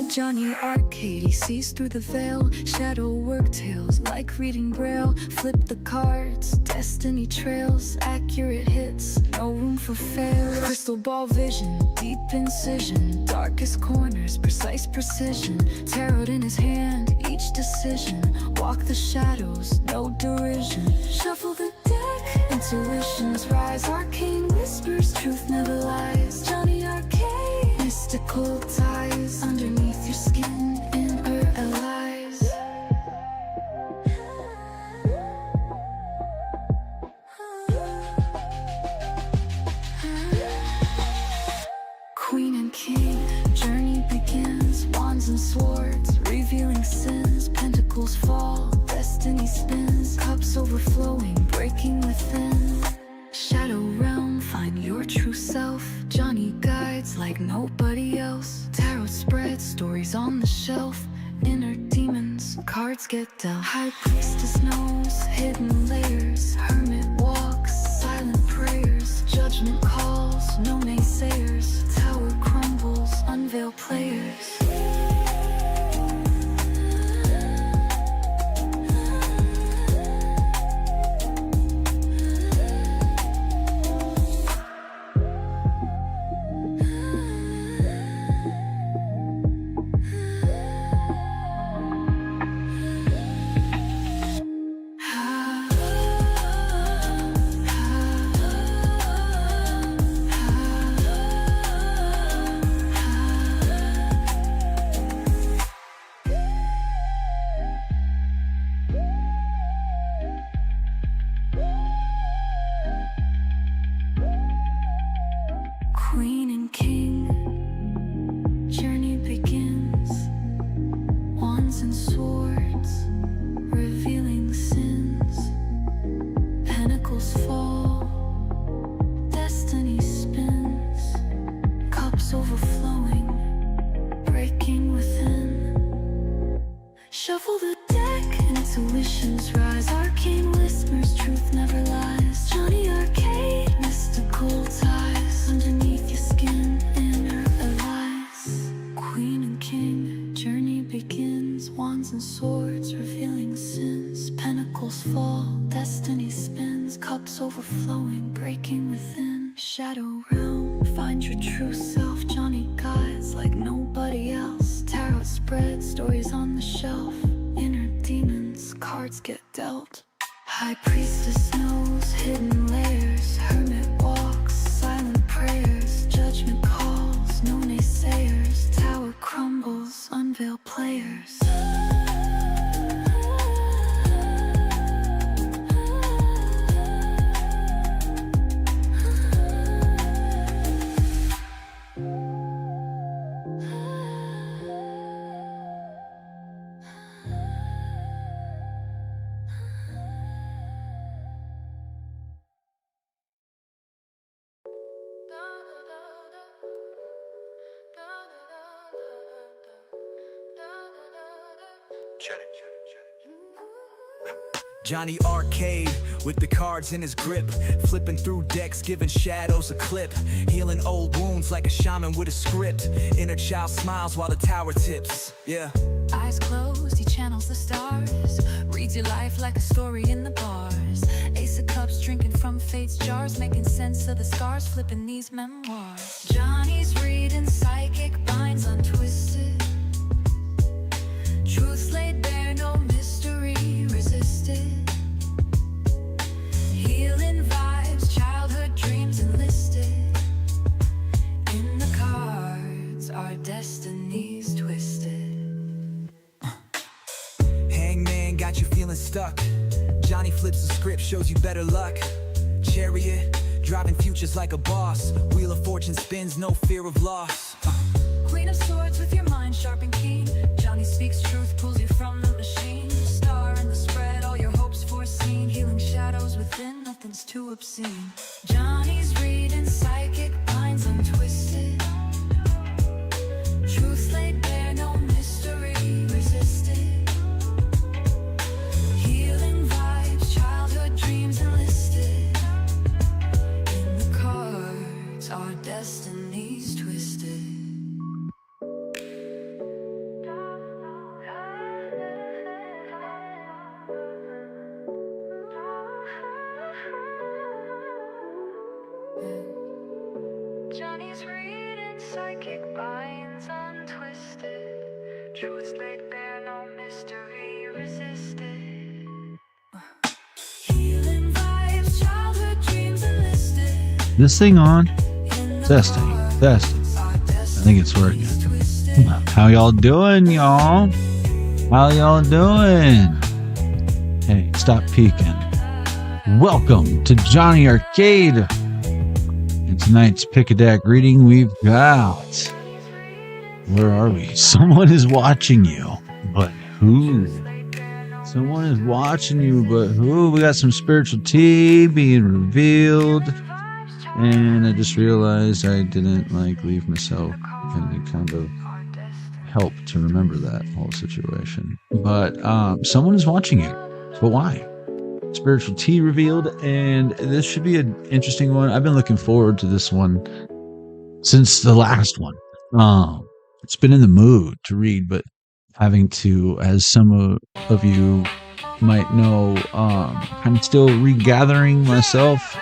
Jonny Arkade sees through the veil. Shadow work tales like reading braille. Flip the cards, destiny trails. Accurate hits, no room for fail. Crystal ball vision, deep incision. Darkest corners, precise precision. Tarot in his hand, each decision. Walk the shadows, no derision. Shuffle the deck, intuitions rise. Arcane whispers, truth never lies. Jonny Arkade, mystical ties. Underneath your skin, inner allies. Queen and king, journey begins. Wands and swords, revealing sins. Pentacles fall, destiny spins. Cups overflowing, breaking within. Shadow realm, find your true self. Jonny guides like nobody else. Tarot spreads, stories on the shelf. Inner demons, cards get dealt. High priestess knows hidden layers. Hermit walks, silent prayers. Judgment calls, no naysayers. Tower crumbles, unveil players. Queen and king, journey begins. Wands and swords, revealing sins. Pentacles fall, destiny spins. Cups overflowing, breaking within. Shuffle the deck, intuitions rise. Arcane whispers, truth never lies. Jonny Arkade, mystical ties. Underneath your skin, inner allies. Queen and king, journey begins. Wands and swords, revealing sins. Pentacles fall, destiny spins. Cups overflowing, breaking within. Shadow realm, find your true self. Jonny guides like nobody else. Tarot spreads, stories on the shelf. Inner demons, cards get dealt. High priestess knows hidden layers. Hermit walks, silent prayers. Judgment calls, no naysayers. Tower crumbles, unveil players. Jonny Arkade with the cards in his grip, flipping through decks, giving shadows a clip, healing old wounds like a shaman with a script. Inner child smiles while the tower tips. Yeah. Eyes closed, he channels the stars. Reads your life like a story in the bars. Ace of cups, drinking from fate's jars. Making sense of the scars, flipping these memoirs. Jonny's reading psychic binds untwisted. Truths laid bare, no mystery resisted. Healing vibes, childhood dreams enlisted. In the cards, our destinies twisted. Hangman got you feeling stuck. Jonny flips the script, shows you better luck. Chariot, driving futures like a boss. Wheel of fortune spins, no fear of loss. Queen of swords with your mind sharp and keen. Jonny speaks truth, pulls you from the machine. Star in the spread, all your hopes foreseen. Healing shadows within, nothing's too obscene. Jonny's reading psychic binds untwisted. Truth laid bare, no mystery resisted. Healing vibes, childhood dreams enlisted. In the cards, our destinies twisted. Truths laid bare, no mystery resisted. Healing vibes, childhood dreams enlisted. This thing on? Testing. I think it's working. How y'all doing, y'all? How y'all doing? Hey, stop peeking. Welcome to Jonny Arkade. In tonight's Pick a Deck reading, we've got... Where are we? Someone is watching you, but who? Someone is watching you, but who? We got some spiritual tea being revealed. And I just realized I didn't leave myself any kind of help to remember that whole situation. But someone is watching you. But why? Spiritual tea revealed, and this should be an interesting one. I've been looking forward to this one since the last one. It's been in the mood to read, but having to, as some of you might know, I'm still regathering myself.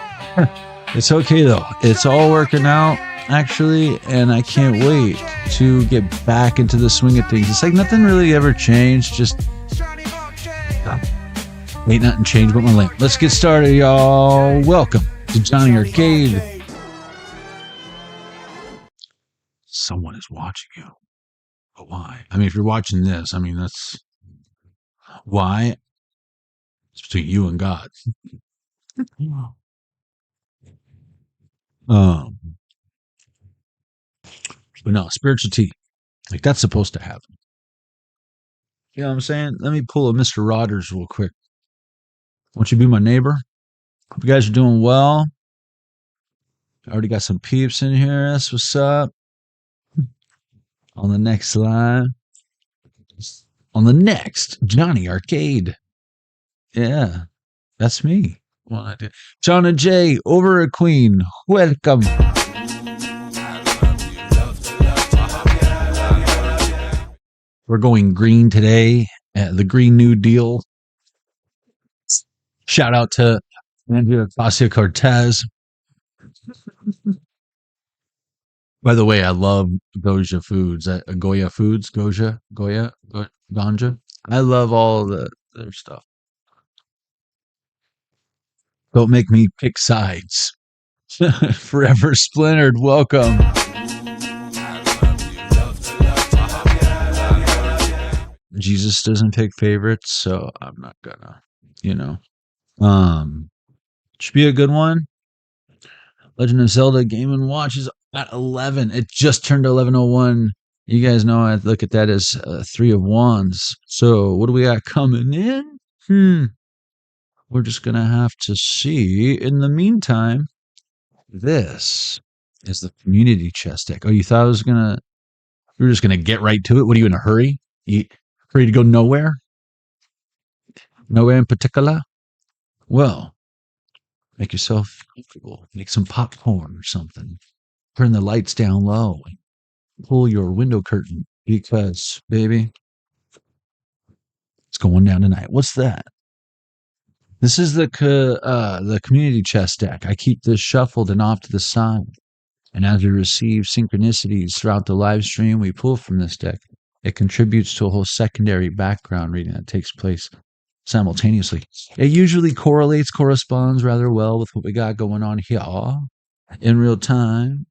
It's okay though. It's all working out actually, and I can't wait to get back into the swing of things. It's like nothing really ever changed. Just ain't nothing changed but my lamp. Let's get started, y'all. Welcome to Jonny Arkade. Someone is watching you. But why? I mean, if you're watching this, that's why. It's between you and God. But no, spiritual tea. That's supposed to happen. You know what I'm saying? Let me pull a Mr. Rogers real quick. Won't you be my neighbor? Hope you guys are doing well. I already got some peeps in here. That's what's up. On the next line. On the next, Jonny Arkade. Yeah, that's me. Well, I did. Shauna J, over a Queen. Welcome. We're going green today at the Green New Deal. Shout out to Andrea Ocasio-Cortez. By the way, I love Goja Foods. Ganja. I love all their stuff. Don't make me pick sides. Forever Splintered, welcome. Jesus doesn't pick favorites, so I'm not gonna, should be a good one. Legend of Zelda Game & Watch is at 11. It just turned 11:01. You guys know I look at that as 3 of Wands. So what do we got coming in? We're just gonna have to see. In the meantime, this is the community chest deck. Oh, you thought you were just gonna get right to it? What are you in a hurry? You ready to go nowhere? Nowhere in particular? Well, make yourself comfortable. Make some popcorn or something. Turn the lights down low. Pull your window curtain because, baby, it's going down tonight. What's that? This is the community chest deck. I keep this shuffled and off to the side. And as we receive synchronicities throughout the live stream we pull from this deck, it contributes to a whole secondary background reading that takes place simultaneously. It usually corresponds rather well with what we got going on here in real time.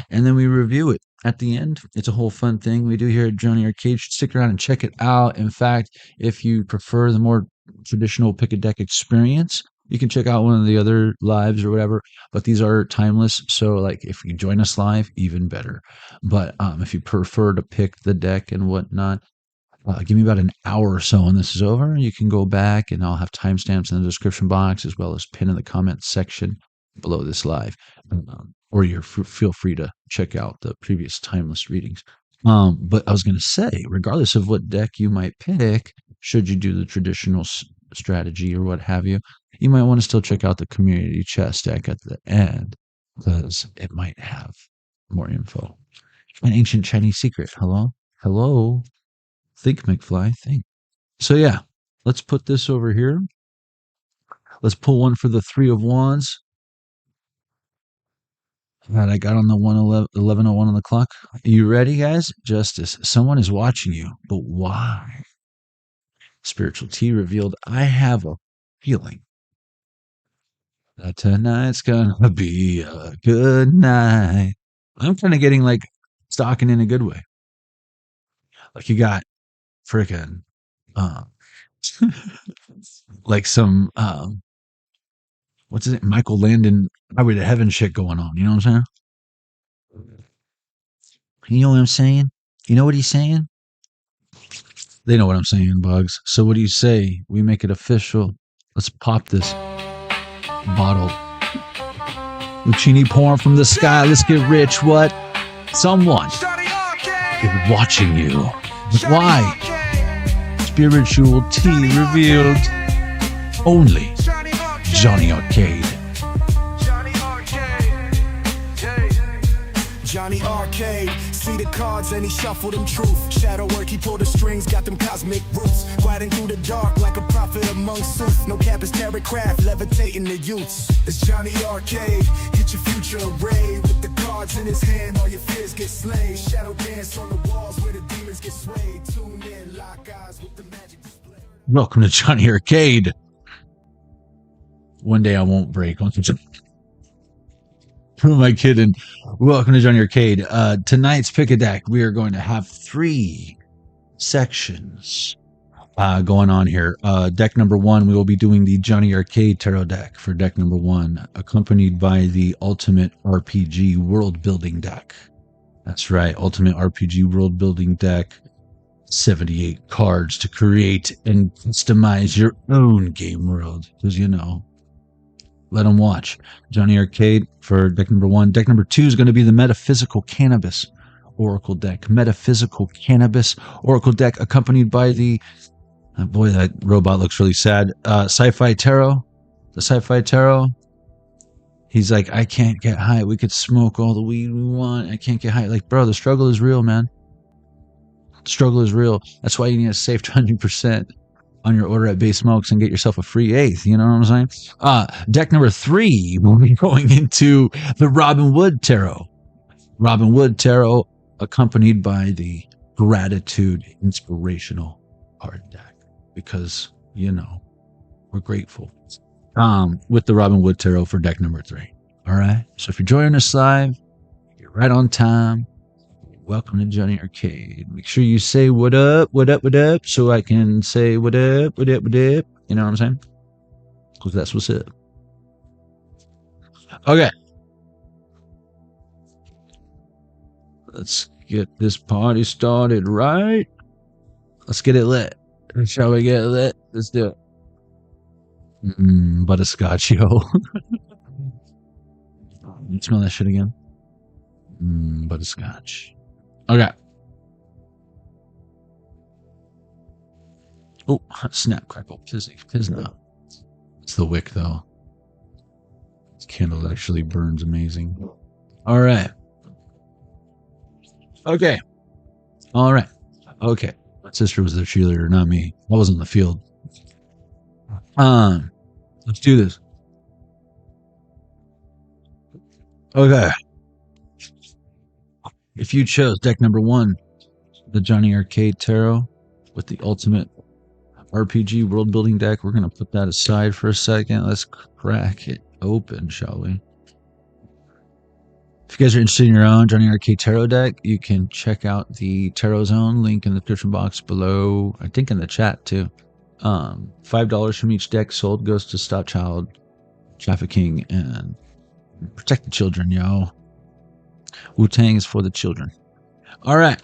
And then we review it at the end. It's a whole fun thing we do here at Jonny Arkade. You should stick around and check it out. In fact, if you prefer the more traditional pick a deck experience, you can check out one of the other lives or whatever, but these are timeless. So if you join us live, even better. But if you prefer to pick the deck and whatnot, give me about an hour or so when this is over. You can go back and I'll have timestamps in the description box as well as pin in the comments section below this live. Or feel free to check out the previous timeless readings. But I was going to say, regardless of what deck you might pick, should you do the traditional strategy or what have you, you might want to still check out the community chest deck at the end because it might have more info. An ancient Chinese secret. Hello. Think, McFly, think. So yeah, let's put this over here. Let's pull one for the 3 of Wands. God, I got on the 11:01 on the clock. Are you ready, guys? Justice. Someone is watching you, but why? Spiritual T revealed, I have a feeling that tonight's gonna be a good night. I'm kind of getting like stalking in a good way. Like you got freaking like some what's his name? Michael Landon Highway to Heaven shit going on. You know what I'm saying? You know what I'm saying? You know what he's saying? They know what I'm saying, Bugs. So what do you say? We make it official. Let's pop this bottle. Lucchini pouring from the sky. Let's get rich. What? Someone is watching you. But why? Spiritual T revealed. Only Jonny Arkade. Jonny Arkade, see the cards and he shuffled them truth. Shadow work, he pulled the strings, got them cosmic roots. Riding through the dark like a prophet among suits. No cap is terror craft, levitating the youths. It's Jonny Arkade, hit your future array. With the cards in his hand, all your fears get slain. Shadow dance on the walls where the demons get swayed. Tune in, lock eyes with the magic display. Welcome to Jonny Arkade. One day I won't break. Who am I kidding? Welcome to Jonny Arkade. Tonight's pick a deck. We are going to have 3 sections going on here. Deck number 1, we will be doing the Jonny Arkade Tarot deck for deck number 1, accompanied by the Ultimate RPG World Building deck. That's right, Ultimate RPG World Building deck. 78 cards to create and customize your own game world. Because, you know, let them watch. Jonny Arkade for deck number 1. Deck number 2 is going to be the Metaphysical Cannibus Oracle deck. Metaphysical Cannibus Oracle deck accompanied by the... Oh boy, that robot looks really sad. Sci-Fi Tarot. The Sci-Fi Tarot. He's like, I can't get high. We could smoke all the weed we want. I can't get high. Like, bro, the struggle is real, man. The struggle is real. That's why you need to save 20% on your order at Base Smokes and get yourself a free 8th. You know what I'm saying? Deck number 3, we'll be going into the Robin Wood Tarot. Robin Wood Tarot accompanied by the Gratitude Inspirational card deck. Because, you know, we're grateful. With the Robin Wood Tarot for deck number 3. All right? So if you're joining us live, you're right on time. Welcome to Jonny Arkade. Make sure you say what up, what up, what up, so I can say what up, what up, what up. You know what I'm saying? Because that's what's up. Okay. Let's get this party started, right? Let's get it lit. Shall we get it lit? Let's do it. Butterscotch, yo. You smell that shit again? Butterscotch. Okay. Oh, snap, crackle, pizna. It's the wick, though. This candle actually burns amazing. All right. Okay. All right. Okay. My sister was the cheerleader, not me. I was in the field. Let's do this. Okay. If you chose deck number 1, the Jonny Arkade Tarot with the Ultimate RPG World Building deck, we're going to put that aside for a second. Let's crack it open, shall we? If you guys are interested in your own Jonny Arkade Tarot deck, you can check out the Tarot Zone link in the description box below. I think in the chat too. $5 from each deck sold goes to stop child trafficking and protect the children, yo. Wu-Tang is for the children. All right.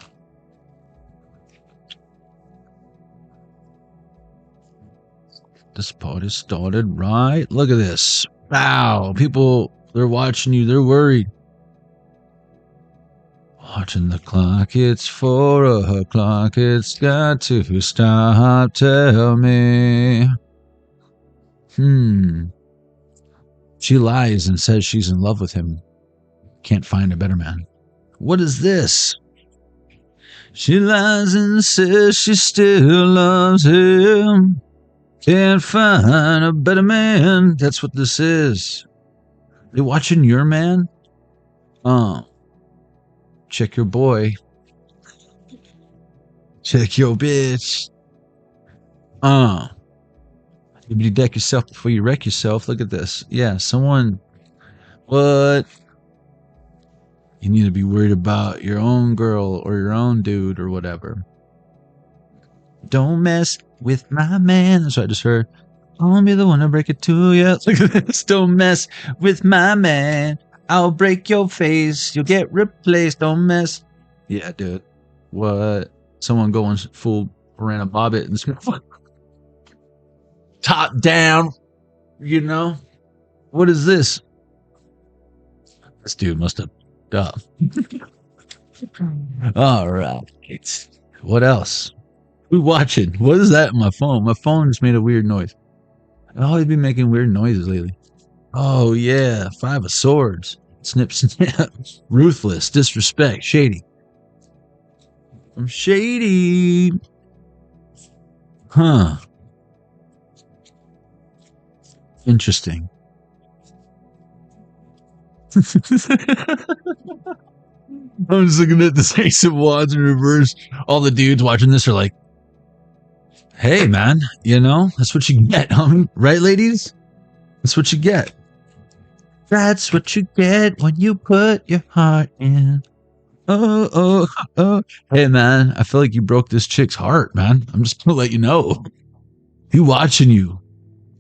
This party started, right? Look at this. Wow. People, they're watching you. They're worried. Watching the clock. It's 4 o'clock. It's got to stop. Tell me. She lies and says she's in love with him. Can't find a better man. What is this? She lies and says she still loves him. Can't find a better man. That's what this is. They watching your man? Check your boy. Check your bitch. You deck yourself before you wreck yourself. Look at this. Yeah, someone. What? You need to be worried about your own girl or your own dude or whatever. Don't mess with my man. That's what I just heard. I'll be the one to break it to you. Look at this. Don't mess with my man. I'll break your face. You'll get replaced. Don't mess. Yeah, dude. What? Someone going full Miranda Bobbit and top down. You know? What is this? This dude must have. All right. What else? Who's watching? What is that in my phone? My phone just made a weird noise. I've always been making weird noises lately. Oh, yeah. 5 of Swords. Snip, snap. Ruthless. Disrespect. Shady. I'm shady. Huh. Interesting. I'm just looking at this Ace of Wands in reverse. All the dudes watching this are like, hey, man, you know, that's what you get, homie. Right, ladies? That's what you get. That's what you get when you put your heart in. Oh. Hey, man, I feel like you broke this chick's heart, man. I'm just going to let you know. He watching you.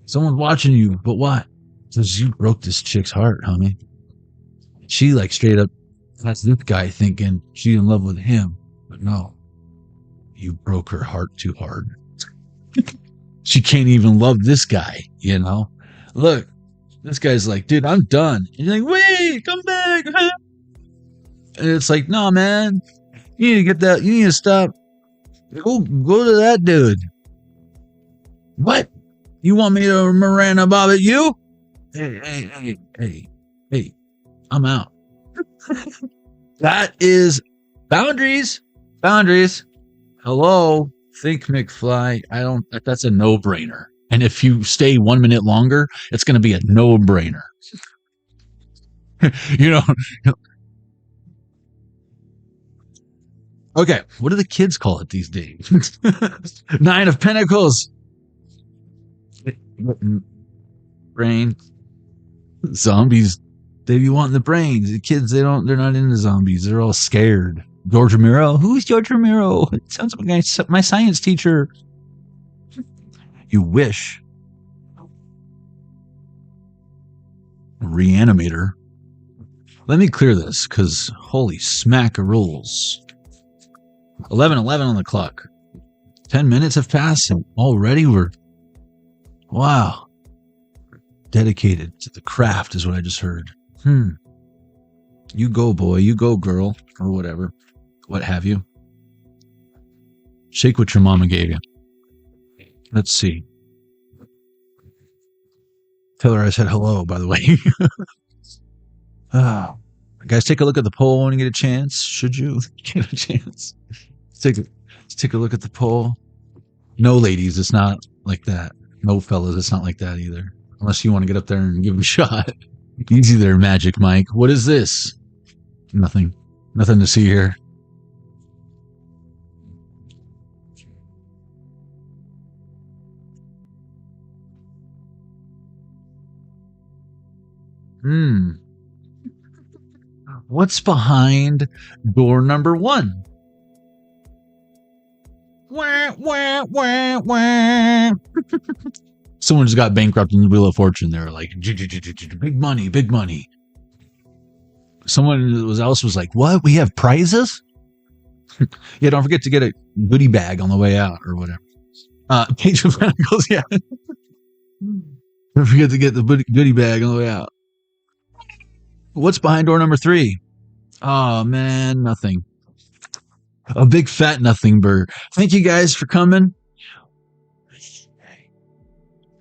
Someone's watching you. But what? Because you broke this chick's heart, homie. She like straight up, that's this guy thinking she's in love with him. But no, you broke her heart too hard. She can't even love this guy, you know? Look, this guy's like, dude, I'm done. And you're like, wait, come back. And it's like, no, man, you need to get that. You need to stop. Go to that dude. What? You want me to Miranda Bob at you? Hey. I'm out. That is boundaries. Boundaries. Hello. Think McFly. That's a no-brainer. And if you stay 1 minute longer, it's going to be a no-brainer. You know. Okay. What do the kids call it these days? 9 of Pentacles. Brain. Zombies. They be wanting the brains. The kids, they're not into zombies. They're all scared. George Romero? Who's George Romero? It sounds like my science teacher. You wish. Reanimator. Let me clear this, because holy smackaroos. 11:11 on the clock. 10 minutes have passed, and already we're... Wow. Dedicated to the craft is what I just heard. You go, boy. You go, girl. Or whatever. What have you. Shake what your mama gave you. Let's see. Tell her I said hello, by the way. Guys, take a look at the poll when you get a chance. Should you get a chance? Let's take a look at the poll. No, ladies, it's not like that. No, fellas, it's not like that either. Unless you want to get up there and give him a shot. Easy there, Magic Mike. What is this? Nothing. Nothing to see here. What's behind door number 1? Wah, wah, wah, wah. Someone just got bankrupt in the Wheel of Fortune. They were like, big money, big money. Someone else was like, what? We have prizes? Yeah, don't forget to get a goodie bag on the way out or whatever. Page of Pentacles, yeah. Don't forget to get the goodie bag on the way out. What's behind door number 3? Oh, man, nothing. A big fat nothing bird. Thank you guys for coming.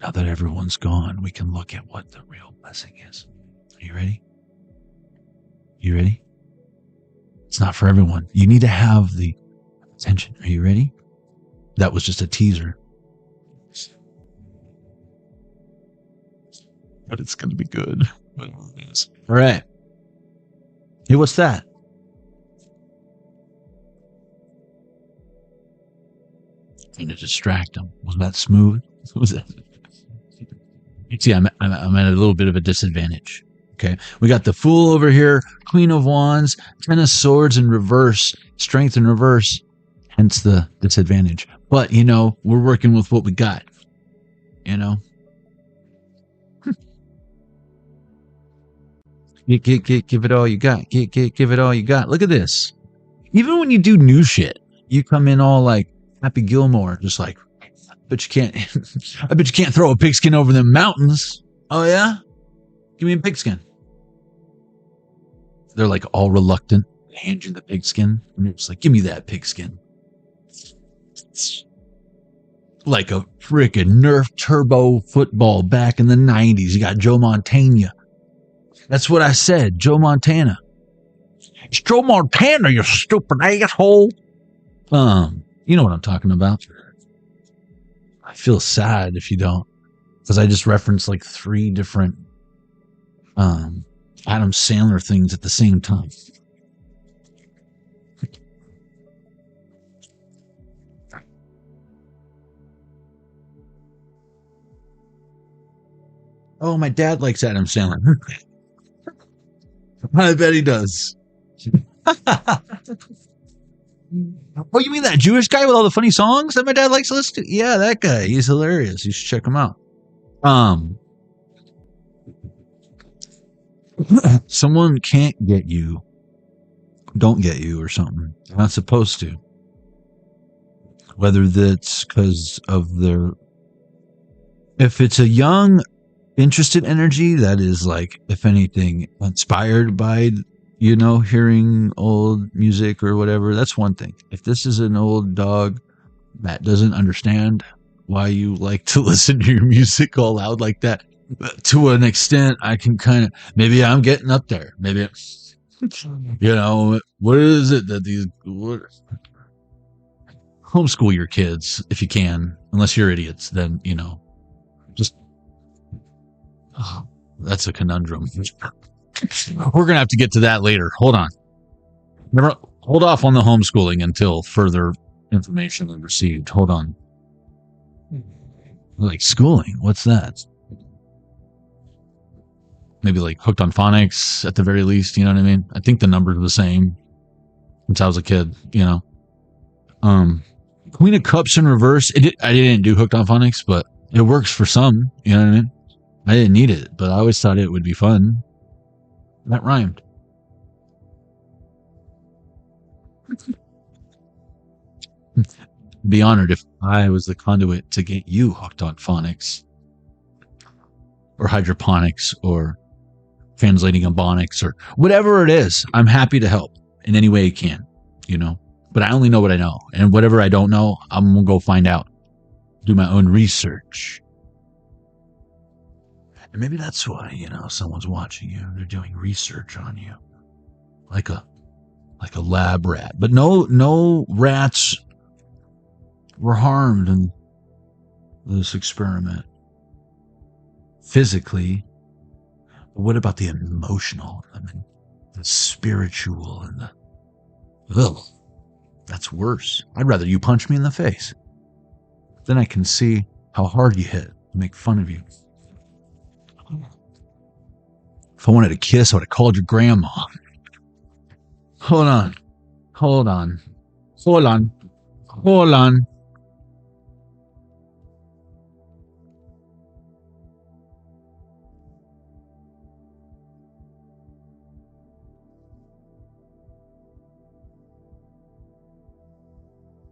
Now that everyone's gone, we can look at what the real blessing is. Are you ready? You ready? It's not for everyone. You need to have the attention. Are you ready? That was just a teaser. But it's going to be good. All right. Hey, what's that? Trying to distract him. Was that smooth? Was that? See, I'm at a little bit of a disadvantage. Okay, we got the Fool over here, Queen of Wands, Ten of Swords in reverse, Strength in reverse, hence the disadvantage. But, you know, we're working with what we got, you know? Give it all you got. Give it all you got. Look at this. Even when you do new shit, you come in all like Happy Gilmore, just like, but you can't, I bet you can't throw a pigskin over them mountains. Oh, yeah? Give me a pigskin. They're like all reluctant. They hand you the pigskin. And you're just like, give me that pigskin. Like a freaking Nerf turbo football back in the 90s. You got Joe Montana. That's what I said. Joe Montana. It's Joe Montana, you stupid asshole. You know what I'm talking about. I feel sad if you don't. Because I just referenced like 3 different Adam Sandler things at the same time. Oh, my dad likes Adam Sandler. I bet he does. Oh, you mean that Jewish guy with all the funny songs that my dad likes to listen to? Yeah, that guy. He's hilarious. You should check him out. Someone can't get you, don't get you or something. They're not supposed to. Whether that's because of their, if it's a young, interested energy that is like, if anything, inspired by, you know, hearing old music or whatever, that's one thing. If this is an old dog that doesn't understand why you like to listen to your music all loud like that, to an extent, I can kind of, maybe I'm getting up there. Maybe, you know, what is it that these, homeschool your kids if you can, unless you're idiots, then, you know, just, oh, that's a conundrum. We're going to have to get to that later. Hold on. Hold off on the homeschooling until further information is received. Hold on. Like schooling, what's that? Maybe like Hooked on Phonics at the very least, you know what I mean? I think the numbers are the same since I was a kid, you know. Queen of Cups in reverse. I didn't do Hooked on Phonics, but it works for some, you know what I mean? I didn't need it, but I always thought it would be fun. That rhymed. Be honored if I was the conduit to get you hooked on phonics or hydroponics or translating ebonics or whatever it is. I'm happy to help in any way I can, you know, but I only know what I know, and whatever I don't know, I'm going to go find out, do my own research. And maybe that's why, you know, someone's watching you, they're doing research on you like a lab rat, but no rats were harmed in this experiment physically. But what about the emotional, I mean, the spiritual, and the, ugh, that's worse. I'd rather you punch me in the face. Then I can see how hard you hit to make fun of you. If I wanted a kiss, I would have called your grandma. Hold on.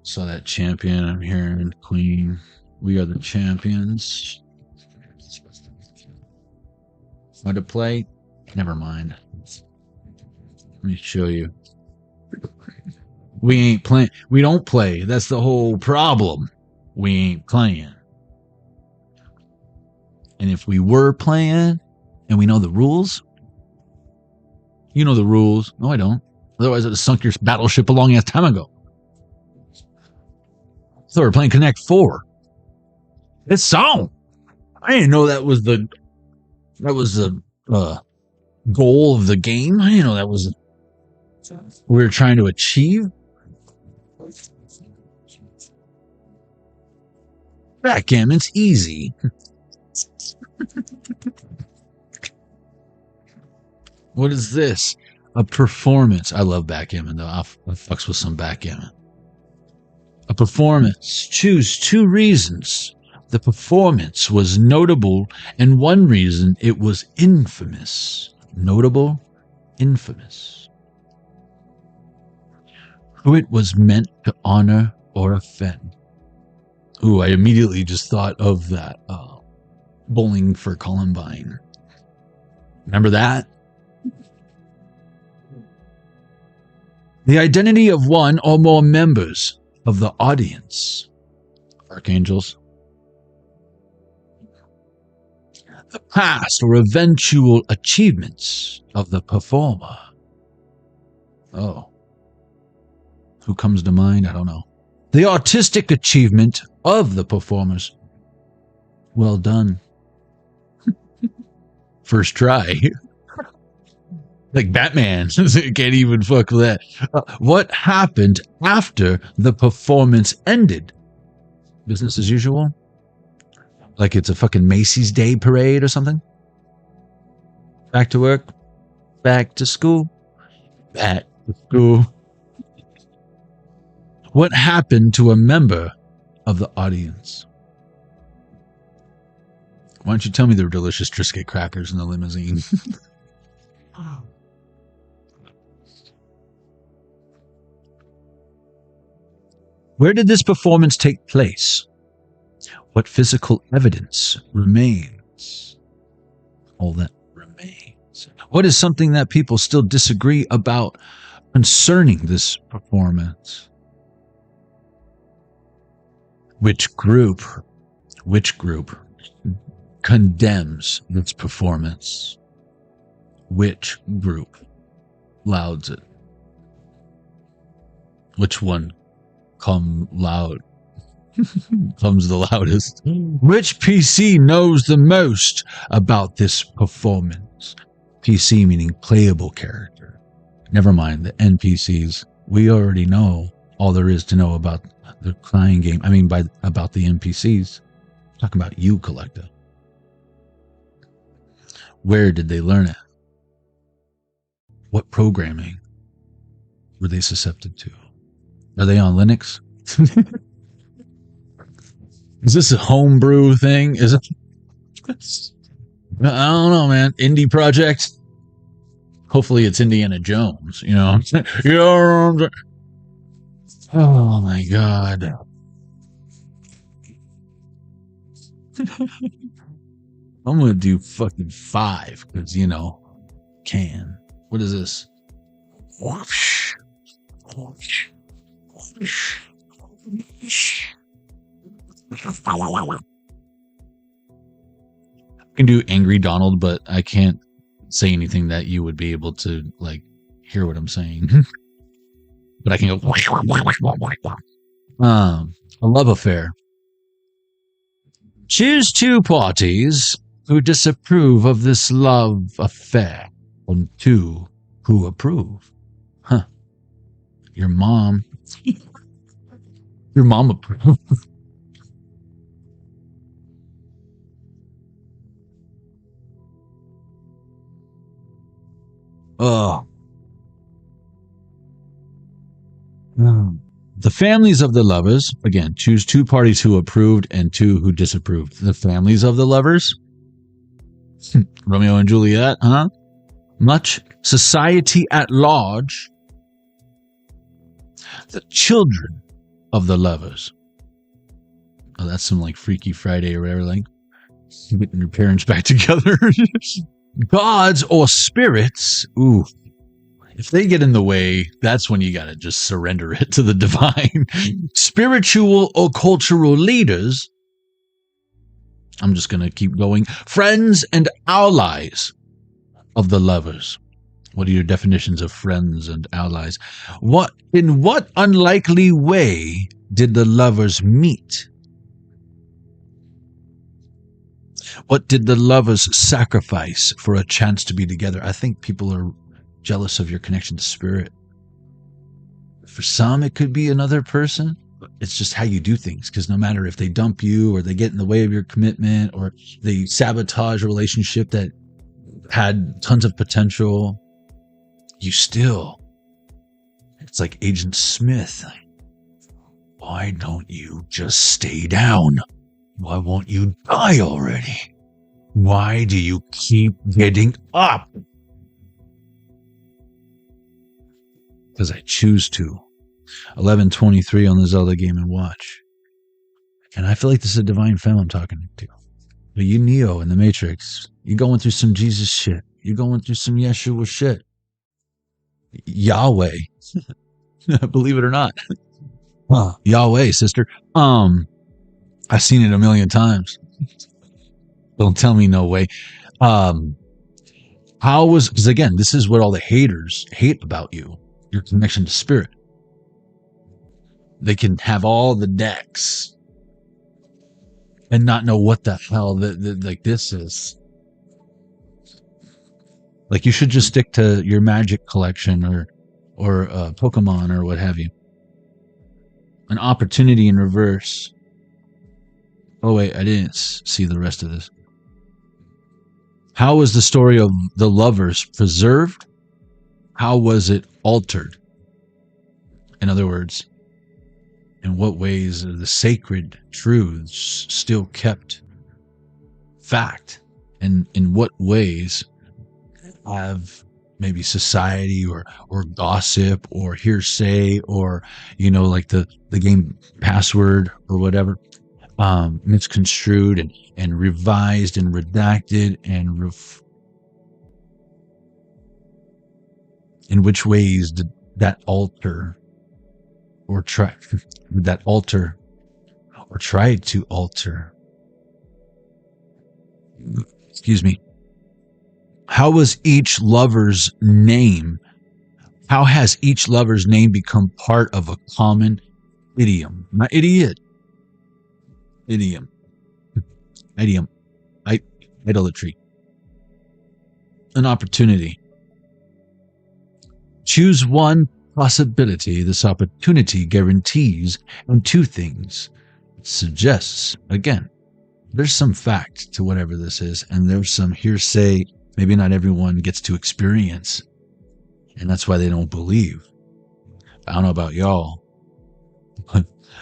So that champion, I'm hearing queen. We are the champions. Want to play? Never mind. Let me show you. We ain't playing. We don't play. That's the whole problem. We ain't playing. And if we were playing and we know the rules, you know the rules. No, I don't. Otherwise, I'd have sunk your battleship a long ass time ago. So we're playing Connect 4. It's so. I didn't know that was the goal of the game. I didn't know that was we're trying to achieve? Backgammon's easy. What is this? A performance. I love backgammon, though. I fucks with some backgammon. A performance. Choose 2 reasons. The performance was notable, and 1 reason it was infamous. Notable, infamous. Who it was meant to honor or offend. Ooh, I immediately just thought of that Bowling for Columbine. Remember that? The identity of 1 or more members of the audience. Archangels. The past or eventual achievements of the performer. Oh. Who comes to mind? I don't know. The artistic achievement of the performers. Well done. First try. Like Batman. Can't even fuck with that. What happened after the performance ended? Business as usual? Like it's a fucking Macy's Day Parade or something? Back to work? Back to school? Back to school. What happened to a member of the audience? Why don't you tell me there were delicious Triscuit crackers in the limousine? Where did this performance take place? What physical evidence remains? All that remains. What is something that people still disagree about concerning this performance? Which group condemns this performance? Which group louds it? Which one comes the loudest? Which PC knows the most about this performance? PC meaning playable character. Never mind the NPCs. We already know all there is to know about the crying game. I mean, about the NPCs. I'm talking about you, collector. Where did they learn it? What programming were they susceptible to? Are they on Linux? Is this a homebrew thing? Is it? I don't know, man. Indie project. Hopefully it's Indiana Jones, you know. Oh my god. I'm gonna do fucking 5 because, you know, can. What is this? Whoosh. Whoosh. Whoosh. Whoosh. I can do Angry Donald, but I can't say anything that you would be able to, like, hear what I'm saying. But I can go. A love affair. Choose 2 parties who disapprove of this love affair and 2 who approve. Huh. Your mom. Your mom approved. Oh. The families of the lovers, again, choose 2 parties who approved and 2 who disapproved. The families of the lovers? Romeo and Juliet, huh? Much society at large. The children of the lovers. Oh, that's some like Freaky Friday or whatever, like getting your parents back together. Gods or spirits. Ooh. If they get in the way, that's when you gotta just surrender it to the divine. Spiritual or cultural leaders. I'm just gonna keep going. Friends and allies of the lovers. What are your definitions of friends and allies? In what unlikely way did the lovers meet? What did the lovers sacrifice for a chance to be together? I think people are jealous of your connection to spirit. For some, it could be another person. It's just how you do things, because no matter if they dump you or they get in the way of your commitment or they sabotage a relationship that had tons of potential, you still, it's like Agent Smith. Why don't you just stay down? Why won't you die already? Why do you keep getting up? Because I choose to. 11:23 on the Zelda Game & Watch. And I feel like this is a divine femme I'm talking to. But you Neo in the Matrix, you're going through some Jesus shit. You're going through some Yeshua shit. Yahweh. Believe it or not. Yahweh, sister. I've seen it a million times. Don't tell me no way. Because again, this is what all the haters hate about you. Your connection to spirit. They can have all the decks and not know what the hell like this is. Like, you should just stick to your Magic collection or Pokemon or what have you. An opportunity in reverse. Oh wait, I didn't see the rest of this. How was the story of the lovers preserved? How was it altered? In other words, in what ways are the sacred truths still kept fact? And in what ways have maybe society or gossip or hearsay or, like the game password or whatever, misconstrued and revised and redacted and in which ways did that alter or try to alter? Excuse me. How was each lover's name? How has each lover's name become part of a common idiom? Not idiot. Idiom. Idiom. Idolatry. An opportunity. Choose one possibility this opportunity guarantees, and two things it suggests. Again, there's some fact to whatever this is, and there's some hearsay maybe not everyone gets to experience, and that's why they don't believe. I don't know about y'all.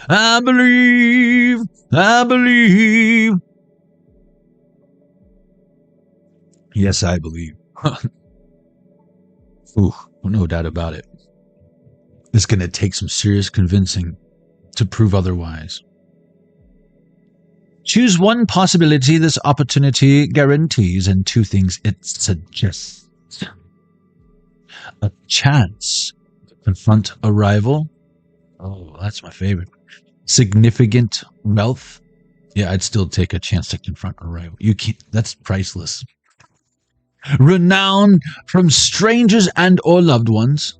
I believe. Yes, I believe. Ooh, no doubt about it. It's going to take some serious convincing to prove otherwise. Choose one possibility this opportunity guarantees, and two things it suggests. A chance to confront a rival. Oh, that's my favorite. Significant wealth. Yeah, I'd still take a chance to confront a rival. You can't. That's priceless. Renown from strangers and or loved ones.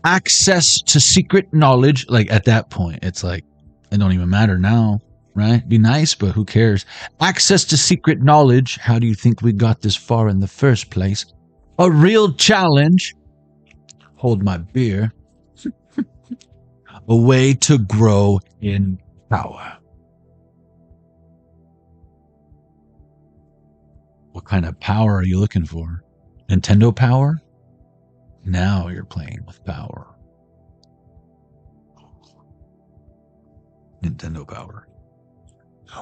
Access to secret knowledge. Like, at that point, it's like, it don't even matter now, right? Be nice, but who cares? Access to secret knowledge. How do you think we got this far in the first place? A real challenge. Hold my beer. A way to grow in power. What kind of power are you looking for? Nintendo power? Now you're playing with power. Nintendo power.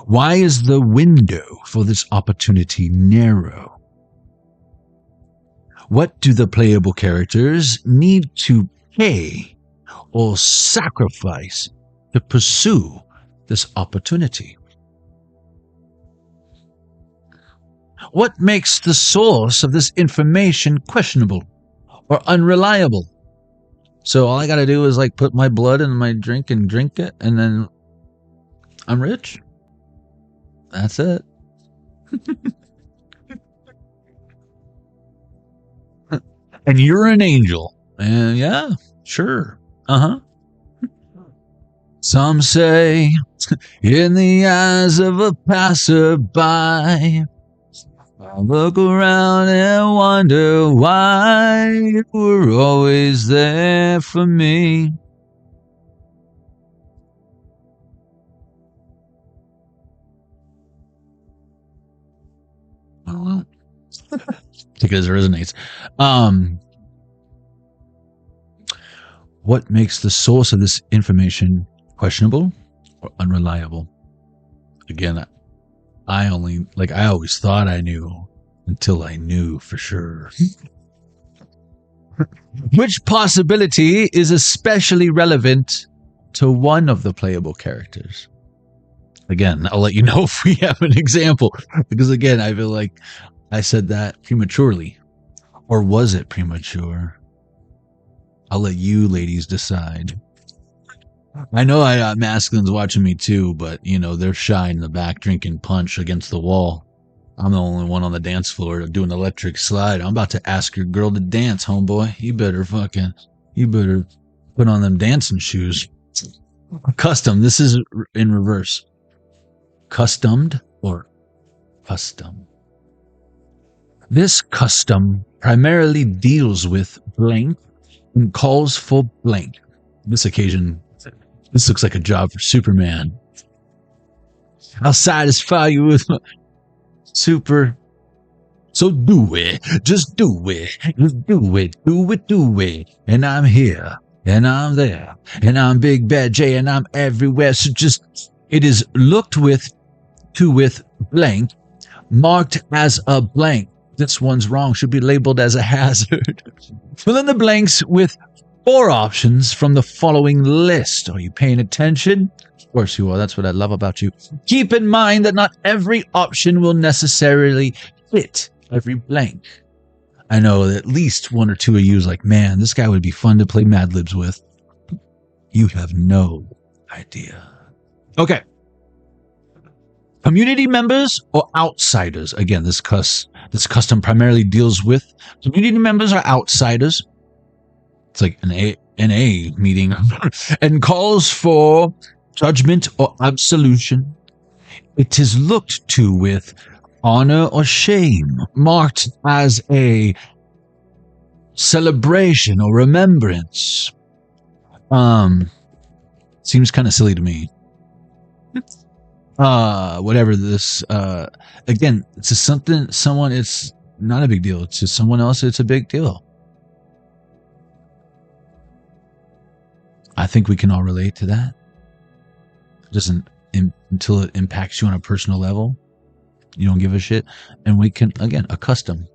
Why is the window for this opportunity narrow? What do the playable characters need to pay or sacrifice to pursue this opportunity? What makes the source of this information questionable or unreliable? So all I got to do is like put my blood in my drink and drink it, and then I'm rich. That's it. And you're an angel. And yeah, sure. Some say in the eyes of a passerby. I look around and wonder why you were always there for me. I don't know. Because it resonates. What makes the source of this information questionable or unreliable? Again, I always thought I knew until I knew for sure. Which possibility is especially relevant to one of the playable characters? Again, I'll let you know if we have an example, because again, I feel like I said that prematurely. Or was it premature? I'll let you ladies decide. I know I got masculines watching me too, but you know, they're shy in the back drinking punch against the wall. I'm the only one on the dance floor doing electric slide. I'm about to ask your girl to dance, homeboy. You better put on them dancing shoes. Custom. This is in reverse. Customed or custom. This custom primarily deals with blank and calls for blank. This occasion, this looks like a job for Superman. I'll satisfy you with my super. So do it. Just do it. Just do it. Do it. Do it. And I'm here. And I'm there. And I'm Big Bad J. And I'm everywhere. So just, it is looked with blank, marked as a blank. This one's wrong. Should be labeled as a hazard. Fill in the blanks with 4 options from the following list. Are you paying attention? Of course you are. That's what I love about you. Keep in mind that not every option will necessarily fit every blank. I know that at least 1 or 2 of you is like, man, this guy would be fun to play Mad Libs with. You have no idea. Okay. Community members or outsiders? Again, this custom primarily deals with community members or outsiders. It's like an NA meeting and calls for judgment or absolution. It is looked to with honor or shame, marked as a celebration or remembrance. Seems kind of silly to me. Whatever this, again, it's just someone, it's not a big deal. It's just someone else, it's a big deal. I think we can all relate to that. It doesn't, until it impacts you on a personal level, you don't give a shit. And we can, again, a custom.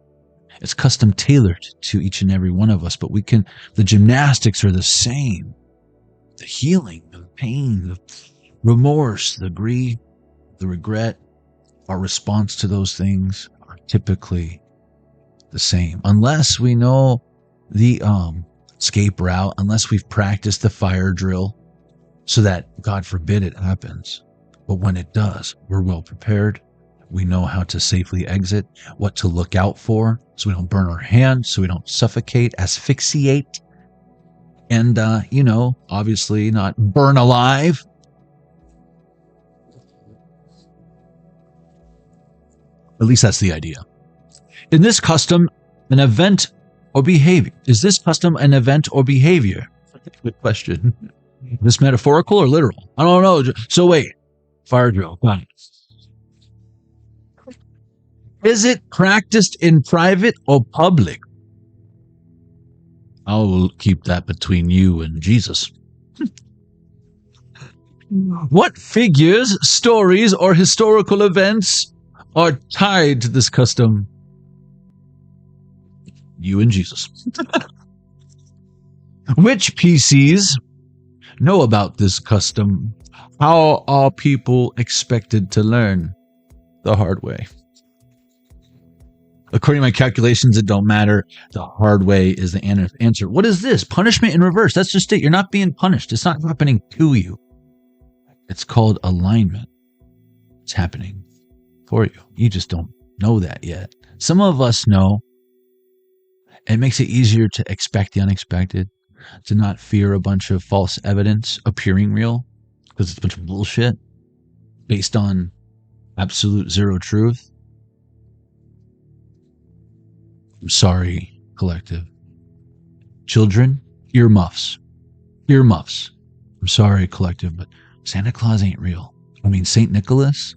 It's custom tailored to each and every one of us, but the gymnastics are the same. The healing, the pain, the remorse, the grief, the regret, our response to those things are typically the same. Unless we know the escape route, unless we've practiced the fire drill so that, God forbid, it happens. But when it does, we're well prepared. We know how to safely exit, what to look out for so we don't burn our hands, so we don't suffocate, asphyxiate, and, obviously not burn alive. At least that's the idea. In this custom, an event or behavior. Is this custom an event or behavior? Good question. Is this metaphorical or literal? I don't know. So wait. Fire drill. Fine. Is it practiced in private or public? I will keep that between you and Jesus. What figures, stories, or historical events are tied to this custom? You and Jesus. Which PCs know about this custom? How are people expected to learn? The hard way. According to my calculations, it don't matter. The hard way is the answer. What is this? Punishment in reverse. That's just it. You're not being punished. It's not happening to you. It's called alignment. It's happening for you. You just don't know that yet. Some of us know. It makes it easier to expect the unexpected, to not fear a bunch of false evidence appearing real, because it's a bunch of bullshit based on absolute zero truth. I'm sorry, collective. Children, earmuffs. Earmuffs. I'm sorry, collective, but Santa Claus ain't real. I mean, St. Nicholas,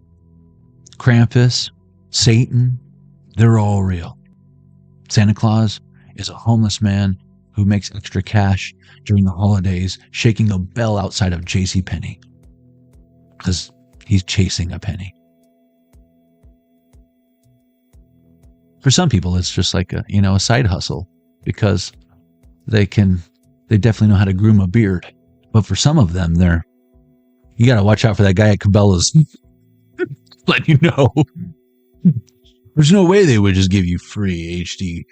Krampus, Satan, they're all real. Santa Claus is a homeless man who makes extra cash during the holidays, shaking a bell outside of JCPenney because he's chasing a penny. For some people, it's just like a side hustle because they definitely know how to groom a beard. But for some of them, you got to watch out for that guy at Cabela's. Let you know. There's no way they would just give you free HD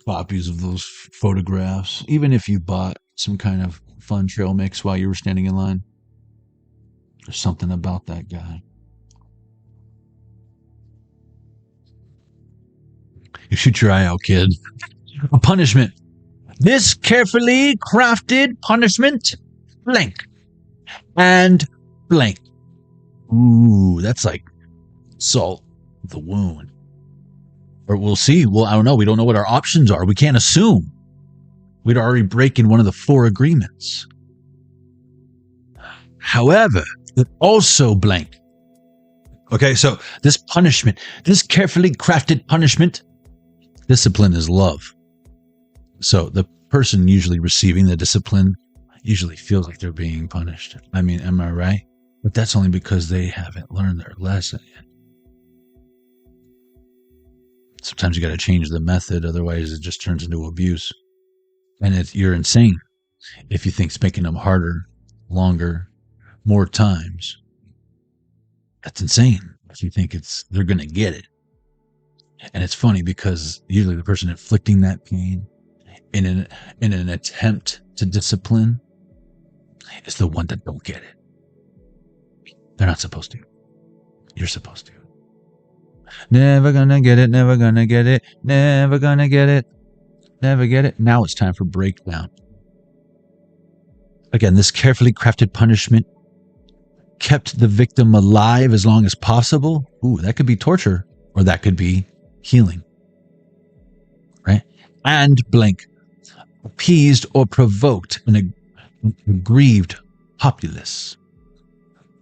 copies of those photographs, even if you bought some kind of fun trail mix while you were standing in line. There's something about that guy. You shoot your eye out, kid. A punishment. This carefully crafted punishment, blank and blank. Ooh, that's like salt the wound. Or we'll see. Well, I don't know. We don't know what our options are. We can't assume. We'd already breaking one of the 4 agreements. However, it also blank. Okay, so this punishment, this carefully crafted punishment, discipline is love. So the person usually receiving the discipline usually feels like they're being punished. I mean, am I right? But that's only because they haven't learned their lesson yet. Sometimes you got to change the method, otherwise it just turns into abuse. And you're insane if you think it's making them harder, longer, more times. That's insane if you think they're going to get it. And it's funny because usually the person inflicting that pain in an attempt to discipline is the one that don't get it. They're not supposed to. You're supposed to. Never gonna get it, never gonna get it, never gonna get it, never get it. Now it's time for breakdown. Again, this carefully crafted punishment kept the victim alive as long as possible. Ooh, that could be torture, or that could be healing. Right? And blank. Appeased or provoked an aggrieved populace.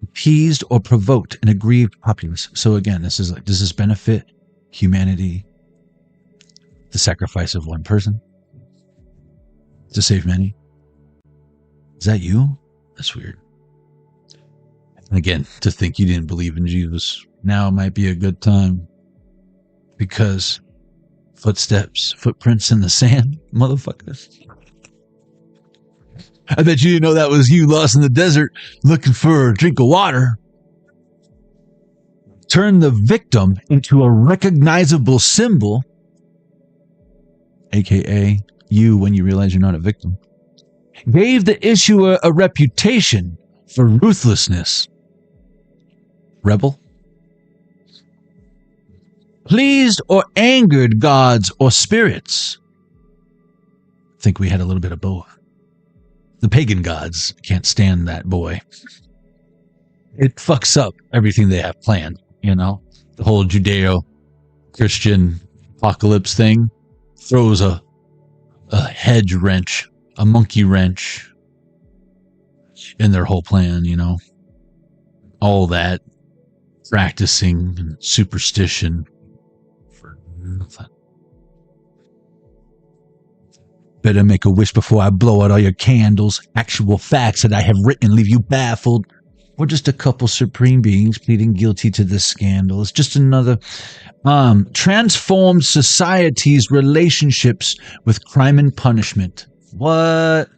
Appeased or provoked an aggrieved populace. So again, does this benefit humanity? The sacrifice of one person to save many? Is that you? That's weird. And again, to think you didn't believe in Jesus, now might be a good time. Because footprints in the sand, motherfuckers. I bet you didn't know that was you lost in the desert looking for a drink of water. Turn the victim into a recognizable symbol, aka you when you realize you're not a victim. Gave the issuer a reputation for ruthlessness. Rebel. Pleased or angered gods or spirits. I think we had a little bit of both. The pagan gods can't stand that boy. It fucks up everything they have planned, The whole Judeo-Christian apocalypse thing throws a hedge wrench, a monkey wrench in their whole plan, All that practicing and superstition for nothing. Better make a wish before I blow out all your candles. Actual facts that I have written leave you baffled. We're just a couple supreme beings pleading guilty to this scandal. It's just another transformed society's relationships with crime and punishment. What?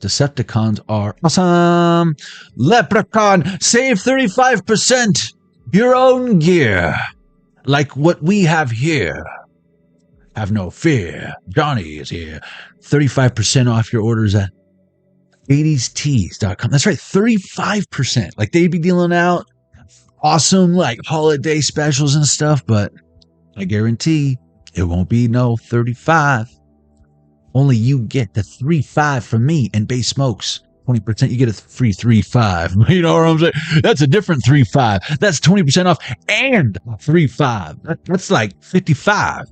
Decepticons are awesome. Leprechaun, save 35%. Your own gear. Like what we have here. Have no fear. Johnny is here. 35% off your orders at 80stees.com. That's right, 35%. Like they'd be dealing out awesome like holiday specials and stuff, but I guarantee it won't be no 35. Only you get the 3.5 from me and Bay Smokes. 20%, you get a free 3.5. You know what I'm saying? That's a different 3.5. That's 20% off and 3.5. That's like 55.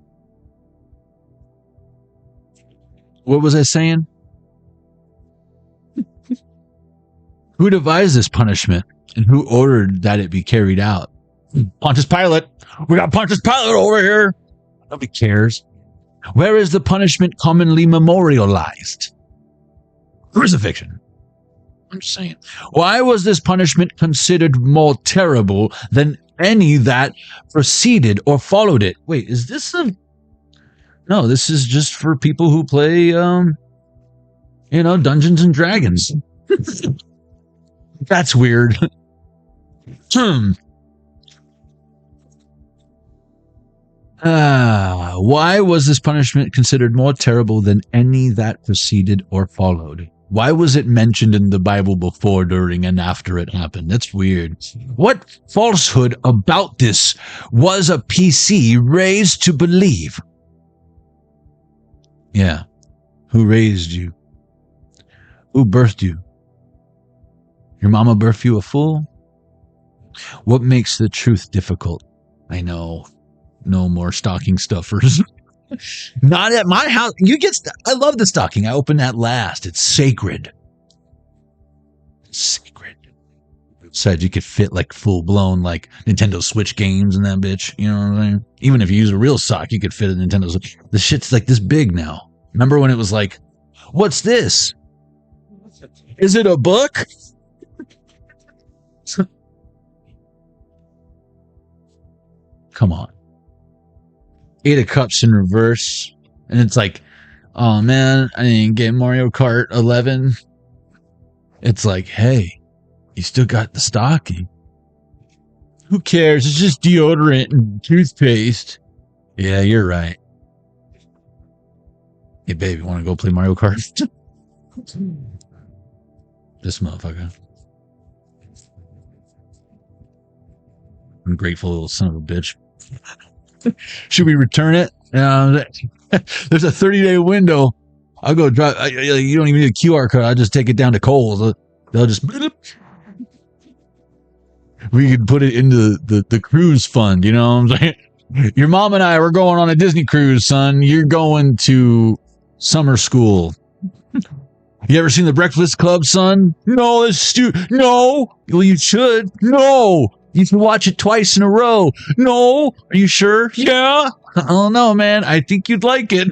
What was I saying? Who devised this punishment and who ordered that it be carried out? Pontius Pilate. We got Pontius Pilate over here. Nobody cares. Where is the punishment commonly memorialized? Crucifixion. I'm just saying. Why was this punishment considered more terrible than any that preceded or followed it? Wait, is this a... No, this is just for people who play, Dungeons and Dragons. That's weird. Why was this punishment considered more terrible than any that preceded or followed? Why was it mentioned in the Bible before, during, and after it happened? That's weird. What falsehood about this was a PC raised to believe? Yeah. Who raised you? Who birthed you? Your mama birthed you a fool? What makes the truth difficult? I know. No more stocking stuffers. Not at my house. I love the stocking. I open that last. It's sacred. Sacred. Besides, you could fit like full blown like Nintendo Switch games in that bitch. You know what I'm saying? Even if you use a real sock, you could fit a Nintendo Switch. The shit's like this big now. Remember when it was like, what's this? Is it a book? Come on. 8 of Cups in reverse. And it's like, oh man, I didn't get Mario Kart 11. It's like, hey, you still got the stocking. Who cares? It's just deodorant and toothpaste. Yeah, you're right. Hey, babe, you want to go play Mario Kart? This motherfucker. Ungrateful little son of a bitch. Should we return it? There's a 30-day window. I'll go drive. You don't even need a QR code. I'll just take it down to Kohl's. They'll just... We could put it into the cruise fund, you know what I'm saying? Your mom and I, we're going on a Disney cruise, son. You're going to summer school. You ever seen The Breakfast Club, son? No, it's no. Well, you should. No. You can watch it twice in a row. No. Are you sure? Yeah. I don't know, man. I think you'd like it.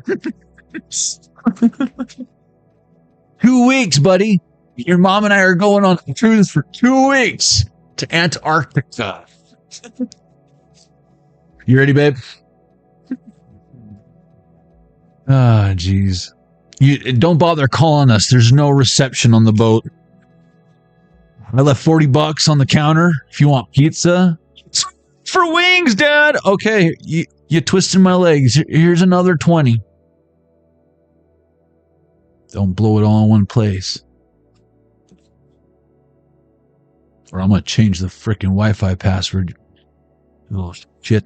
2 weeks, buddy. Your mom and I are going on a cruise for 2 weeks to Antarctica. You ready, babe? Ah, jeez. You don't bother calling us. There's no reception on the boat. I left $40 on the counter. If you want pizza, it's for wings, Dad. Okay, you twisted my legs. Here's another 20. Don't blow it all in one place, or I'm gonna change the frickin' Wi-Fi password. Oh shit!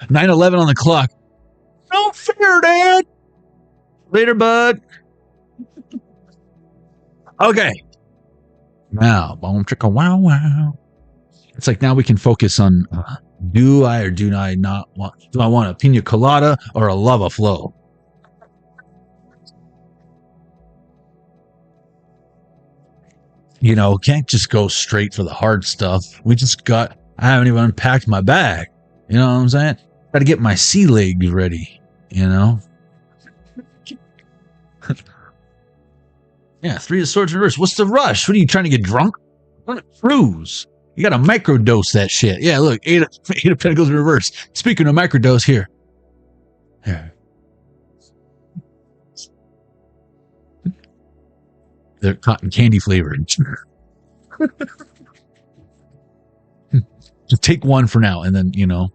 9:11 on the clock. No fair, Dad. Later, bud. Okay. Now, boom, chicka, wow, wow. It's like now we can focus on do I or do I not want? Do I want a pina colada or a lava flow? You know, can't just go straight for the hard stuff. I haven't even unpacked my bag. You know what I'm saying? Got to get my sea legs ready, you know? Yeah, 3 of Swords in reverse. What's the rush? What are you trying to get drunk? On a cruise. You got to microdose that shit. Yeah, look, 8 of Pentacles in reverse. Speaking of microdose, here. They're cotton candy flavored. Just take one for now, and then, you know.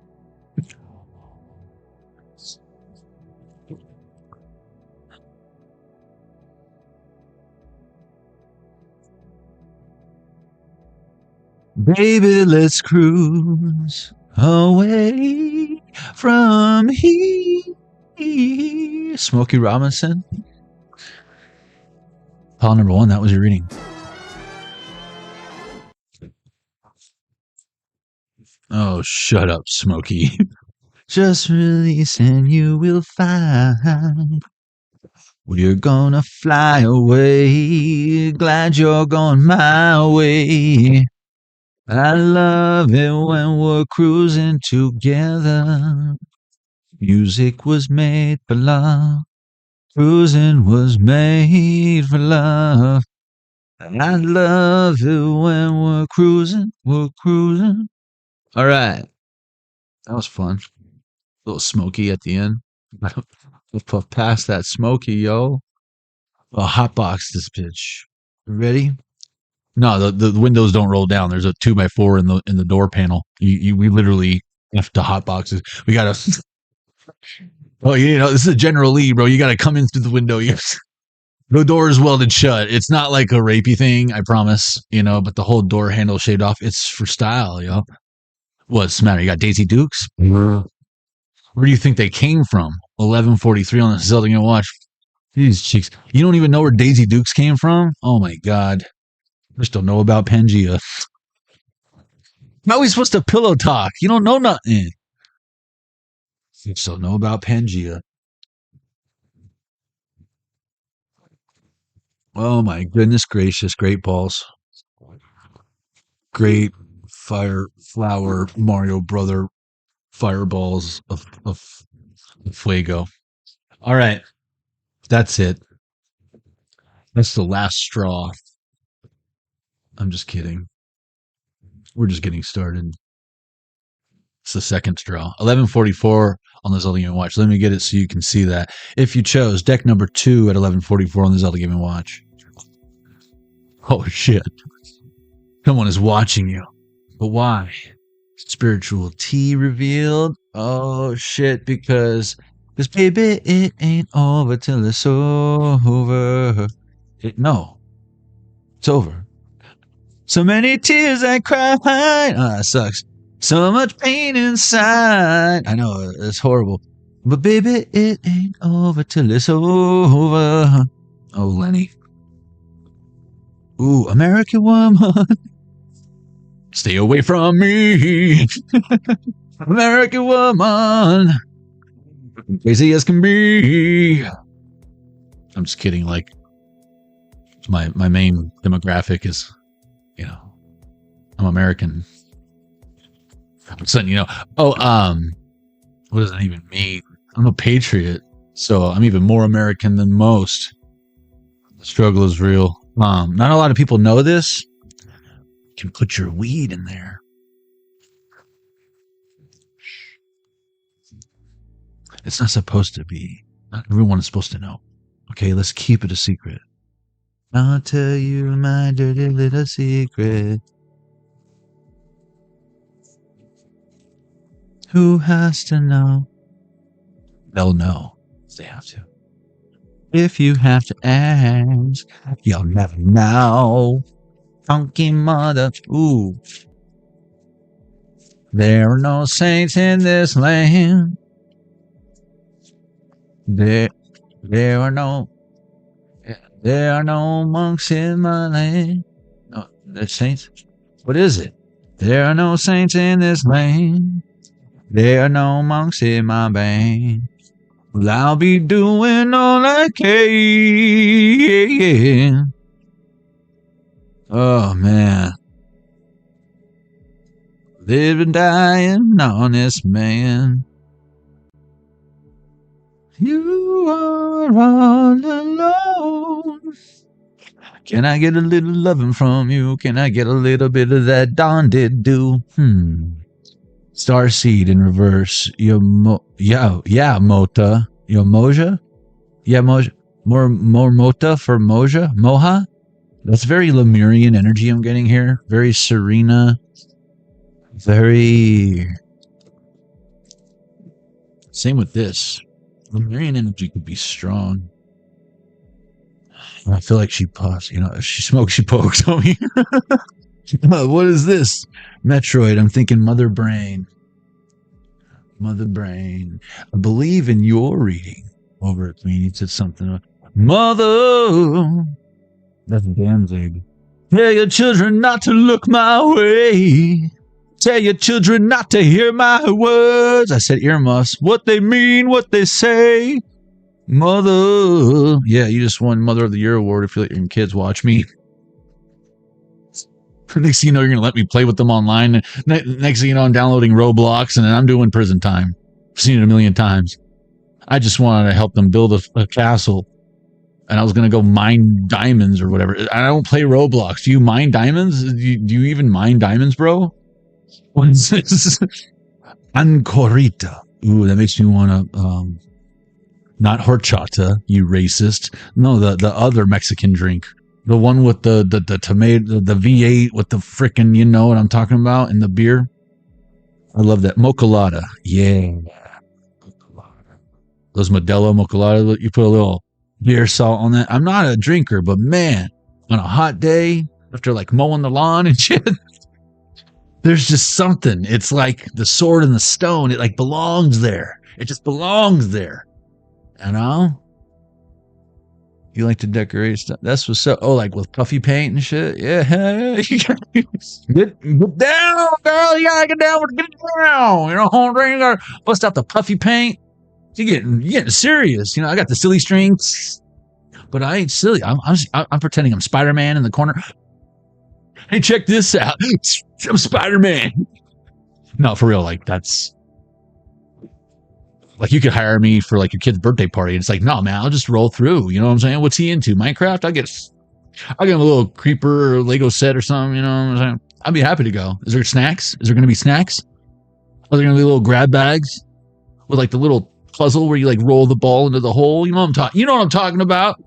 Baby, let's cruise away from here. Smokey Robinson. Pile number 1, that was your reading. Oh, shut up, Smokey. Just release and you will find We're gonna fly away. Glad you're going my way. I love it when we're cruising together. Music was made for love. Cruising was made for love. I love it when we're cruising. We're cruising. All right. That was fun. A little smoky at the end. We'll puff past that smoky, yo. I'll hotbox this bitch. Ready? No, the windows don't roll down. There's a 2x4 in the door panel. We literally have to hotbox it. We gotta. Oh, this is a General Lee, bro. You gotta come in through the window. The door is welded shut. It's not like a rapey thing, I promise. But the whole door handle shaved off. It's for style, yo. What's the matter? You got Daisy Dukes? Where do you think they came from? 1143 on the Zelda Game Watch. These cheeks. You don't even know where Daisy Dukes came from? Oh my god. I just don't know about Pangea. How are we supposed to pillow talk? You don't know nothing. You just don't know about Pangea. Oh my goodness gracious. Great balls. Great fire flower Mario brother fireballs of fuego. All right. That's it. That's the last straw. I'm just kidding. We're just getting started. It's the second straw. 1144 on the Zelda Game & Watch. Let me get it so you can see that. If you chose deck number 2 at 1144 on the Zelda Game & Watch. Oh, shit. Someone is watching you. But why? Spiritual tea revealed. Oh, shit. Because baby, it ain't over till it's over. No. It's over. So many tears I cried. Ah, that sucks. So much pain inside. I know, it's horrible. But baby, it ain't over till it's over. Oh, Lenny. Ooh, American woman. Stay away from me. American woman. Crazy as can be. I'm just kidding. Like, my main demographic is, I'm American. So, what does that even mean? I'm a patriot, so I'm even more American than most. The struggle is real. Not a lot of people know this. You can put your weed in there. It's not supposed to be. Not everyone is supposed to know. Okay, let's keep it a secret. I'll tell you my dirty little secret. Who has to know? They'll know. They have to. If you have to ask, you'll never know. Funky mother. Ooh. There are no saints in this land. There are no monks in my land. No, there's saints. What is it? There are no saints in this land. There are no monks in my band. Well, I'll be doing all I can. Oh, man. Live and die an honest man. You are all alone. Can I get a little loving from you? Can I get a little bit of that Don did do? Starseed in reverse. Mota. Moja? Yeah, Moja. More Mota for Moja? Moha? That's very Lemurian energy I'm getting here. Very Serena. Very... Same with this. Lemurian energy could be strong. I feel like she puffs. If she smokes, she pokes. What is this? Metroid. I'm thinking Mother Brain. Mother Brain. I believe in your reading. Over at me, he said something. Mother. That's Danzig. Tell your children not to look my way. Tell your children not to hear my words. I said earmuffs. What they mean, what they say. Mother. Yeah, you just won Mother of the Year award if you let your kids watch me. Next thing you know, you're going to let me play with them online. Next thing you know, I'm downloading Roblox and then I'm doing prison time. I've seen it a million times. I just wanted to help them build a castle. And I was going to go mine diamonds or whatever. I don't play Roblox. Do you mine diamonds? Do you even mine diamonds, bro? What is this? Ancorita. Ooh, that makes me want to... not horchata, you racist. No, the other Mexican drink. The one with the tomato, the V8 with the frickin', you know what I'm talking about, and the beer. I love that. Mocolada. Yeah. Those Modelo Mocolada, you put a little beer salt on that. I'm not a drinker, but man, on a hot day, after like mowing the lawn and shit, there's just something. It's like the sword and the stone. It like belongs there. It just belongs there. You know? You like to decorate stuff. That's what's up. Oh, like with puffy paint and shit. Yeah. Get down, girl. You gotta get down. Get down. You know, you gotta bust out the puffy paint. You're getting serious. You know, I got the silly strings, but I ain't silly. I'm pretending I'm Spider-Man in the corner. Hey, check this out. I'm Spider-Man. No, for real. Like that's. Like you could hire me for like your kid's birthday party. And it's like, no, man, I'll just roll through. You know what I'm saying? What's he into? Minecraft? I'll get him a little creeper or Lego set or something. You know what I'm saying? I'd be happy to go. Is there snacks? Is there going to be snacks? Are there going to be little grab bags with like the little puzzle where you like roll the ball into the hole? You know what I'm talking? You know what I'm talking about?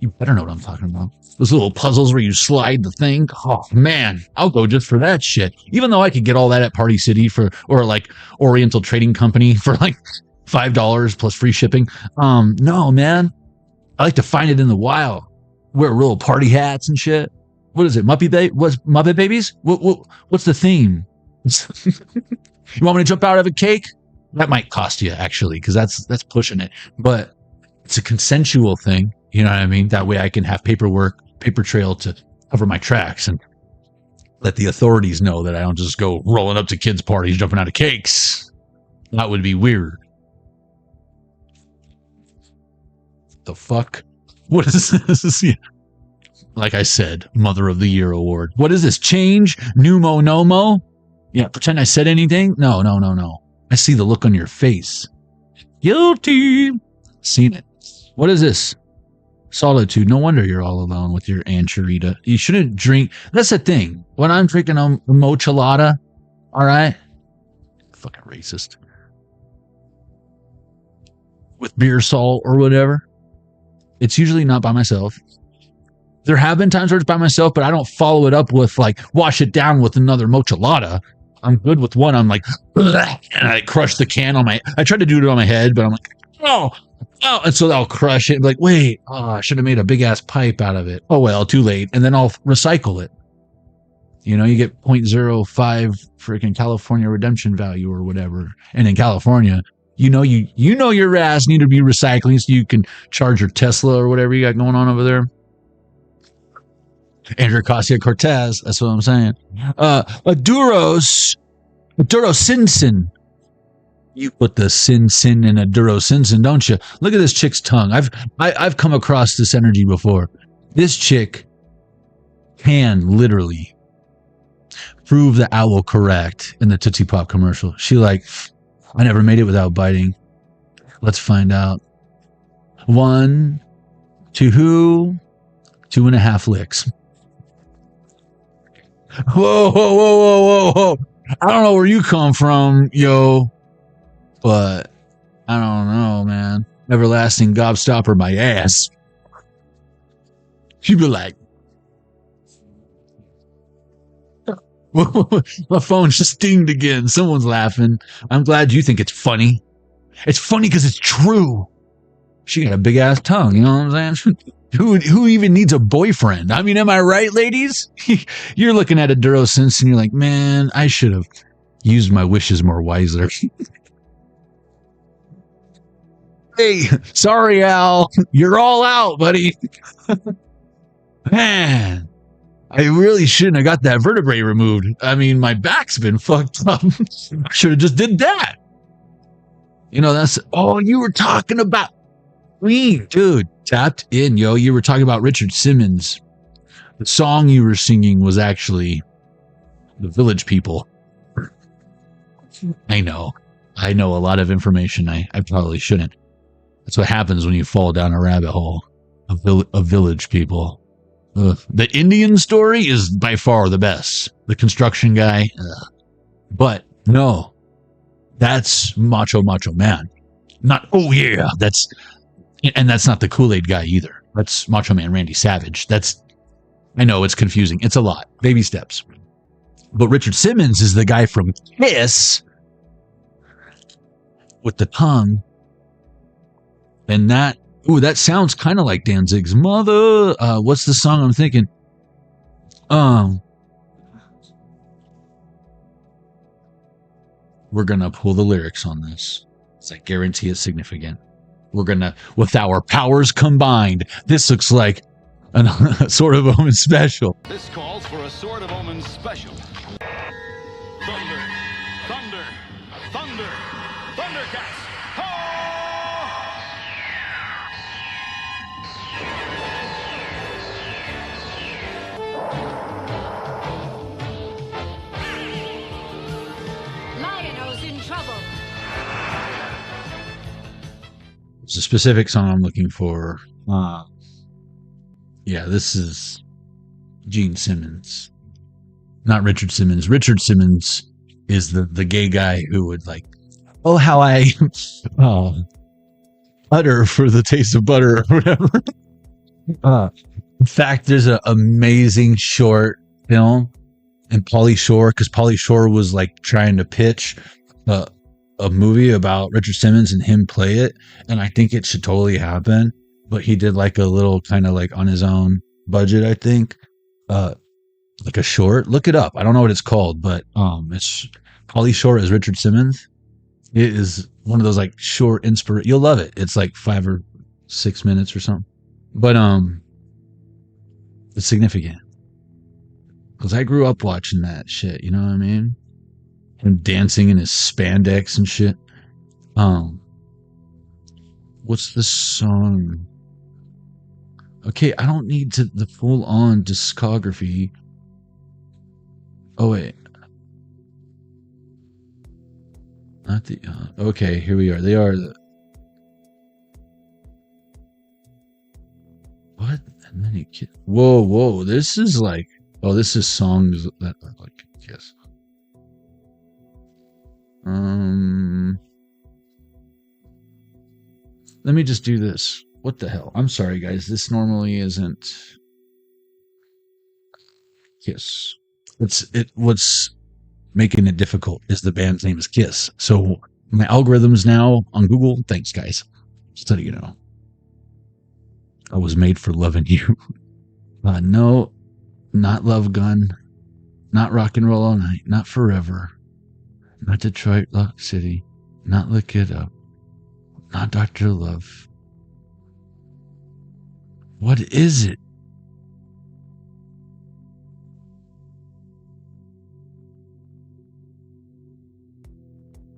You better know what I'm talking about. Those little puzzles where you slide the thing. Oh man, I'll go just for that shit. Even though I could get all that at Party City or like Oriental Trading Company for like $5 plus free shipping. No, man. I like to find it in the wild. Wear little party hats and shit. What is it? Muppet Babies? What's the theme? You want me to jump out of a cake? That might cost you actually, because that's pushing it. But it's a consensual thing. You know what I mean? That way I can have paper trail to cover my tracks and let the authorities know that I don't just go rolling up to kids' parties, jumping out of cakes. That would be weird. The fuck? What is this? Like I said, Mother of the Year award. What is this? Change? Numo Nomo? Yeah, pretend I said anything? No. I see the look on your face. Guilty. Seen it. What is this? Solitude. No wonder you're all alone with your Aunt Charita. You shouldn't drink. That's the thing. When I'm drinking a mochelada, all right? Fucking racist. With beer salt or whatever. It's usually not by myself. There have been times where it's by myself, but I don't follow it up with like wash it down with another mochelada. I'm good with one. I'm like, and I crush the can on my. I tried to do it on my head, but I'm like, oh, and so I'll crush it. And be like, wait, I should have made a big ass pipe out of it. Oh well, too late. And then I'll recycle it. You know, you get 0.05 freaking California redemption value or whatever. And in California, you know your ass need to be recycling so you can charge your Tesla or whatever you got going on over there. Andrew Ocasio-Cortez, that's what I'm saying. Durosinsin. You put the sin in a Durosinsin, don't you? Look at this chick's tongue. I've come across this energy before. This chick can literally prove the owl correct in the Tootsie Pop commercial. She like, I never made it without biting. Let's find out. 1, 2, 2.5 licks. Whoa. I don't know where you come from, yo. But I don't know, man. Everlasting gobstopper my ass. She'd be like, my phone just dinged again. Someone's laughing. I'm glad you think it's funny. It's funny because it's true. She got a big ass tongue, you know what I'm saying? Who even needs a boyfriend? I mean, am I right, ladies? You're looking at a Durosense and you're like, man, I should have used my wishes more wisely. Hey, sorry, Al. You're all out, buddy. Man, I really shouldn't have got that vertebrae removed. I mean, my back's been fucked up. I should have just did that. You know, that's all you were talking about. Dude, tapped in, yo. You were talking about Richard Simmons. The song you were singing was actually The Village People. I know a lot of information I probably shouldn't. That's what happens when you fall down a rabbit hole of Village People. Ugh. The Indian story is by far the best. The construction guy. But no, that's Macho Man. Not, oh yeah, that's not the Kool-Aid guy either. That's Macho Man Randy Savage. I know it's confusing. It's a lot. Baby steps. But Richard Simmons is the guy from Kiss with the tongue. And that sounds kind of like Danzig's Mother. What's the song I'm thinking? We're going to pull the lyrics on this. I guarantee it's significant. We're going to, with our powers combined, this looks like a Sword of Omen special. This calls for a Sword of Omen special. Thunder, thunder, thunder, Thundercats. Lion-O's in trouble. It's a specific song I'm looking for. Yeah, this is Gene Simmons. Not Richard Simmons. Richard Simmons is the gay guy who would like, oh, how I butter for the taste of butter or whatever. In fact, there's an amazing short film in Pauly Shore, because Pauly Shore was like trying to pitch a movie about Richard Simmons and him play it, and I think it should totally happen. But he did like a little kind of like on his own budget, I think. Like a short. Look it up. I don't know what it's called, but it's Pauly Shore as Richard Simmons. It is one of those like short you'll love it. It's like 5 or 6 minutes or something. But it's significant. Because I grew up watching that shit, you know what I mean? Him dancing in his spandex and shit. What's the song? Okay, I don't need the full-on discography. Oh, wait. Not the... okay, here we are. They are the... What? And then he... Whoa. This is like... Oh, this is songs that are like... Yes. Let me just do this. What the hell? I'm sorry, guys. This normally isn't... Kiss. What's making it difficult is the band's name is Kiss. So my algorithms now on Google, thanks, guys. Just so you know. I was made for loving you. No, not Love Gun. Not Rock and Roll All Night. Not Forever. Not Detroit Lock City. Not Look It Up. Not Dr. Love. What is it?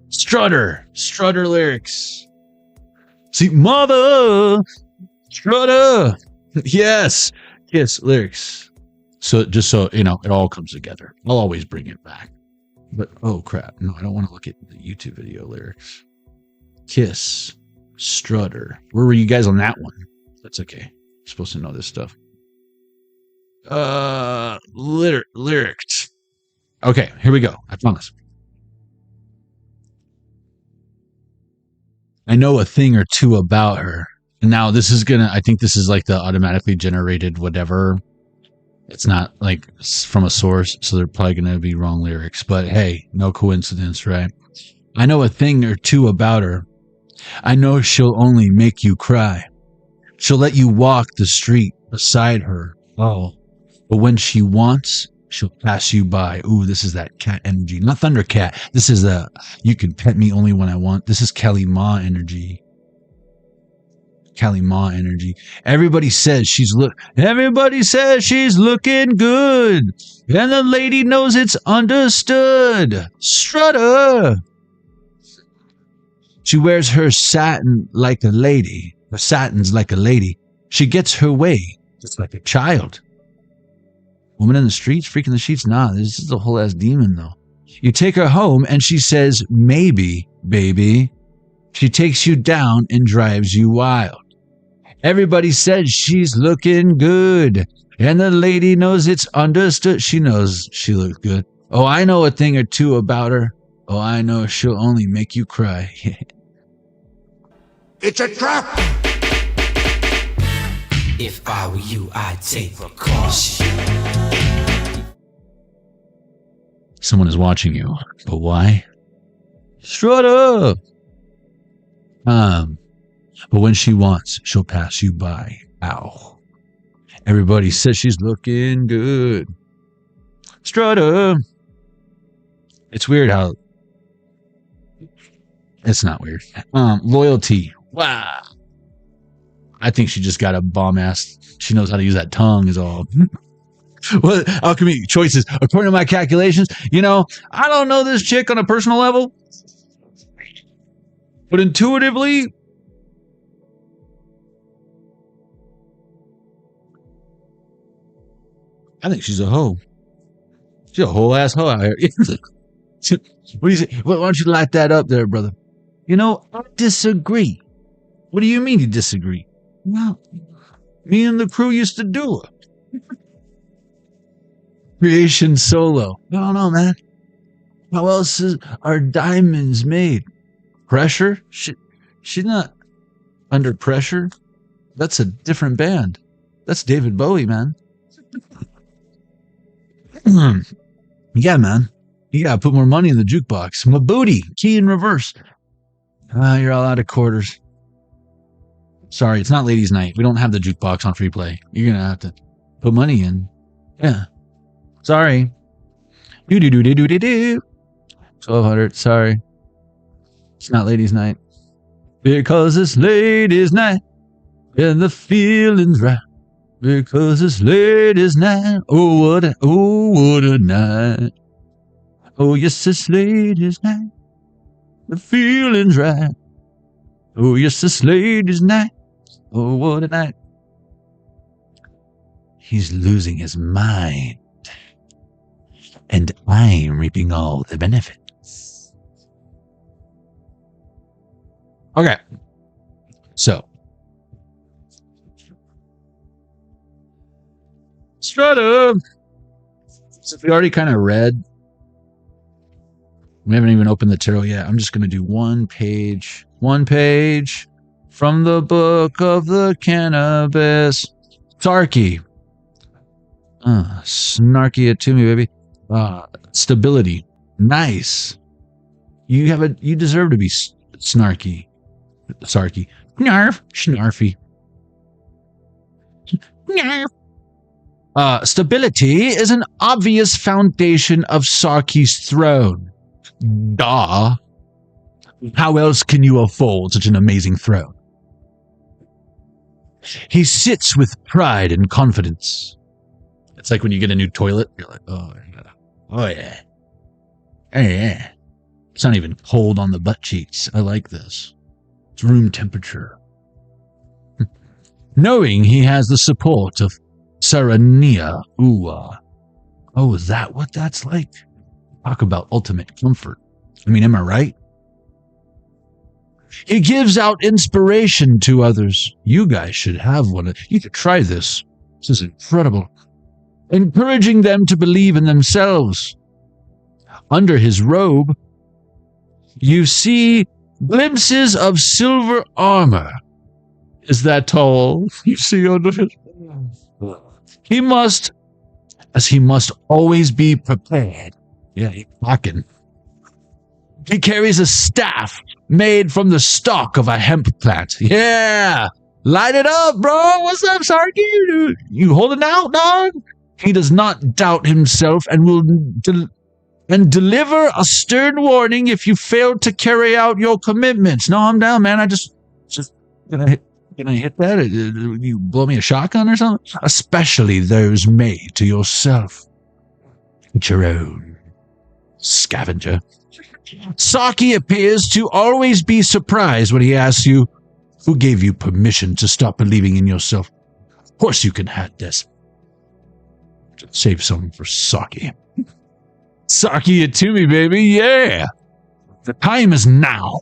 Strutter lyrics. See, Mother, Strutter. Yes, lyrics. So just so you know, it all comes together. I'll always bring it back. But oh crap, no, I don't want to look at the YouTube video lyrics. Kiss, Strutter. Where were you guys on that one? That's okay. I'm supposed to know this stuff. Lyrics. Okay, here we go. I promise. I know a thing or two about her. And now this is I think this is like the automatically generated whatever. It's not like from a source, so they're probably going to be wrong lyrics. But hey, no coincidence, right? I know a thing or two about her. I know she'll only make you cry. She'll let you walk the street beside her. Oh, but when she wants, she'll pass you by. Ooh, this is that cat energy. Not Thundercat. This is you can pet me only when I want. This is Kelly Ma energy. Kelly Ma energy. Everybody says she's looking good. And the lady knows it's understood. Strutter. She wears her satin like a lady. Her satin's like a lady. She gets her way, just like a child. Woman in the streets, freak in the sheets? Nah, this is a whole ass demon, though. You take her home, and she says, maybe, baby. She takes you down and drives you wild. Everybody says she's looking good, and the lady knows it's understood. She knows she looks good. Oh, I know a thing or two about her. Oh, I know she'll only make you cry. It's a trap! If I were you, I'd take precaution. Someone is watching you, but why? Shut up! But when she wants, she'll pass you by. Ow. Everybody says she's looking good. Strutter. It's weird how... It's not weird. Loyalty. Wow. I think she just got a bomb ass. She knows how to use that tongue is all. Well, alchemy choices. According to my calculations, I don't know this chick on a personal level. But intuitively, I think she's a hoe. She's a whole ass hoe out here. What do you say? Why don't you light that up there, brother? I disagree. What do you mean you disagree? Well, me and the crew used to do it. Creation solo. I don't know, man. How else are diamonds made? Pressure? She's not under pressure. That's a different band. That's David Bowie, man. Yeah, man. You gotta put more money in the jukebox. My booty. Key in reverse. You're all out of quarters. Sorry, it's not ladies' night. We don't have the jukebox on free play. You're gonna have to put money in. Yeah. Sorry. Do 1200. Sorry. It's not ladies' night. Because it's ladies' night. And the feeling's right. Because it's ladies' night. Oh, what a night. Oh, yes, it's ladies' night. The feeling's right. Oh, yes, it's ladies' night. Oh, what a night. He's losing his mind. And I'm reaping all the benefits. Okay. So. Strata. Since we already kind of read. We haven't even opened the tarot yet. I'm just going to do one page from the book of the cannabis. Sarky. Snarky it to me, baby. Stability. Nice. You deserve to be snarky. Sarky. Snarf. Snarfy. Snarf. Stability is an obvious foundation of Sarky's throne. Duh. How else can you afford such an amazing throne? He sits with pride and confidence. It's like when you get a new toilet, you're like, oh yeah. Hey, yeah. It's not even cold on the butt cheeks. I like this. It's room temperature. Knowing he has the support of Serenia Uwa. Oh, is that what that's like? Talk about ultimate comfort. I mean, am I right? He gives out inspiration to others. You guys should have one. You could try this. This is incredible. Encouraging them to believe in themselves. Under his robe, you see glimpses of silver armor. Is that tall? You see under his... He must always be prepared. Yeah, he's talking. He carries a staff made from the stalk of a hemp plant. Yeah! Light it up, bro! What's up, Sarky? You holding out, dog? He does not doubt himself and will deliver a stern warning if you fail to carry out your commitments. No, I'm down, man. I just can I hit that? You blow me a shotgun or something? Especially those made to yourself. It's your own. Scavenger. Saki appears to always be surprised when he asks you, Who gave you permission to stop believing in yourself? Of course you can have this. Save some for Saki. Saki it to me, baby, yeah! The time is now.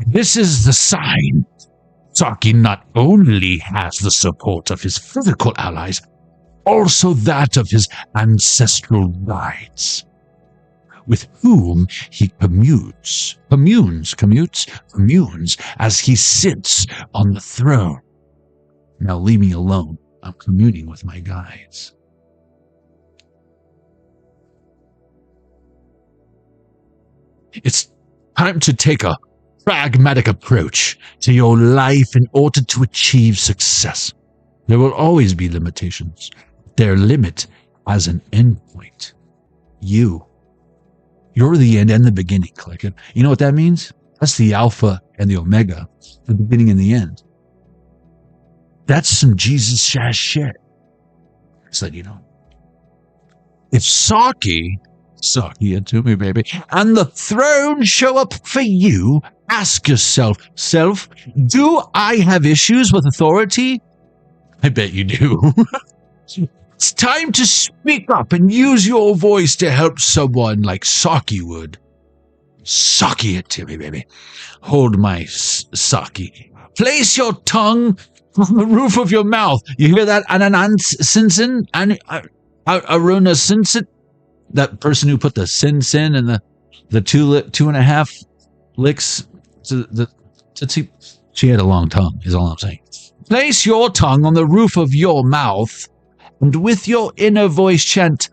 This is the sign. Saki not only has the support of his physical allies, also that of his ancestral guides, with whom he communes as he sits on the throne. Now leave me alone. I'm communing with my guides. It's time to take a pragmatic approach to your life in order to achieve success. There will always be limitations. Their limit has an endpoint. You're the end and the beginning, click it. You know what that means? That's the alpha and the omega, the beginning and the end. That's some Jesus ass shit. Just let you know. If Saki it to me, baby, and the throne show up for you, ask yourself, self, do I have issues with authority? I bet you do. It's time to speak up and use your voice to help someone like Saki would. Saki it to me, baby. Hold my Saki. Place your tongue on the roof of your mouth. You hear that? Ananan Sinsin? Aruna Sinsin? That person who put the sin and the 2.5 licks to the tootsie. She had a long tongue, is all I'm saying. Place your tongue on the roof of your mouth, and with your inner voice chant,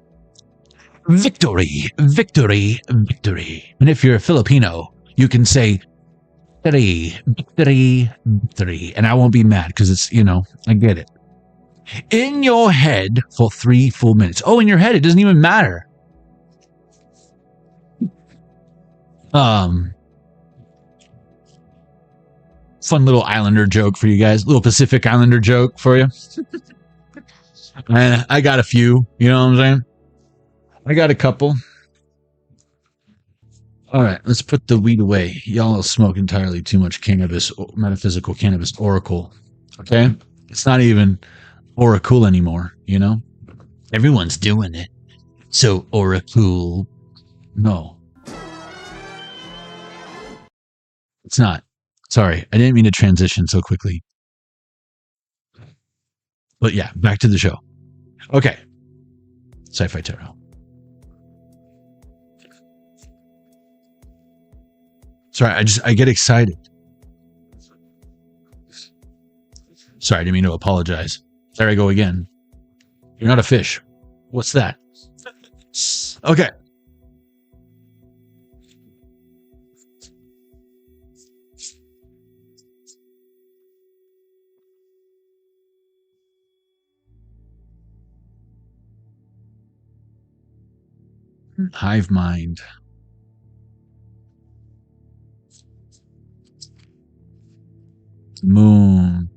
victory, victory, victory. And if you're a Filipino, you can say, victory, victory, victory. And I won't be mad because it's, I get it. In your head for 3 full minutes. Oh, in your head, it doesn't even matter. Fun little Islander joke for you guys. Little Pacific Islander joke for you. And I got a few, you know what I'm saying? I got a couple. All right, let's put the weed away. Y'all smoke entirely too much cannabis, metaphysical cannabis oracle. Okay? It's not even oracle anymore, Everyone's doing it. So oracle. No. It's not. Sorry, I didn't mean to transition so quickly. But yeah, back to the show. Okay. Sci-Fi Tarot. Sorry, I get excited. Sorry, I didn't mean to apologize. There I go again. You're not a fish. What's that? Okay. Hive mind. Moon.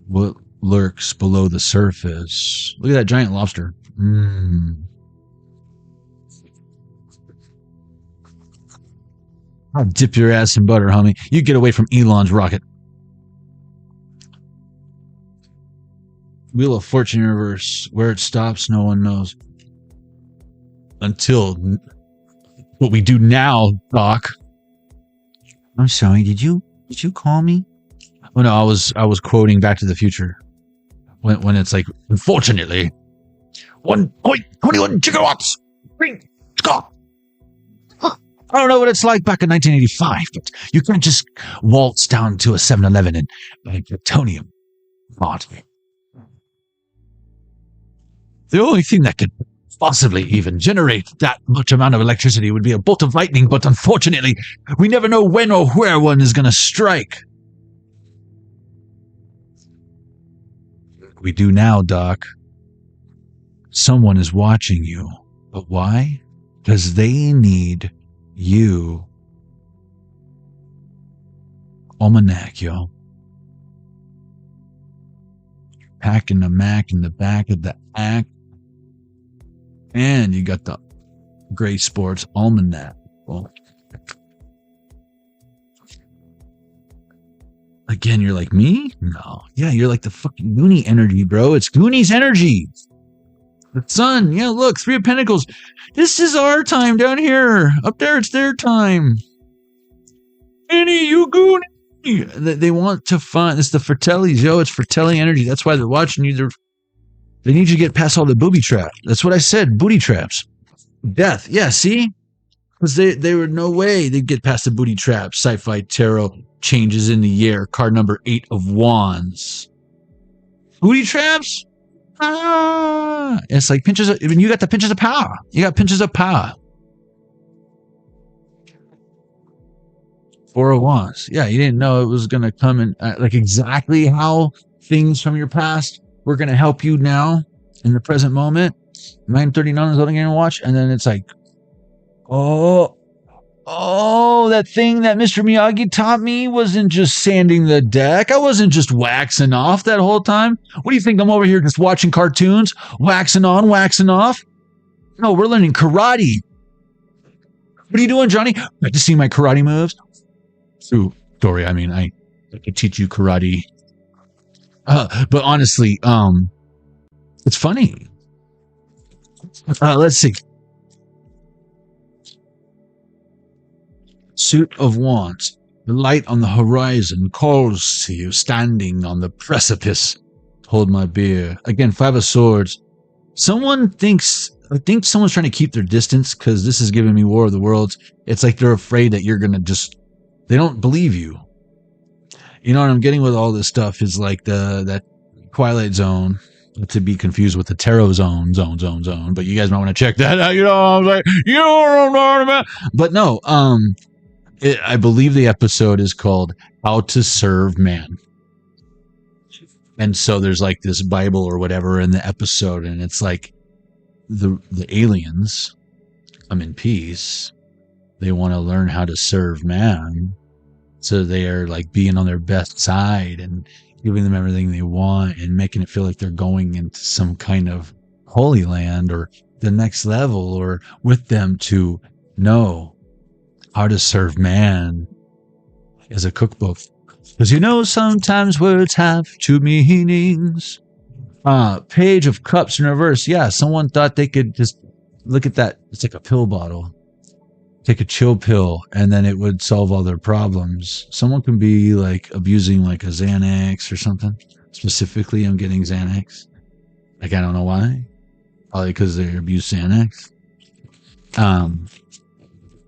What lurks below the surface? Look at that giant lobster. I'll dip your ass in butter, homie. You get away from Elon's rocket. Wheel of Fortune reverse. Where it stops, no one knows. Until what we do now, Doc. I'm sorry, did you call me? Oh no, I was quoting Back to the Future. When it's like, unfortunately, 1.21 gigawatts. Stop. I don't know what it's like back in 1985, but you can't just waltz down to a 7-Eleven and buy plutonium. Not. The only thing that could possibly even generate that much amount of electricity would be a bolt of lightning, but unfortunately, we never know when or where one is going to strike. We do now, Doc. Someone is watching you. But why? Because they need you. Almanac, yo. Packing the Mac in the back of the act. And you got the Gray Sports Almanac. Well, Again, you're like, me? No. Yeah, you're like the fucking Goonie energy, bro. It's Goonies energy. The sun. Yeah, look, Three of Pentacles. This is our time down here. Up there, it's their time. Any, you Goonie. They want to find, it's the Fratellis, yo. It's Fratelli energy. That's why they're watching you. They need you to get past all the booby traps. That's what I said, booty traps. Death. Yeah, see? Because they were no way they'd get past the booty traps. Sci-Fi Tarot changes in the year. Card number 8 of Wands. Booty traps? Ah, it's like pinches of, I mean, you got the pinches of power. You got pinches of power. 4 of Wands. Yeah, you didn't know it was going to come in, like exactly how things from your past were going to help you now in the present moment. 9:39 is letting you watch, and then it's like, oh, that thing that Mr. Miyagi taught me wasn't just sanding the deck. I wasn't just waxing off that whole time. What do you think? I'm over here just watching cartoons, waxing on, waxing off? No, we're learning karate. What are you doing, Johnny? Practicing my karate moves. Through story, I mean, I could teach you karate. But honestly, it's funny. Let's see. Suit of Wands. The light on the horizon calls to you, standing on the precipice. Hold my beer. Again, 5 of Swords. I think someone's trying to keep their distance because this is giving me War of the Worlds. It's like they're afraid that you're going to they don't believe you. You know what I'm getting with all this stuff is like that Twilight Zone, to be confused with the Tarot Zone. But you guys might want to check that out. You know what I'm saying? You know what I'm about. But no, I believe the episode is called How to Serve Man. And so there's like this Bible or whatever in the episode, and it's like the aliens come in peace. They want to learn how to serve man. So they are like being on their best side and giving them everything they want and making it feel like they're going into some kind of holy land or the next level, or with them to know how to serve man as a cookbook. Because sometimes words have 2 meanings. Page of Cups in reverse. Yeah, someone thought they could just look at that. It's like a pill bottle. Take a chill pill and then it would solve all their problems. Someone can be like abusing like a Xanax or something. Specifically, I'm getting Xanax. Like, I don't know why. Probably because they abuse Xanax.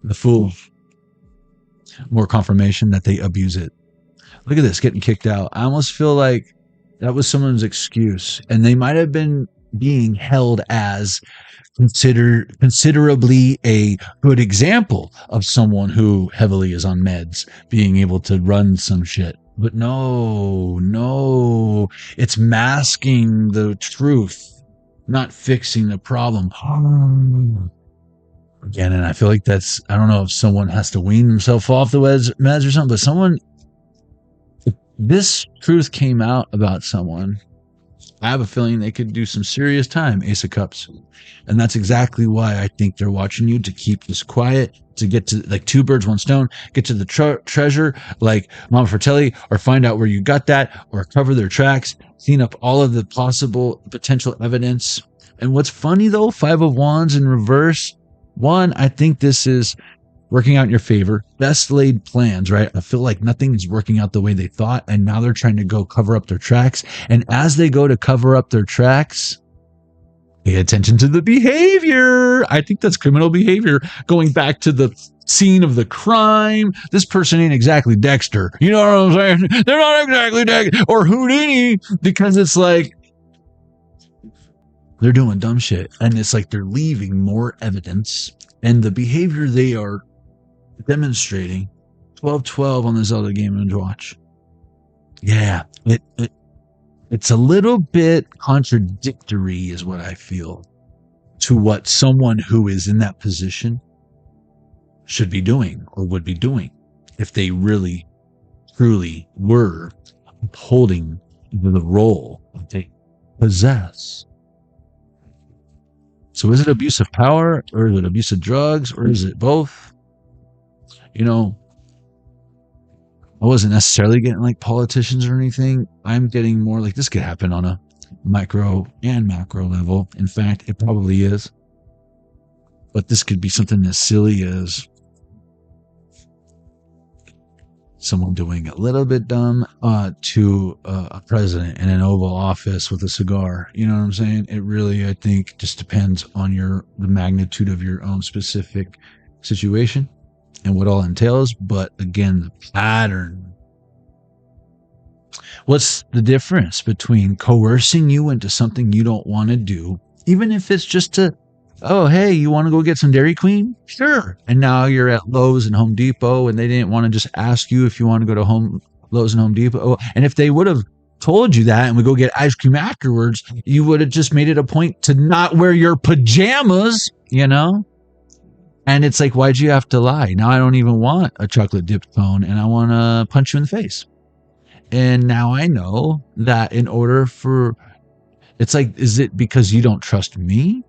The Fool. More confirmation that they abuse it. Look at this, getting kicked out. I almost feel like that was someone's excuse. And they might have been being held as considerably a good example of someone who heavily is on meds being able to run some shit. But no, it's masking the truth, not fixing the problem. Again, and I feel like I don't know if someone has to wean himself off the meds or something, but if this truth came out about someone, I have a feeling they could do some serious time. Ace of Cups. And that's exactly why I think they're watching you, to keep this quiet, to get to like 2 birds, 1 stone, get to the treasure like Mama Fratelli, or find out where you got that, or cover their tracks, clean up all of the potential evidence. And what's funny though, 5 of Wands in reverse. One, I think this is working out in your favor. Best laid plans, right? I feel like nothing is working out the way they thought, and now they're trying to go cover up their tracks. And as they go to cover up their tracks, pay attention to the behavior. I think that's criminal behavior. Going back to the scene of the crime. This person ain't exactly Dexter. You know what I'm saying? They're not exactly Dexter or Houdini, because it's like they're doing dumb shit. And it's like they're leaving more evidence. And the behavior they are demonstrating, 12-12 on the Zelda Game & Watch. Yeah, it's a little bit contradictory is what I feel to what someone who is in that position should be doing or would be doing if they really, truly were upholding the role that they possess. So is it abuse of power, or is it abuse of drugs, or is it both? I wasn't necessarily getting like politicians or anything. I'm getting more like this could happen on a micro and macro level. In fact, it probably is. But this could be something as silly as someone doing a little bit dumb to a president in an Oval Office with a cigar. You know what I'm saying? It really, I think, just depends on the magnitude of your own specific situation and what all entails. But again, the pattern. What's the difference between coercing you into something you don't want to do, even if it's just to, oh, hey, you want to go get some Dairy Queen? Sure. And now you're at Lowe's and Home Depot, and they didn't want to just ask you if you want to go to Lowe's and Home Depot. And if they would have told you that and we go get ice cream afterwards, you would have just made it a point to not wear your pajamas, you know? And it's like, why'd you have to lie? Now I don't even want a chocolate dipped cone, and I want to punch you in the face. And now I know that in order for, it's like, is it because you don't trust me?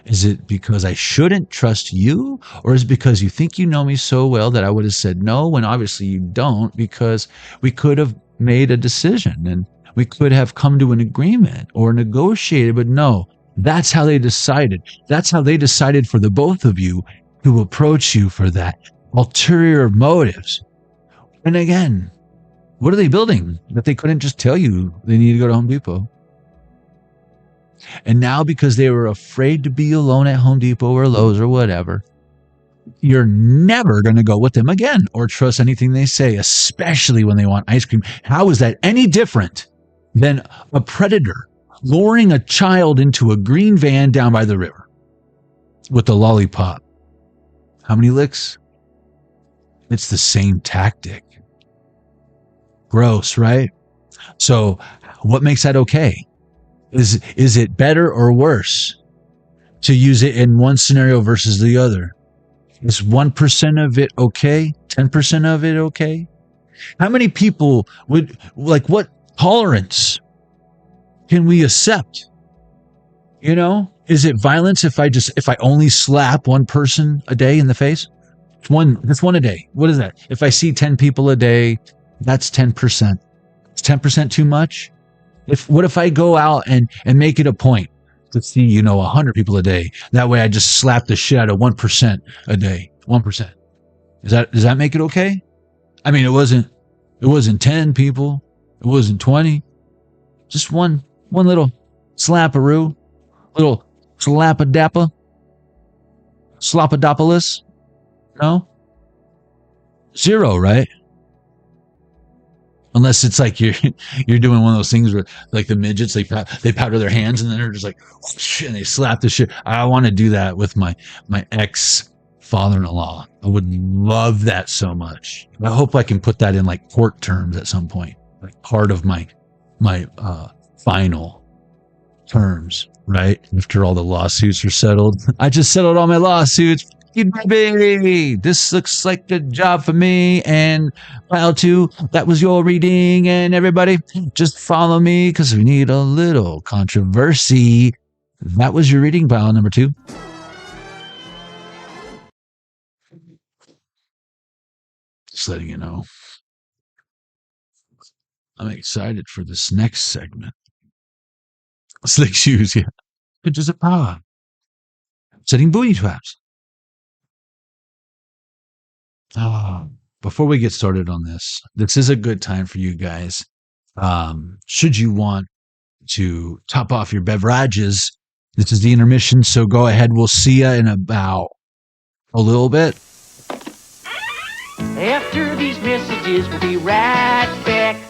Is it because I shouldn't trust you? Or is it because you think you know me so well that I would have said no when obviously you don't? Because we could have made a decision and we could have come to an agreement or negotiated, but no, that's how they decided. That's how they decided for the both of you to approach you for that. Ulterior motives. And again, what are they building that they couldn't just tell you they need to go to Home Depot? And now because they were afraid to be alone at Home Depot or Lowe's or whatever, you're never going to go with them again or trust anything they say, especially when they want ice cream. How is that any different than a predator luring a child into a green van down by the river with a lollipop? How many licks? It's the same tactic. Gross, right? So what makes that okay? Is it better or worse to use it in one scenario versus the other? Is 1% of it okay? 10% of it okay? How many people would, like, what tolerance can we accept? You know, is it violence if I only slap one person a day in the face? That's one a day. What is that? If I see 10 people a day, that's 10%. Is 10% too much? What if I go out and make it a point to see, 100 people a day? That way I just slap the shit out of 1% a day. 1%. Does that make it okay? I mean, it wasn't 10 people. It wasn't 20. Just one little slapperoo, little slapadappa, slopadopoulos. No? 0, right? Unless it's like you're doing one of those things where like the midgets, they powder their hands and then they're just like, and they slap the shit. I want to do that with my ex father-in-law. I would love that so much. I hope I can put that in like court terms at some point, like part of my final terms, right? After all the lawsuits are settled. I just settled all my lawsuits. Baby, this looks like a job for me. And file 2, that was your reading. And everybody, just follow me because we need a little controversy. That was your reading, file number 2. Just letting you know. I'm excited for this next segment. Slick shoes, yeah. Pictures of power. Setting booty traps. Before we get started on this is a good time for you guys. Should you want to top off your beverages, this is the intermission, so go ahead. We'll see you in about a little bit. After these messages, we'll be right back.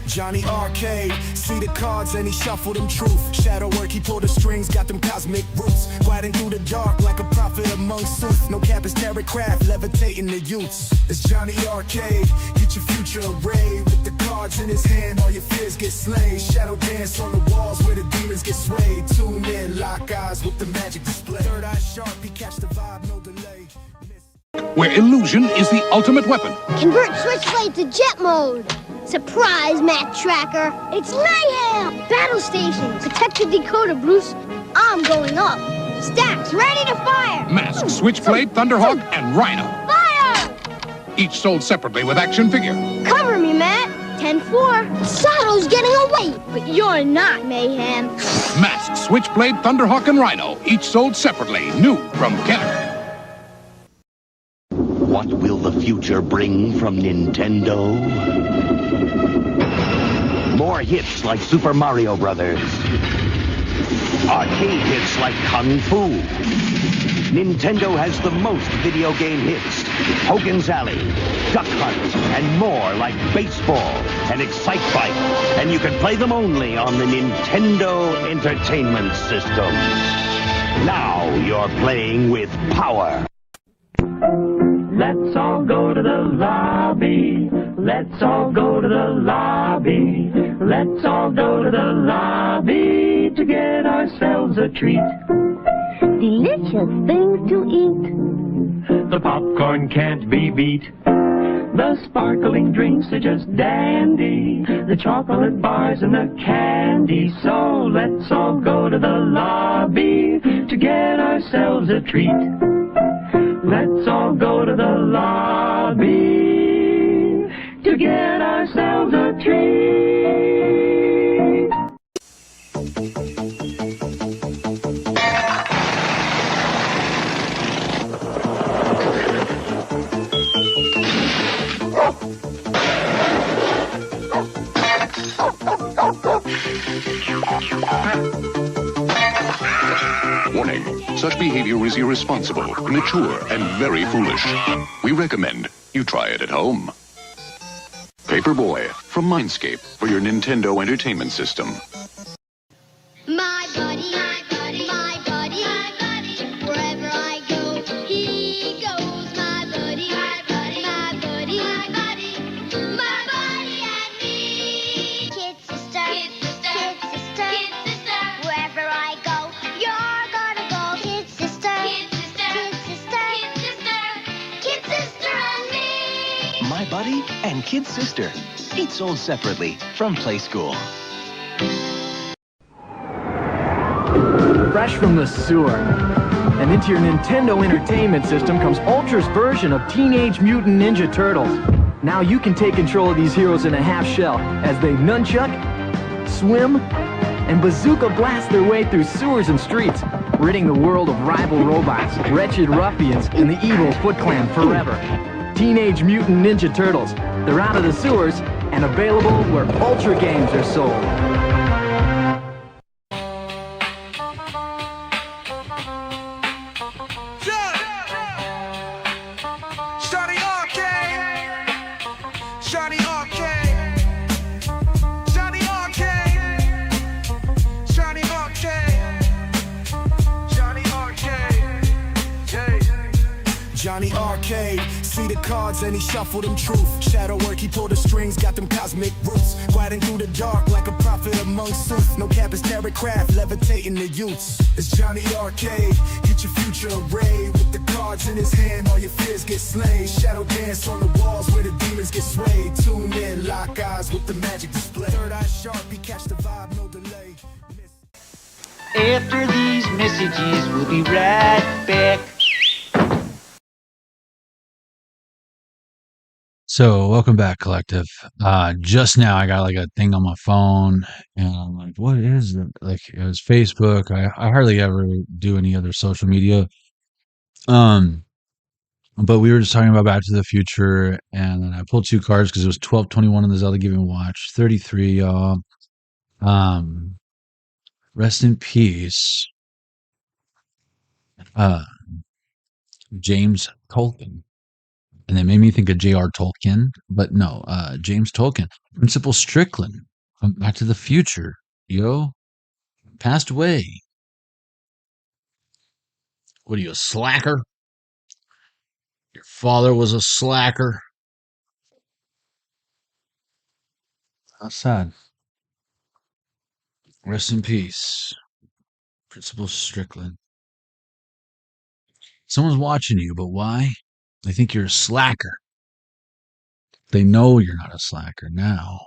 Jonny Arkade, See the cards and he shuffled them truth. Shadow work, he pulled the strings, got them cosmic roots. Gliding through the dark like a prophet among suits. No cap is terror craft, levitating the youths. It's Jonny Arkade, get your future arrayed. With the cards in his hand, all your fears get slain. Shadow dance on the walls where the demons get swayed. Tune in, lock eyes with the magic display. Third eye sharp, he catch the vibe, no delay. Where illusion is the ultimate weapon. Convert Switchblade to jet mode. Surprise, Matt Tracker. It's mayhem. Battle station. Protect the decoder, Bruce. I'm going up. Stacks ready to fire. Mask, Switchblade, Thunderhawk, and Rhino. Fire! Each sold separately with action figure. Cover me, Matt. 10-4. Sato's getting away, but you're not, Mayhem. Mask, Switchblade, Thunderhawk, and Rhino. Each sold separately. New from Kenner. What will the future bring from Nintendo? More hits like Super Mario Brothers. Arcade hits like Kung Fu. Nintendo has the most video game hits. Hogan's Alley, Duck Hunt, and more like baseball and Excite-Bike. And you can play them only on the Nintendo Entertainment System. Now you're playing with power. Let's all go to the lobby. Let's all go to the lobby. Let's all go to the lobby to get ourselves a treat. Delicious things to eat. The popcorn can't be beat. The sparkling drinks are just dandy. The chocolate bars and the candy. So let's all go to the lobby to get ourselves a treat. Let's all go to the lobby to get ourselves a treat. Warning. Such behavior is irresponsible, immature, and very foolish. We recommend you try it at home. Paperboy from Mindscape for your Nintendo Entertainment System. My buddy, my buddy, my buddy, my buddy. Wherever I go, he goes. My buddy, my buddy, my buddy, my buddy, my buddy and me. Kid sister, kid sister, kid sister, kid sister. Wherever I go, you're gonna go. Kid sister, kid sister, kid sister, kid sister, kid sister and me. My Buddy and Kid Sister. Each sold separately from Play School. Fresh from the sewer. And into your Nintendo Entertainment System comes Ultra's version of Teenage Mutant Ninja Turtles. Now you can take control of these heroes in a half shell as they nunchuck, swim, and bazooka blast their way through sewers and streets, ridding the world of rival robots, wretched ruffians, and the evil Foot Clan forever. Teenage Mutant Ninja Turtles. They're out of the sewers and available where Ultra games are sold. Jonny Arkade, Jonny Arkade, Jonny Arkade, Jonny Arkade, Jonny Arkade, Jonny Arkade. See the cards and he shuffled them truth. Shadow work, he pulled the strings, got them cosmic roots. Gliding through the dark like a prophet among suits. No cap is terror craft, levitating the youths. It's Jonny Arkade, get your future arrayed. With the cards in his hand, all your fears get slain. Shadow dance on the walls where the demons get swayed. Tune in, lock eyes with the magic display. Third eye sharp, he catch the vibe, no delay. After these messages, we'll be right back. So, welcome back, collective. Just now I got like a thing on my phone, and I'm like, what is it? Like, it was Facebook. I hardly ever do any other social media. But we were just talking about Back to the Future, and then I pulled two cards because it was 12/21 in the Zelda Give and Watch, 33, y'all. Rest in peace, James Tolkien. And it made me think of J.R. Tolkien, but no, James Tolkien. Principal Strickland From Back to the Future, yo. Passed away. What are you, a slacker? Your father was a slacker. How sad. Rest in peace, Principal Strickland. Someone's watching you, but why? They think you're a slacker. They know you're not a slacker now.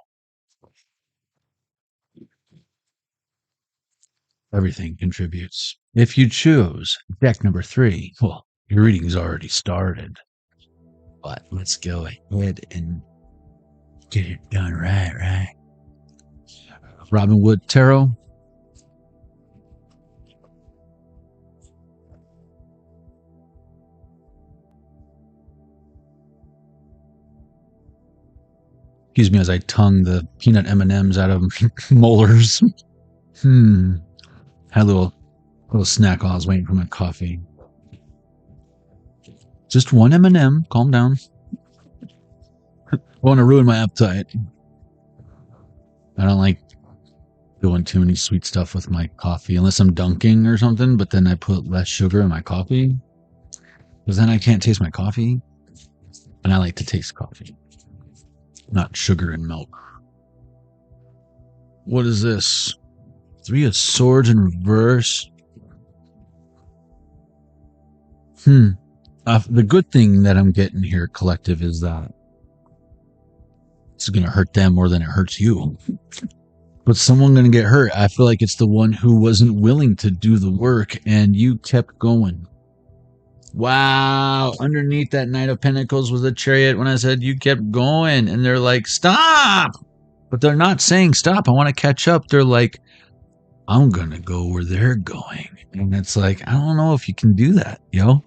Everything contributes. If you choose deck number 3, well, your reading's already started. But let's go ahead and get it done right? Robin Wood Tarot. Excuse me as I tongue the peanut M&Ms out of molars. Had a little snack while I was waiting for my coffee. Just one M&M. Calm down. I want to ruin my appetite. I don't like doing too many sweet stuff with my coffee unless I'm dunking or something, but then I put less sugar in my coffee because then I can't taste my coffee, and I like to taste coffee, not sugar and milk. What is this? 3 of Swords in reverse. The good thing that I'm getting here, collective, is that it's going to hurt them more than it hurts you. But someone going to get hurt. I feel like it's the one who wasn't willing to do the work, and you kept going. Wow. Underneath that Knight of Pentacles was a Chariot when I said you kept going, and they're like, stop. But they're not saying stop. I want to catch up. They're like, I'm going to go where they're going. And it's like, I don't know if you can do that, yo.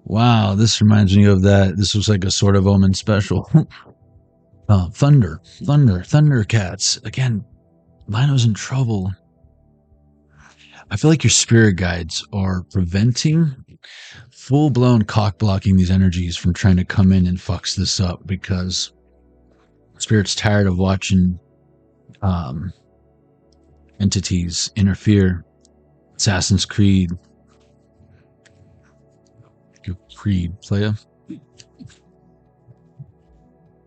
Wow, this reminds me of that. This was like a Sort of Omen special. Thundercats. Again, Lino's in trouble. I feel like your spirit guides are preventing full-blown cock-blocking these energies from trying to come in and fucks this up, because Spirit's tired of watching entities interfere. Assassin's Creed. Your Creed, playa.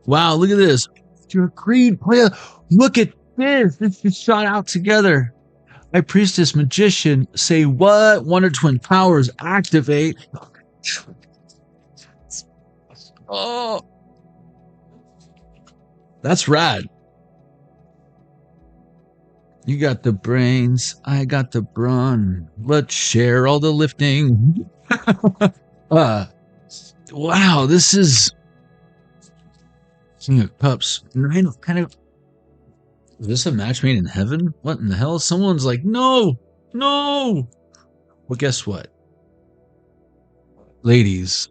Wow, look at this. You're a Creed, playa. Look at this. This just shot out together. High Priestess, Magician, say what? Wonder Twin powers activate. Oh, that's rad. You got the brains, I got the brawn. Let's share all the lifting. Wow, this is King of Cups. Nine of Pentacles. Is this a match made in heaven? What in the hell? Someone's like, no. Well, guess what? Ladies,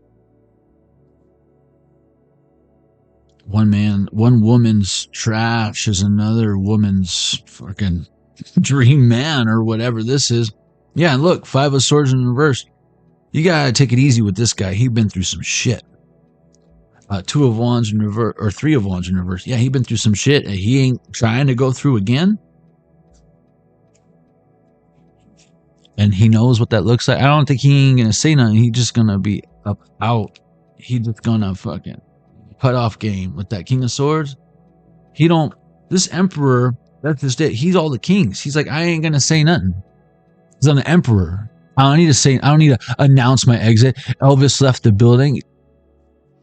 one woman's trash is another woman's fucking dream man, or whatever this is. Yeah, and look, 5 of Swords in reverse. You gotta take it easy with this guy. He's been through some shit. 2 of Wands in reverse, or 3 of Wands in reverse. Yeah, he been through some shit, and he ain't trying to go through again. And he knows what that looks like. I don't think he ain't gonna say nothing. He just gonna be up out. He just gonna fucking cut off game with that King of Swords. He don't. This Emperor, that's just it. He's all the kings. He's like, I ain't gonna say nothing. He's on the Emperor. I don't need to announce my exit. Elvis left the building.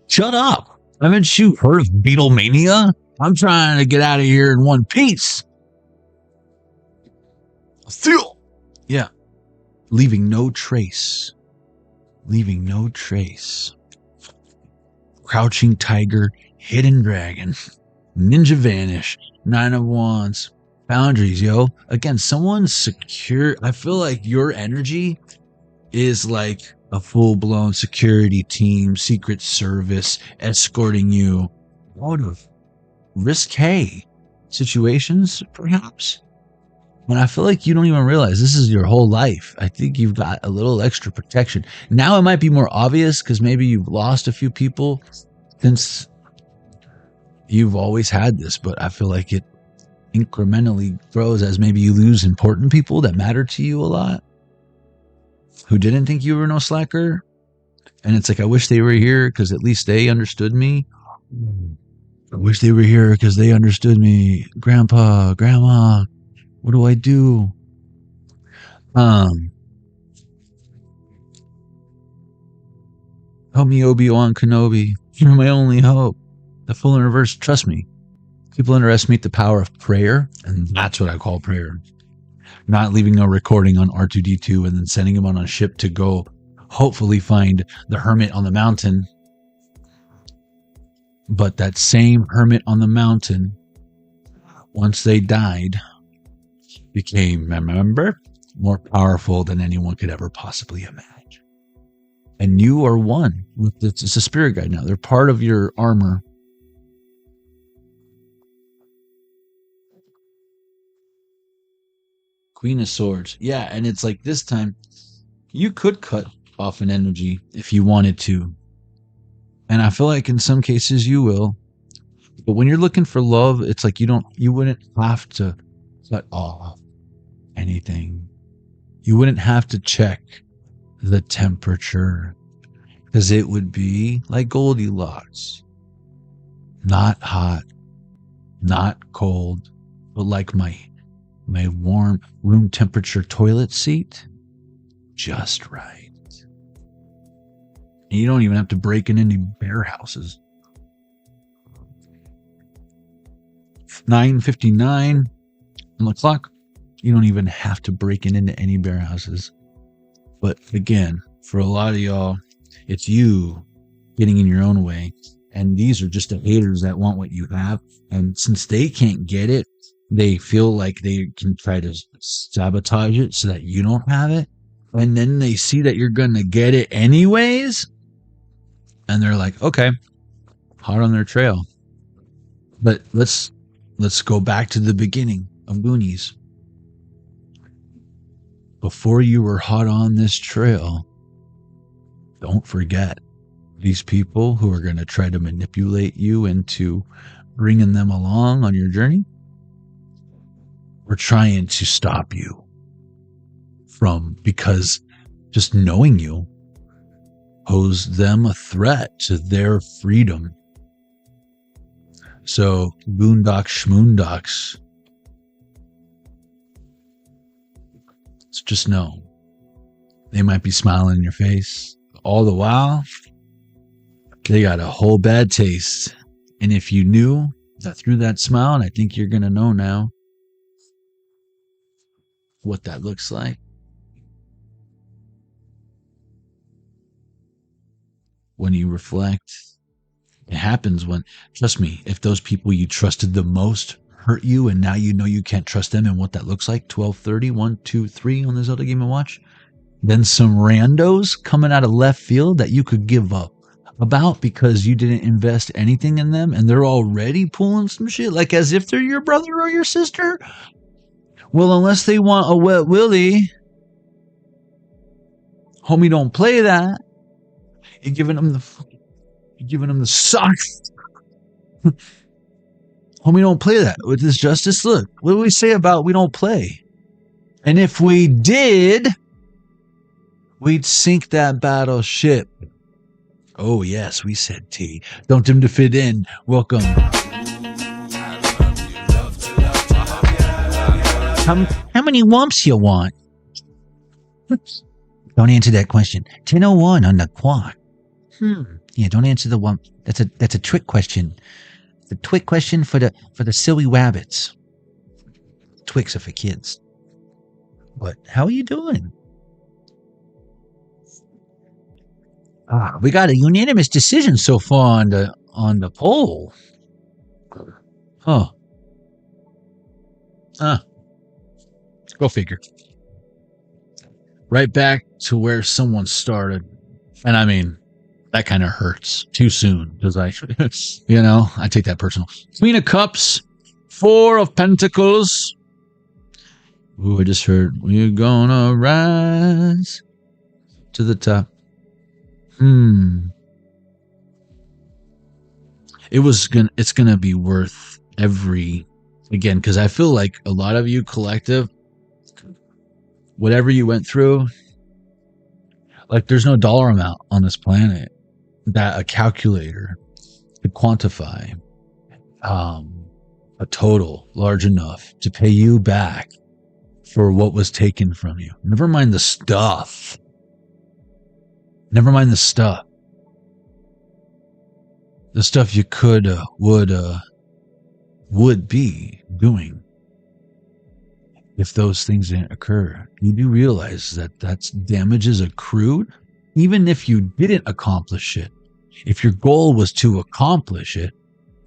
Shut up. Haven't you heard of Beatlemania? I'm trying to get out of here in one piece. Still. Yeah. Leaving no trace. Leaving no trace. Crouching Tiger, Hidden Dragon, Ninja Vanish, 9 of Wands, Boundaries, yo. Again, someone's secure. I feel like your energy is like a full-blown security team, Secret Service, escorting you out of risque situations, perhaps. But I feel like you don't even realize this is your whole life. I think you've got a little extra protection. Now it might be more obvious because maybe you've lost a few people since you've always had this, but I feel like incrementally grows as maybe you lose important people that matter to you a lot, who didn't think you were no slacker. And it's like, I wish they were here because at least they understood me. I wish they were here because they understood me. Grandpa, Grandma, what do I do? Help me, Obi-Wan Kenobi. You're my only hope. The full in reverse, trust me. People underestimate the power of prayer, and that's what I call prayer. Not leaving a recording on R2-D2 and then sending him on a ship to go hopefully find the hermit on the mountain. But that same hermit on the mountain, once they died, became, remember, more powerful than anyone could ever possibly imagine. And you are one with this. It's a spirit guide now. They're part of your armor. Queen of Swords. Yeah, and it's like this time, you could cut off an energy if you wanted to. And I feel like in some cases you will. But when you're looking for love, it's like you wouldn't have to cut off anything. You wouldn't have to check the temperature, because it would be like Goldilocks. Not hot, not cold, but like my warm room temperature toilet seat, just right. And you don't even have to break in any bear houses. 9:59 on the clock. You don't even have to break into any bear houses. But again, for a lot of y'all, it's you getting in your own way. And these are just the haters that want what you have. And since they can't get it, they feel like they can try to sabotage it so that you don't have it. And then they see that you're going to get it anyways. And they're like, okay, hot on their trail. But let's go back to the beginning of Goonies. Before you were hot on this trail, don't forget these people who are going to try to manipulate you into bringing them along on your journey. We're trying to stop you because just knowing you pose them a threat to their freedom. So, boondocks, schmoondocks, just know they might be smiling in your face. All the while, they got a whole bad taste. And if you knew that through that smile, and I think you're going to know now what that looks like. When you reflect, it happens when, trust me, if those people you trusted the most hurt you and now you know you can't trust them and what that looks like, 12:30, 1, 2, 3 on the Zelda Game & Watch, then some randos coming out of left field that you could give up about because you didn't invest anything in them and they're already pulling some shit, like as if they're your brother or your sister. Well, unless they want a wet willy, homie, don't play that. You're giving them the socks. Homie, don't play that. With this justice, look, what do we say about we don't play? And if we did, we'd sink that battleship. Oh, yes, we said T. Don't dim to fit in. Welcome. How many wumps you want? Don't answer that question. 10:01 on the clock. Yeah, don't answer the one. That's a trick question. The trick question for the silly rabbits. Twix are for kids. But how are you doing? We got a unanimous decision so far on the poll. Huh. Go figure. Right back to where someone started. And I mean, that kind of hurts too soon because I take that personal. Queen of Cups, 4 of Pentacles. Ooh, I just heard, we're gonna rise to the top. It's gonna be worth every Again, because I feel like a lot of you collective, whatever you went through, like there's no dollar amount on this planet that a calculator could quantify a total large enough to pay you back for what was taken from you. Never mind the stuff. Never mind the stuff. The stuff you could, would be doing if those things didn't occur. You do realize that that's damages accrued, even if you didn't accomplish it. If your goal was to accomplish it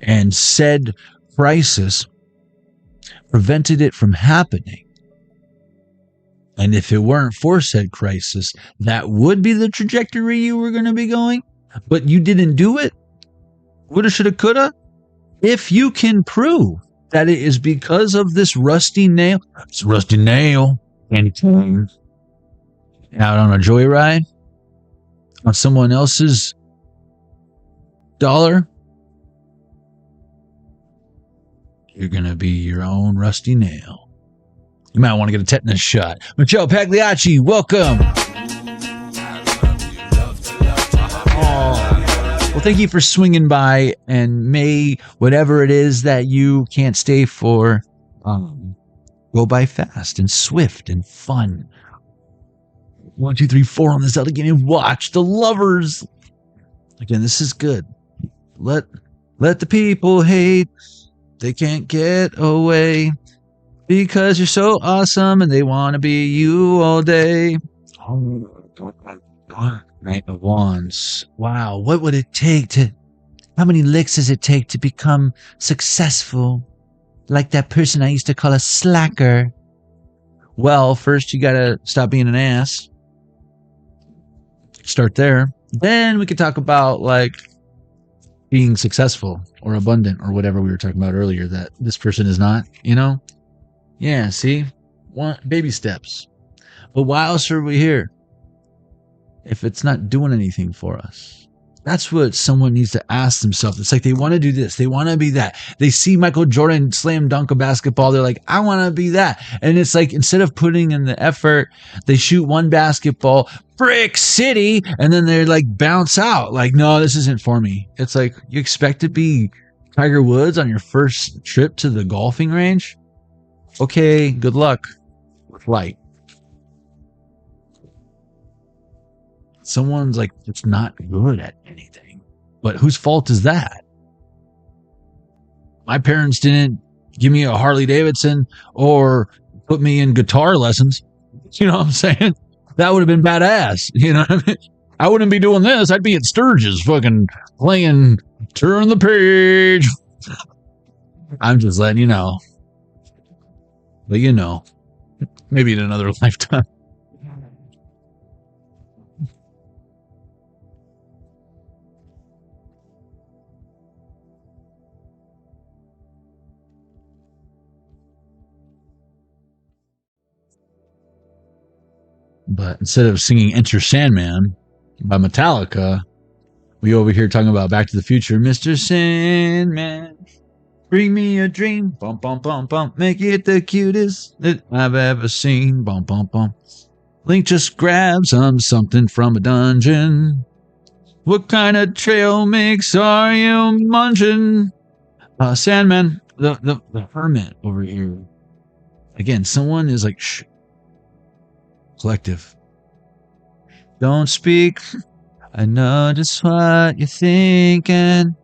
and said crisis prevented it from happening, and if it weren't for said crisis, that would be the trajectory you were going to be going, but you didn't do it. Woulda, shoulda, coulda. If you can prove that it is because of this rusty nail, it's a rusty nail, anything, out on a joyride, on someone else's dollar, you're going to be your own rusty nail. You might want to get a tetanus shot. Michelle Pagliacci, welcome. Well, thank you for swinging by, and may whatever it is that you can't stay for go by fast and swift and fun. 1, 2, 3, 4 on the Zelda game and watch the lovers. Again, this is good. Let the people hate. They can't get away because you're so awesome and they want to be you all day. Knight of Wands. Wow, what would it take to... How many licks does it take to become successful? Like that person I used to call a slacker. Well, first you gotta stop being an ass. Start there. Then we could talk about, like, being successful or abundant or whatever we were talking about earlier that this person is not, you know? Yeah, see? Baby steps. But why else are we here if it's not doing anything for us? That's what someone needs to ask themselves. It's like they want to do this. They want to be that. They see Michael Jordan slam dunk a basketball. They're like, I want to be that. And it's like, instead of putting in the effort, they shoot one basketball, Brick City, and then they're like bounce out. Like, no, this isn't for me. It's like, you expect to be Tiger Woods on your first trip to the golfing range? Okay, good luck with light. Someone's like, it's not good at anything. But whose fault is that? My parents didn't give me a Harley Davidson or put me in guitar lessons. You know what I'm saying? That would have been badass. You know what I mean? I wouldn't be doing this. I'd be at Sturgis fucking playing Turn the Page. I'm just letting you know. But you know, maybe in another lifetime. But instead of singing Enter Sandman by Metallica, we over here talking about Back to the Future. Mr. Sandman, bring me a dream. Bum, bum, bum, bum. Make it the cutest that I've ever seen. Bum, bum, bum. Link just grabs something from a dungeon. What kind of trail mix are you munching? Sandman, the hermit over here. Again, someone is like, shh. Collective. Don't speak. I know just what you're thinking.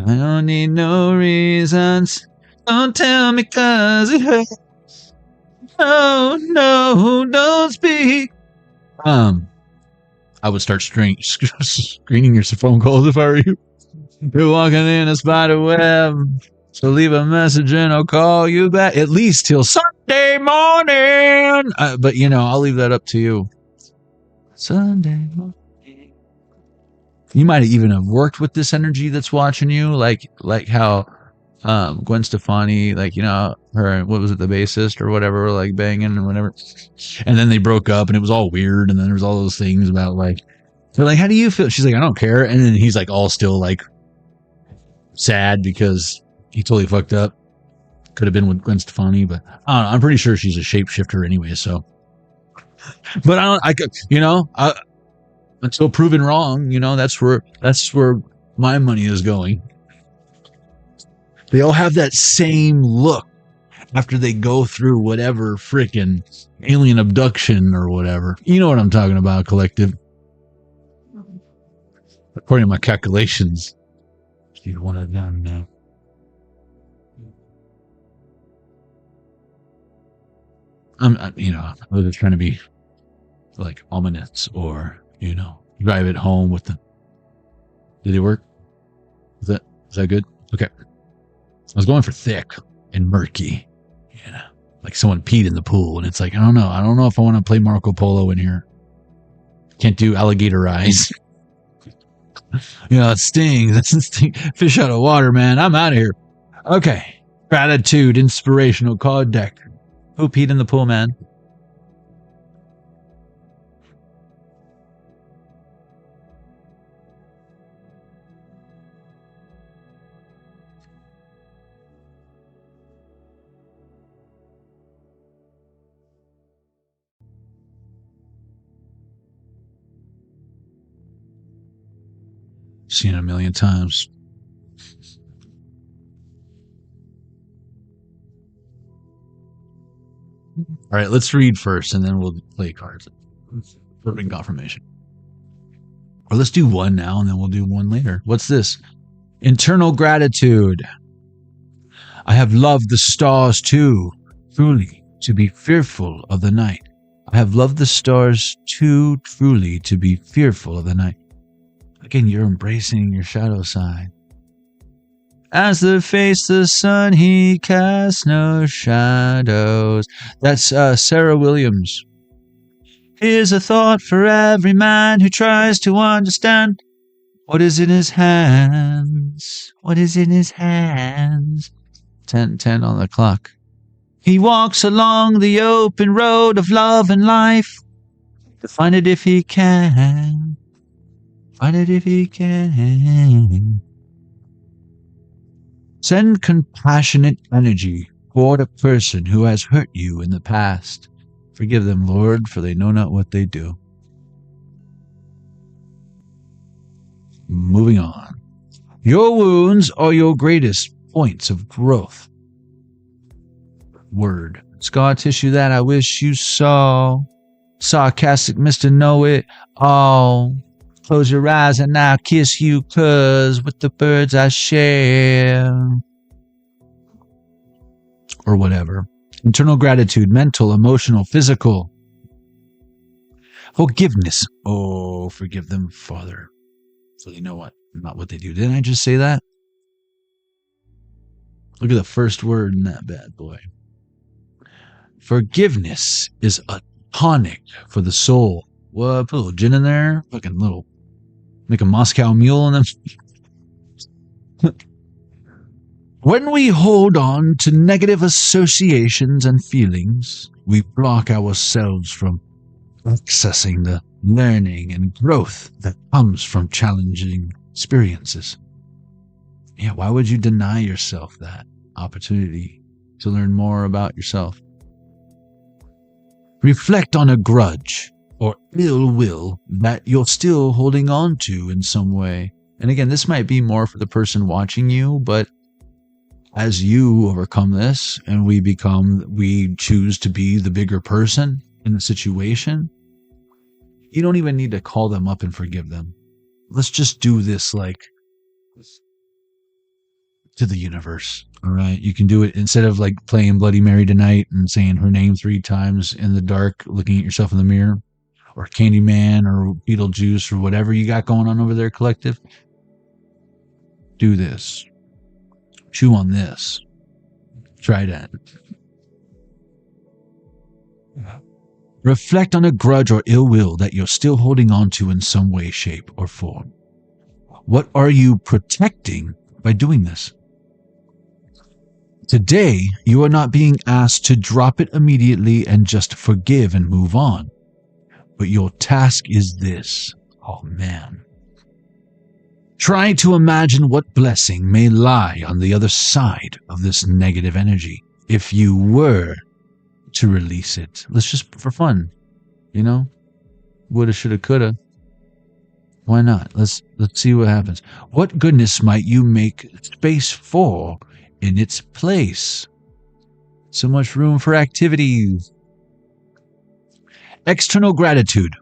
I don't need no reasons. Don't tell me 'cause it hurts. No, don't speak. I would start screening your phone calls if I were you. You're walking in a spider web. So leave a message and I'll call you back at least till Sunday morning. But, you know, I'll leave that up to you. Sunday morning. You might even have worked with this energy that's watching you, like how Gwen Stefani, like, you know, her, what was it, the bassist or whatever, like banging or whatever. And then they broke up and it was all weird. And then there was all those things about like, they're like, how do you feel? She's like, I don't care. And then he's like all still like sad because he totally fucked up. Could have been with Gwen Stefani, but I don't know, I'm pretty sure she's a shapeshifter anyway. So, but I could, until proven wrong, that's where my money is going. They all have that same look after they go through whatever freaking alien abduction or whatever. You know what I'm talking about, collective. According to my calculations. You want it down now. I was just trying to be like ominous or, drive it home with the. Did it work? Is that good? Okay. I was going for thick and murky. Like someone peed in the pool and it's like, I don't know if I want to play Marco Polo in here. Can't do alligator eyes. It stings. That's sting. Fish out of water, man. I'm out of here. Okay. Gratitude, inspirational card deck. Who peed in the pool, man? Seen it a million times. All right, let's read first, and then we'll play cards. Perfect confirmation. Or let's do one now, and then we'll do one later. What's this? Internal gratitude. I have loved the stars too, truly, to be fearful of the night. I have loved the stars too, truly, to be fearful of the night. Again, you're embracing your shadow side. As the face the sun, he casts no shadows. That's Sarah Williams. Here's a thought for every man who tries to understand what is in his hands. What is in his hands? 10:10 on the clock. He walks along the open road of love and life to find it if he can. Find it if he can. Send compassionate energy toward a person who has hurt you in the past. Forgive them, Lord, for they know not what they do. Moving on. Your wounds are your greatest points of growth. Word. Scar tissue that I wish you saw. Sarcastic Mr. Know-It-All. Close your eyes and I'll kiss you, 'cause with the birds I share. Or whatever. Internal gratitude, mental, emotional, physical. Forgiveness. Oh, forgive them, Father. So they know not what they do. Didn't I just say that? Look at the first word in that bad boy. Forgiveness is a tonic for the soul. What? Put a little gin in there? Fucking little. Make a Moscow mule in them. When we hold on to negative associations and feelings, we block ourselves from accessing the learning and growth that comes from challenging experiences. Yeah, why would you deny yourself that opportunity to learn more about yourself? Reflect on a grudge or ill will that you're still holding on to in some way. And again, this might be more for the person watching you, but as you overcome this and we choose to be the bigger person in the situation, you don't even need to call them up and forgive them. Let's just do this like to the universe. All right. You can do it instead of like playing Bloody Mary tonight and saying her name 3 times in the dark, looking at yourself in the mirror, or Candyman or Beetlejuice or whatever you got going on over there, collective. Do this. Chew on this. Try that. Reflect on a grudge or ill will that you're still holding on to in some way, shape, or form. What are you protecting by doing this? Today, you are not being asked to drop it immediately and just forgive and move on. But your task is this. Oh, man. Try to imagine what blessing may lie on the other side of this negative energy. if you were to release it? Let's just for fun, you know? Woulda, shoulda, coulda. Why not? Let's see what happens. What goodness might you make space for in its place? So much room for activities. External gratitude.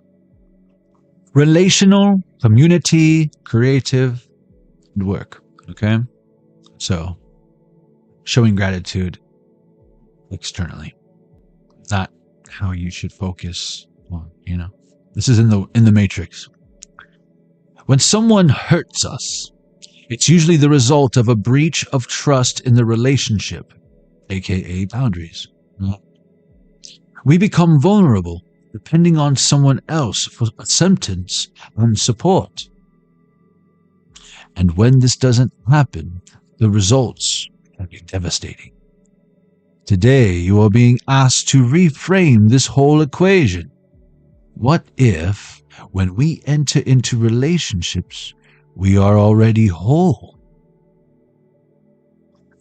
Relational, community, creative, and work. Okay? So, showing gratitude externally. Not how you should focus on, you know. This is in the Matrix. When someone hurts us, it's usually the result of a breach of trust in the relationship, aka boundaries. We become vulnerable, depending on someone else for acceptance and support. And when this doesn't happen, the results can be devastating. Today, you are being asked to reframe this whole equation. What if, when we enter into relationships, we are already whole?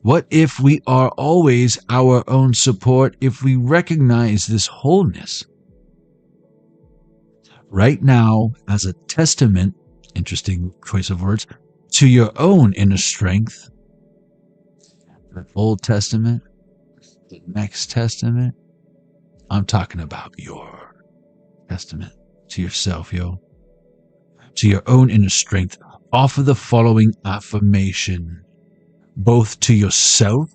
What if we are always our own support if we recognize this wholeness? Right now, as a testament, interesting choice of words, to your own inner strength, the Old Testament, the Next Testament, I'm talking about your Testament, to yourself, yo. To your own inner strength, offer the following affirmation, both to yourself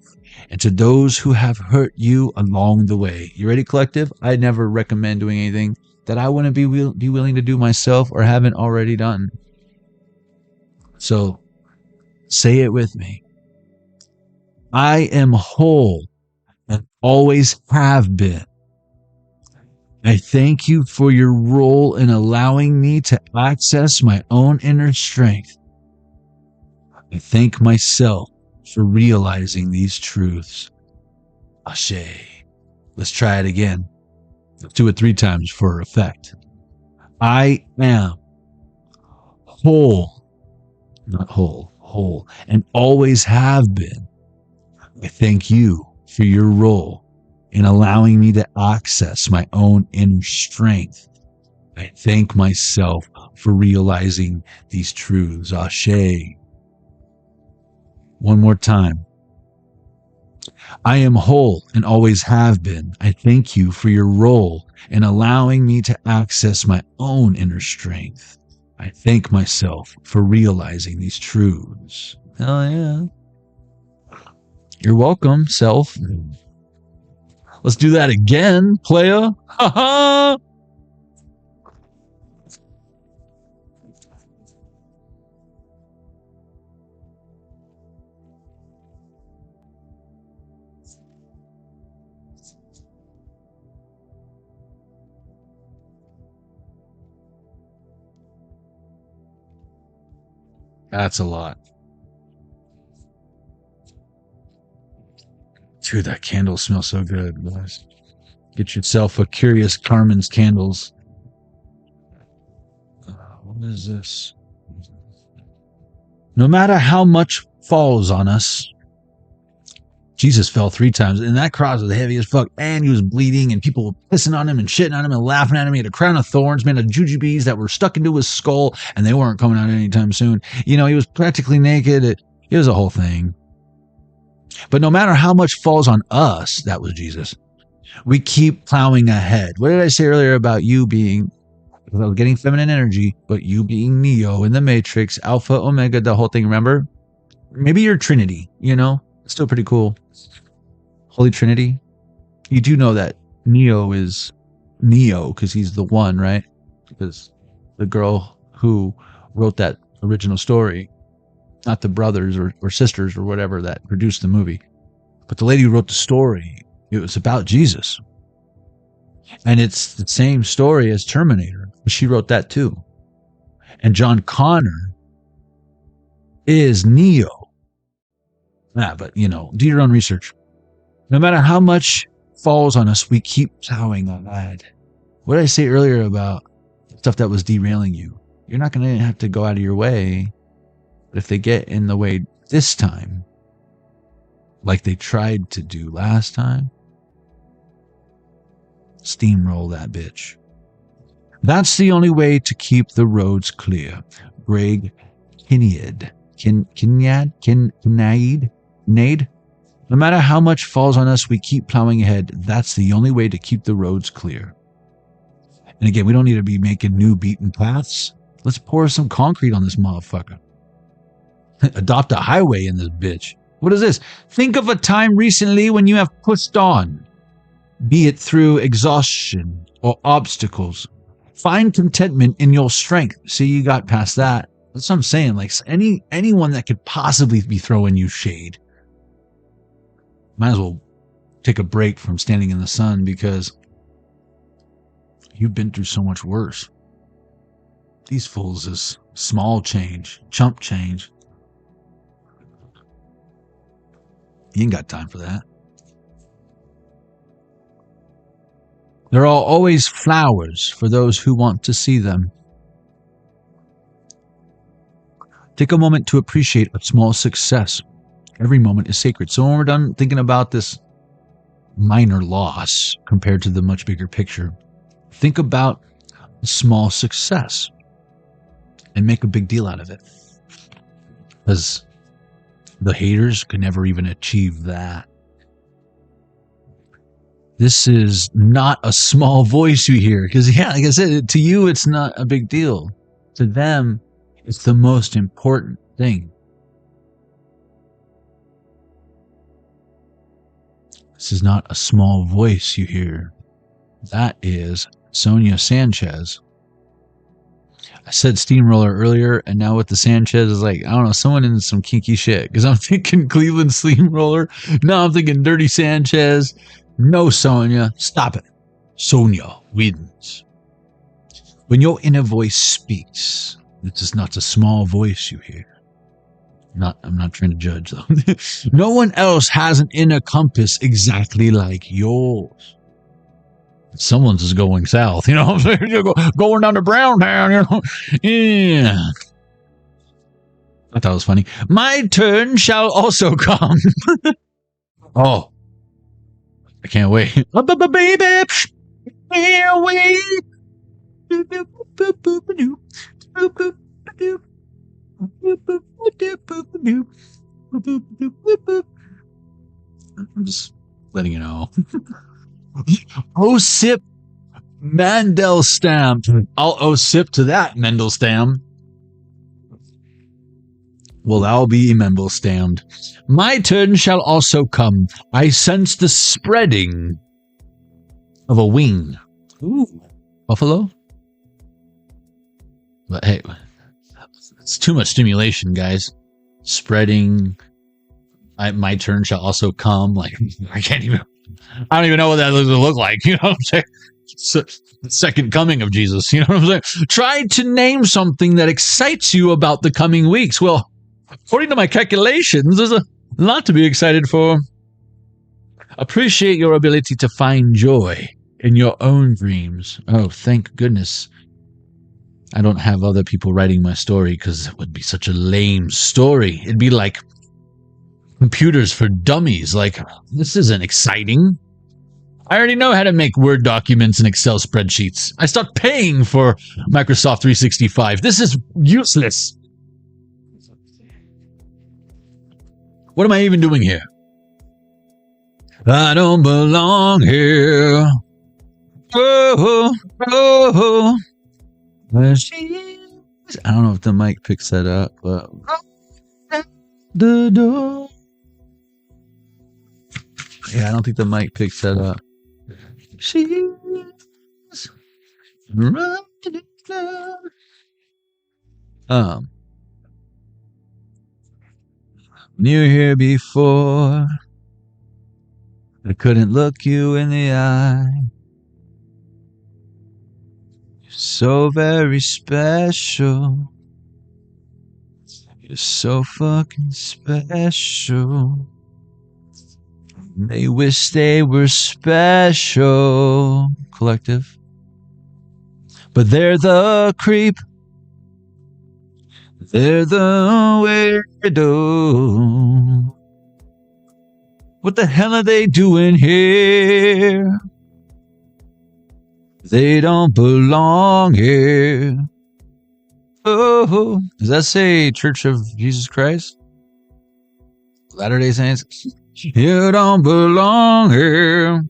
and to those who have hurt you along the way. You ready, collective? I never recommend doing anything that I wouldn't be willing to do myself or haven't already done. So, say it with me. I am whole and always have been. I thank you for your role in allowing me to access my own inner strength. I thank myself for realizing these truths. Ashe. Let's try it again. Let's do it 3 times for effect. I am whole, not whole, and always have been. I thank you for your role in allowing me to access my own inner strength. I thank myself for realizing these truths. Ashe. One more time. I am whole and always have been. I thank you for your role in allowing me to access my own inner strength. I thank myself for realizing these truths. Hell yeah. You're welcome, self. Let's do that again, playa. Ha ha! That's a lot. Dude, that candle smells so good, guys. Get yourself a Curious Carmen's candles. What is this? No matter how much falls on us, Jesus fell 3 times, and that cross was heavy as fuck, and he was bleeding, and people were pissing on him and shitting on him and laughing at him. He had a crown of thorns made of jujubes that were stuck into his skull, and they weren't coming out anytime soon. You know, he was practically naked. It was a whole thing. But no matter how much falls on us, that was Jesus, we keep plowing ahead. What did I say earlier about you being, without getting feminine energy, but you being Neo in the Matrix, Alpha, Omega, the whole thing, remember? Maybe you're Trinity, you know? It's still pretty cool. Holy Trinity. You do know that Neo is Neo because he's the one, right? Because the girl who wrote that original story, not the brothers or sisters or whatever that produced the movie, but the lady who wrote the story, it was about Jesus. And it's the same story as Terminator. She wrote that too. And John Connor is Neo. But, you know, do your own research. No matter how much falls on us, we keep plowing ahead. What did I say earlier about stuff that was derailing you? You're not going to have to go out of your way. But if they get in the way this time, like they tried to do last time. Steamroll that bitch. That's the only way to keep the roads clear. Greg Kinnaid. Kinnaid? No matter how much falls on us, we keep plowing ahead. That's the only way to keep the roads clear. And again, we don't need to be making new beaten paths. Let's pour some concrete on this motherfucker. Adopt a highway in this bitch. What is this? Think of a time recently when you have pushed on, be it through exhaustion or obstacles. Find contentment in your strength. See, you got past that. That's what I'm saying. Like anyone that could possibly be throwing you shade, might as well take a break from standing in the sun, because you've been through so much worse. These fools is small change, chump change. You ain't got time for that. There are always flowers for those who want to see them. Take a moment to appreciate a small success. Every moment is sacred. So when we're done thinking about this minor loss compared to the much bigger picture, think about a small success and make a big deal out of it. Because the haters could never even achieve that. This is not a small voice you hear. Because, yeah, like I said, to you, it's not a big deal. To them, it's the most important thing. This is not a small voice you hear. That is Sonia Sanchez. I said steamroller earlier, and now with the Sanchez is like, I don't know, someone in some kinky shit. Because I'm thinking Cleveland steamroller. Now I'm thinking Dirty Sanchez. No, Sonia. Stop it. Sonia wins. When your inner voice speaks, it is not a small voice you hear. I'm not trying to judge, though. No one else has an inner compass exactly like yours. Someone's is going south, you know what I'm saying? Going down to Brown Town, you know? Yeah. I thought it was funny. My turn shall also come. Oh. I can't wait. Baby. Can't wait. I'm just letting you know. OSIP Mandel stamp. I'll OSIP to that Mendel stamp. Well, I'll be Mendel stamped. My turn shall also come. I sense the spreading of a wing. Ooh, buffalo? But hey, it's too much stimulation, guys. Spreading. My turn shall also come. Like, I don't even know what that look like. You know what I'm saying? It's the second coming of Jesus. You know what I'm saying? Try to name something that excites you about the coming weeks. Well, according to my calculations, there's a lot to be excited for. Appreciate your ability to find joy in your own dreams. Oh, thank goodness I don't have other people writing my story, because it would be such a lame story. It'd be like computers for dummies. Like, this isn't exciting. I already know how to make Word documents and Excel spreadsheets. I stopped paying for Microsoft 365. This is useless. What am I even doing here? I don't belong here. Oh, oh, oh. I don't know if the mic picks that up, but the door. Yeah, I don't think the mic picks that up. She's running down. You were here before. I couldn't look you in the eye. You're so very special. You're so fucking special. They wish they were special. Collective. But they're the creep. They're the weirdo. What the hell are they doing here? They don't belong here. Oh, does that say Church of Jesus Christ? Latter-day Saints? You don't belong here.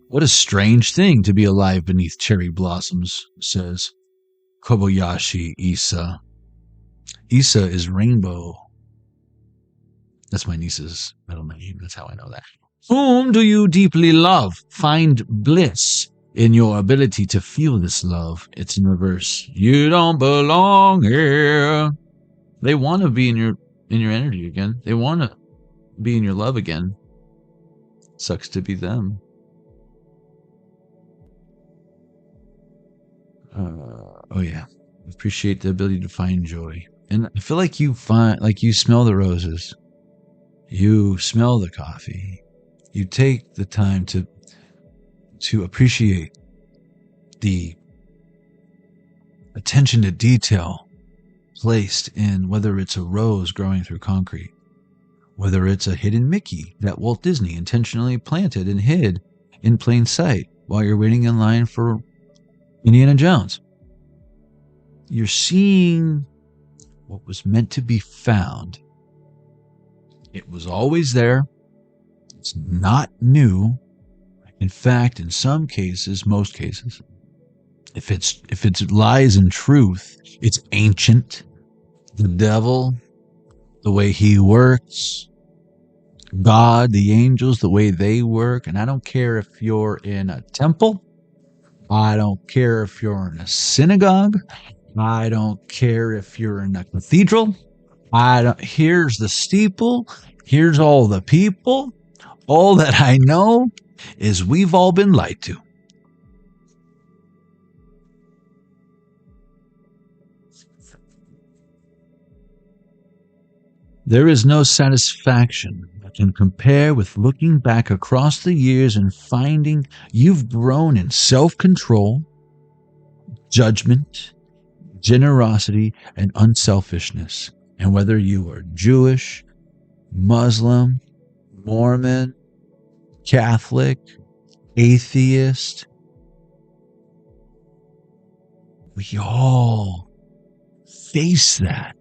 What a strange thing to be alive beneath cherry blossoms, says Kobayashi Isa. Isa is rainbow. That's my niece's middle name. That's how I know that. Whom do you deeply love? Find bliss in your ability to feel this love. It's in reverse. You don't belong here. They want to be in your energy again. They want to be in your love again. Sucks to be them. Oh yeah. Appreciate the ability to find joy. And I feel like you smell the roses. You smell the coffee. You take the time to appreciate the attention to detail placed in whether it's a rose growing through concrete, whether it's a hidden Mickey that Walt Disney intentionally planted and hid in plain sight while you're waiting in line for Indiana Jones. You're seeing what was meant to be found. It was always there. It's not new. In fact, in some cases, most cases, if it lies in truth, it's ancient. The devil, the way he works, God, the angels, the way they work. And I don't care if you're in a temple. I don't care if you're in a synagogue. I don't care if you're in a cathedral. Here's the steeple. Here's all the people. All that I know is we've all been lied to. There is no satisfaction that can compare with looking back across the years and finding you've grown in self-control, judgment, generosity, and unselfishness. And whether you are Jewish, Muslim, Mormon, Catholic, atheist, we all face that.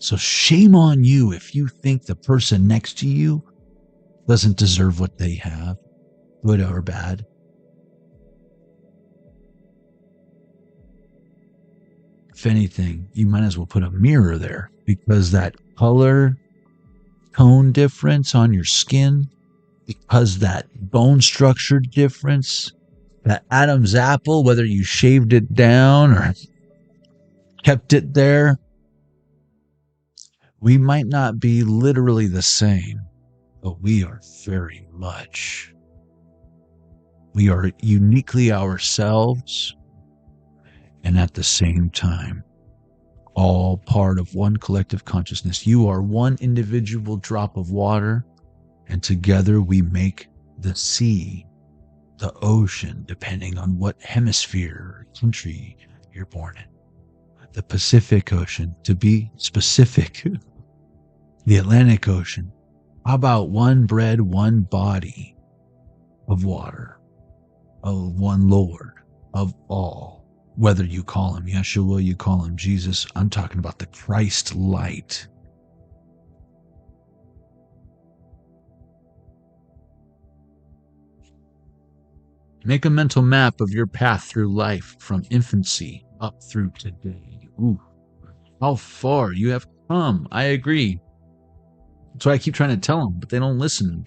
So shame on you if you think the person next to you doesn't deserve what they have, good or bad. If anything, you might as well put a mirror there, because that color tone difference on your skin, because that bone structure difference, that Adam's apple, whether you shaved it down or kept it there, we might not be literally the same, but we are very much. We are uniquely ourselves, and at the same time, all part of one collective consciousness. You are one individual drop of water, and together we make the sea, the ocean, depending on what hemisphere or country you're born in. The Pacific Ocean, to be specific, the Atlantic Ocean. How about one bread, one body of water, of one Lord, of all? Whether you call him Yeshua, you call him Jesus, I'm talking about the Christ light. Make a mental map of your path through life from infancy up through today. Ooh, how far you have come. I agree. That's why I keep trying to tell them, but they don't listen.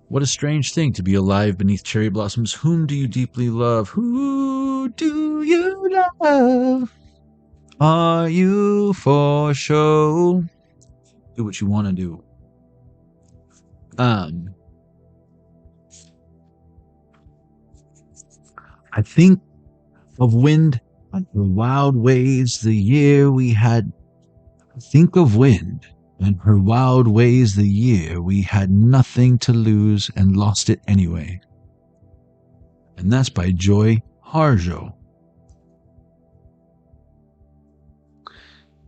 What a strange thing to be alive beneath cherry blossoms. Whom do you deeply love? Who do you love? Are you for show? Do what you want to do. I think of wind and her wild ways the year we had. Think of wind and her wild ways the year we had nothing to lose and lost it anyway. And that's by Joy Harjo.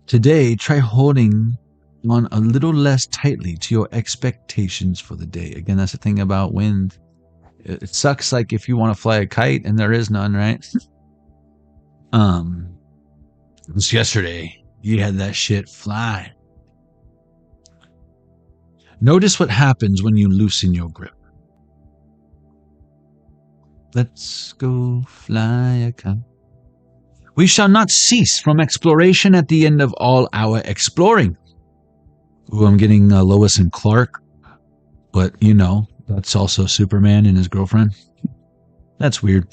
Today, try holding on a little less tightly to your expectations for the day. Again, that's the thing about wind. It sucks like if you want to fly a kite and there is none, right? It was yesterday. You had that shit fly. Notice what happens when you loosen your grip. Let's go fly a kite. We shall not cease from exploration at the end of all our exploring. Ooh, I'm getting Lois and Clark, but you know, that's also Superman and his girlfriend. That's weird.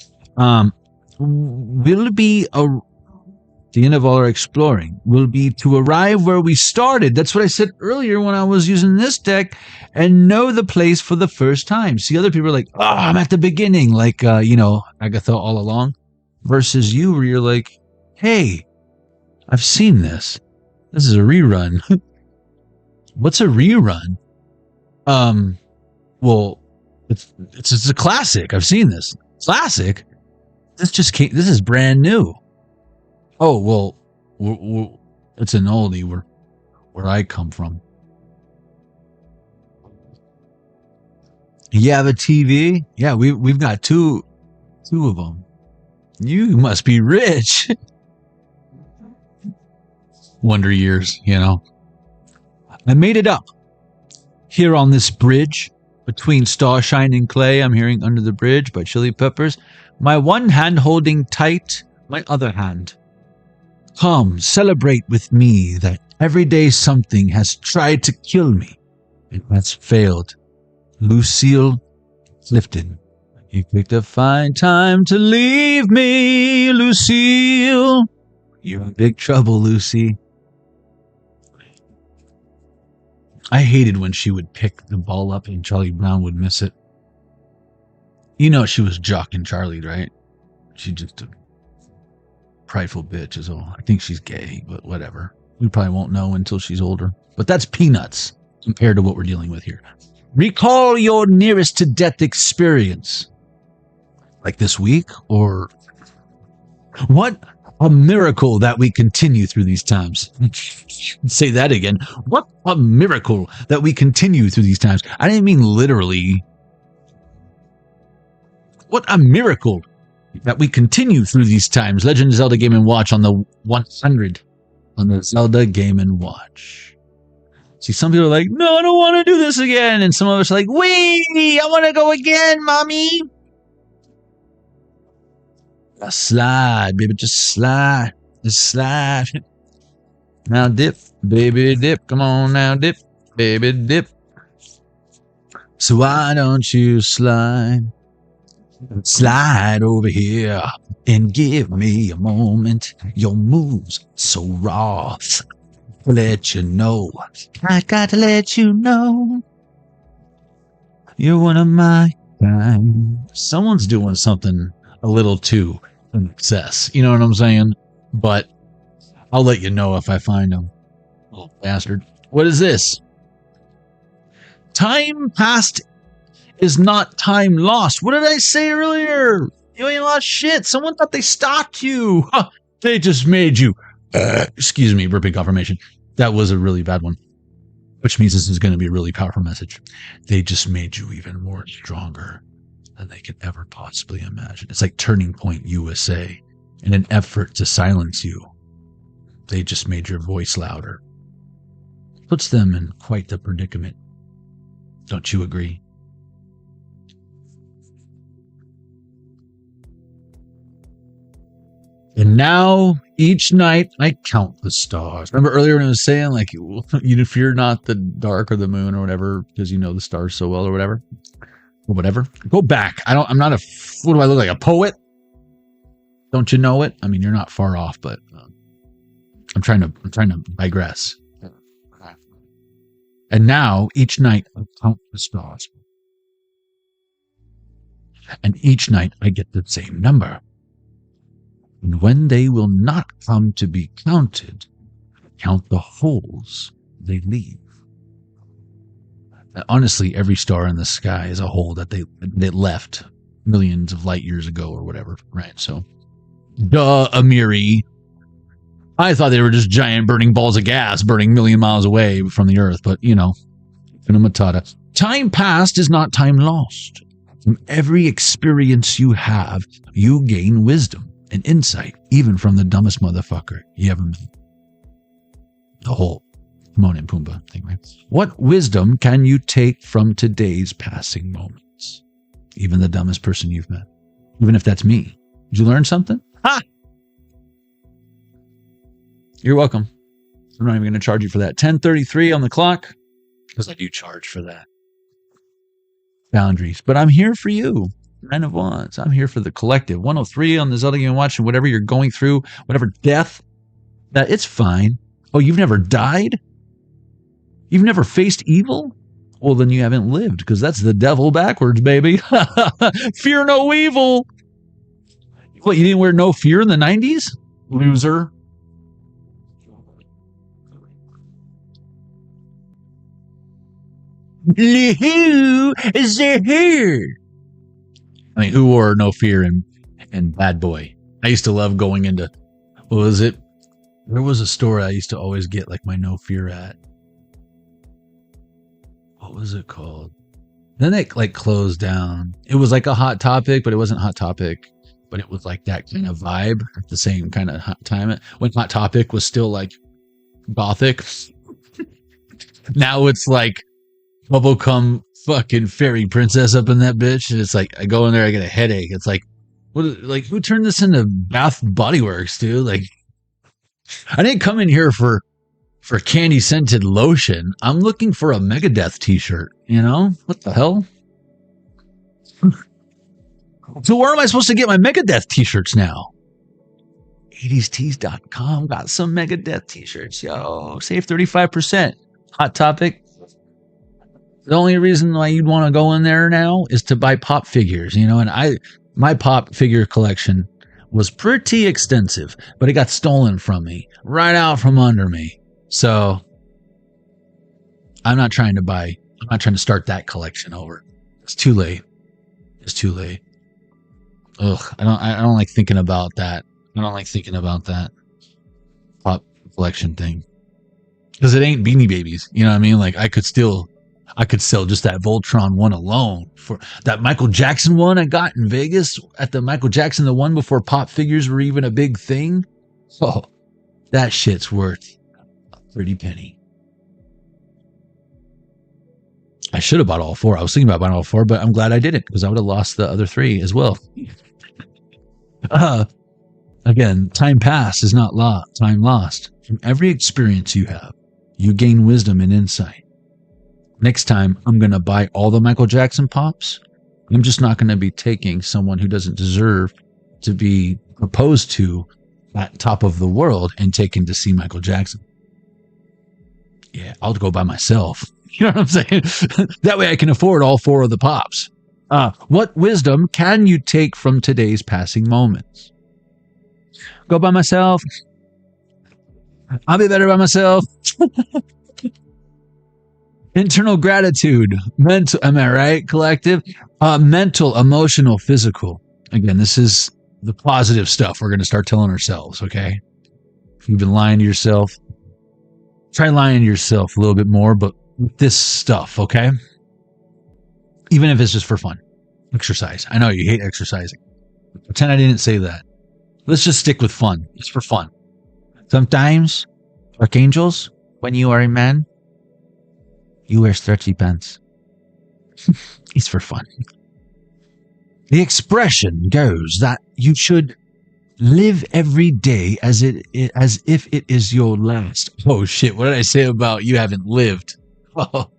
Will be the end of all our exploring will be to arrive where we started. That's what I said earlier when I was using this deck, and know the place for the first time. See, other people are like, oh, I'm at the beginning, like, Agatha all along, versus you where you're like, hey, I've seen this. This is a rerun. What's a rerun? Well, it's a classic. I've seen this. Classic? This is brand new. Oh, well, it's an oldie where I come from. You have a TV? Yeah, we've got two of them. You must be rich. Wonder Years, you know. I made it up. Here on this bridge, between Starshine and Clay, I'm hearing Under the Bridge by Chili Peppers. My one hand holding tight, my other hand. Come, celebrate with me that every day something has tried to kill me. It has failed. Lucille Clifton. You picked a fine time to leave me, Lucille. You're in big trouble, Lucy. I hated when she would pick the ball up and Charlie Brown would miss it. You know she was jocking Charlie, right? She's just a prideful bitch is all. I think she's gay, but whatever. We probably won't know until she's older. But that's peanuts compared to what we're dealing with here. Recall your nearest to death experience. Like this week, or what a miracle that we continue through these times. Say that again. What a miracle that we continue through these times. I didn't mean literally. What a miracle that we continue through these times. Legend of Zelda Game & Watch on the 100 on the Zelda Game & Watch. See, some people are like, no, I don't want to do this again. And some of us are like, wait, I want to go again, mommy. Just slide, baby, just slide. Just slide. Now dip, baby, dip. Come on now, dip, baby, dip. So why don't you slide? Slide over here and give me a moment. Your moves so raw. Let you know. I got to let you know. You're one of my kind. Someone's doing something a little too in excess. You know what I'm saying? But I'll let you know if I find him. Little bastard. What is this? Time passed is not time lost. What did I say earlier? You ain't lost shit. Someone thought they stopped you. Huh. They just made you. Excuse me, burping confirmation. That was a really bad one. Which means this is going to be a really powerful message. They just made you even more stronger than they could ever possibly imagine. It's like Turning Point USA. In an effort to silence you, they just made your voice louder. Puts them in quite the predicament. Don't you agree? And now, each night, I count the stars. Remember earlier when I was saying, like, you fear not the dark or the moon or whatever, because you know the stars so well or whatever? Or whatever. Go back. I'm not what do I look like, a poet? Don't you know it? I mean, you're not far off, but I'm trying to digress. And now, each night, I count the stars. And each night, I get the same number. And when they will not come to be counted, count the holes they leave. Honestly, every star in the sky is a hole that they left millions of light years ago or whatever, right? So, duh, Amiri. I thought they were just giant burning balls of gas burning a million miles away from the Earth, but, you know, matata. Time passed is not time lost. From every experience you have, you gain wisdom and insight, even from the dumbest motherfucker you ever met. The whole Timon and Pumbaa thing, right? What wisdom can you take from today's passing moments? Even the dumbest person you've met. Even if that's me. Did you learn something? Ha! You're welcome. I'm not even going to charge you for that. 10:33 on the clock, because I do charge for that. Boundaries. But I'm here for you. 9 of Wands. I'm here for the collective. 103 on the Zelda Game Watch, and whatever you're going through, whatever death, that it's fine. Oh, you've never died? You've never faced evil? Well, then you haven't lived, because that's the devil backwards, baby. Fear no evil. What, you didn't wear no fear in the 90s? Loser. Who is here? I mean, who wore no fear in Bad Boy? I used to love going into, what was it? There was a store I used to always get like my no fear at. What was it called? Then it like closed down. It was like a Hot Topic, but it wasn't Hot Topic. But it was like that kind of vibe at the same kind of time. When Hot Topic was still like gothic. Now it's like bubblegum fucking fairy princess up in that bitch. And it's like, I go in there, I get a headache. It's like, who turned this into Bath Body Works, dude? Like, I didn't come in here for candy scented lotion. I'm looking for a Megadeth t-shirt, you know? What the hell? So where am I supposed to get my Megadeth t-shirts now? 80stees.com got some Megadeth t-shirts. Yo, save 35%. Hot Topic. The only reason why you'd want to go in there now is to buy pop figures, you know, and my pop figure collection was pretty extensive, but it got stolen from me, right out from under me. So I'm not trying to start that collection over. It's too late. It's too late. Ugh, I don't like thinking about that. I don't like thinking about that pop collection thing. Because it ain't Beanie Babies. You know what I mean? Like I could sell just that Voltron one alone. For that Michael Jackson one I got in Vegas at the Michael Jackson, the one before pop figures were even a big thing. Oh, that shit's worth a pretty penny. I should have bought all four. I was thinking about buying all four, but I'm glad I didn't, because I would have lost the other three as well. Again, time passed is not time lost. From every experience you have, you gain wisdom and insight. Next time, I'm going to buy all the Michael Jackson pops. I'm just not going to be taking someone who doesn't deserve to be proposed to at top of the world and taken to see Michael Jackson. Yeah, I'll go by myself. You know what I'm saying? That way I can afford all four of the pops. What wisdom can you take from today's passing moments? Go by myself. I'll be better by myself. Internal gratitude. Mental, am I right, collective? Mental, emotional, physical. Again, this is the positive stuff we're going to start telling ourselves, okay? If you've been lying to yourself, try lying to yourself a little bit more, but with this stuff, okay? Even if it's just for fun. Exercise. I know you hate exercising. Pretend I didn't say that. Let's just stick with fun. It's for fun. Sometimes, archangels, when you are a man, you wear stretchy pants. It's for fun. The expression goes that you should live every day as if it is your last. Oh shit, what did I say about you haven't lived? Oh.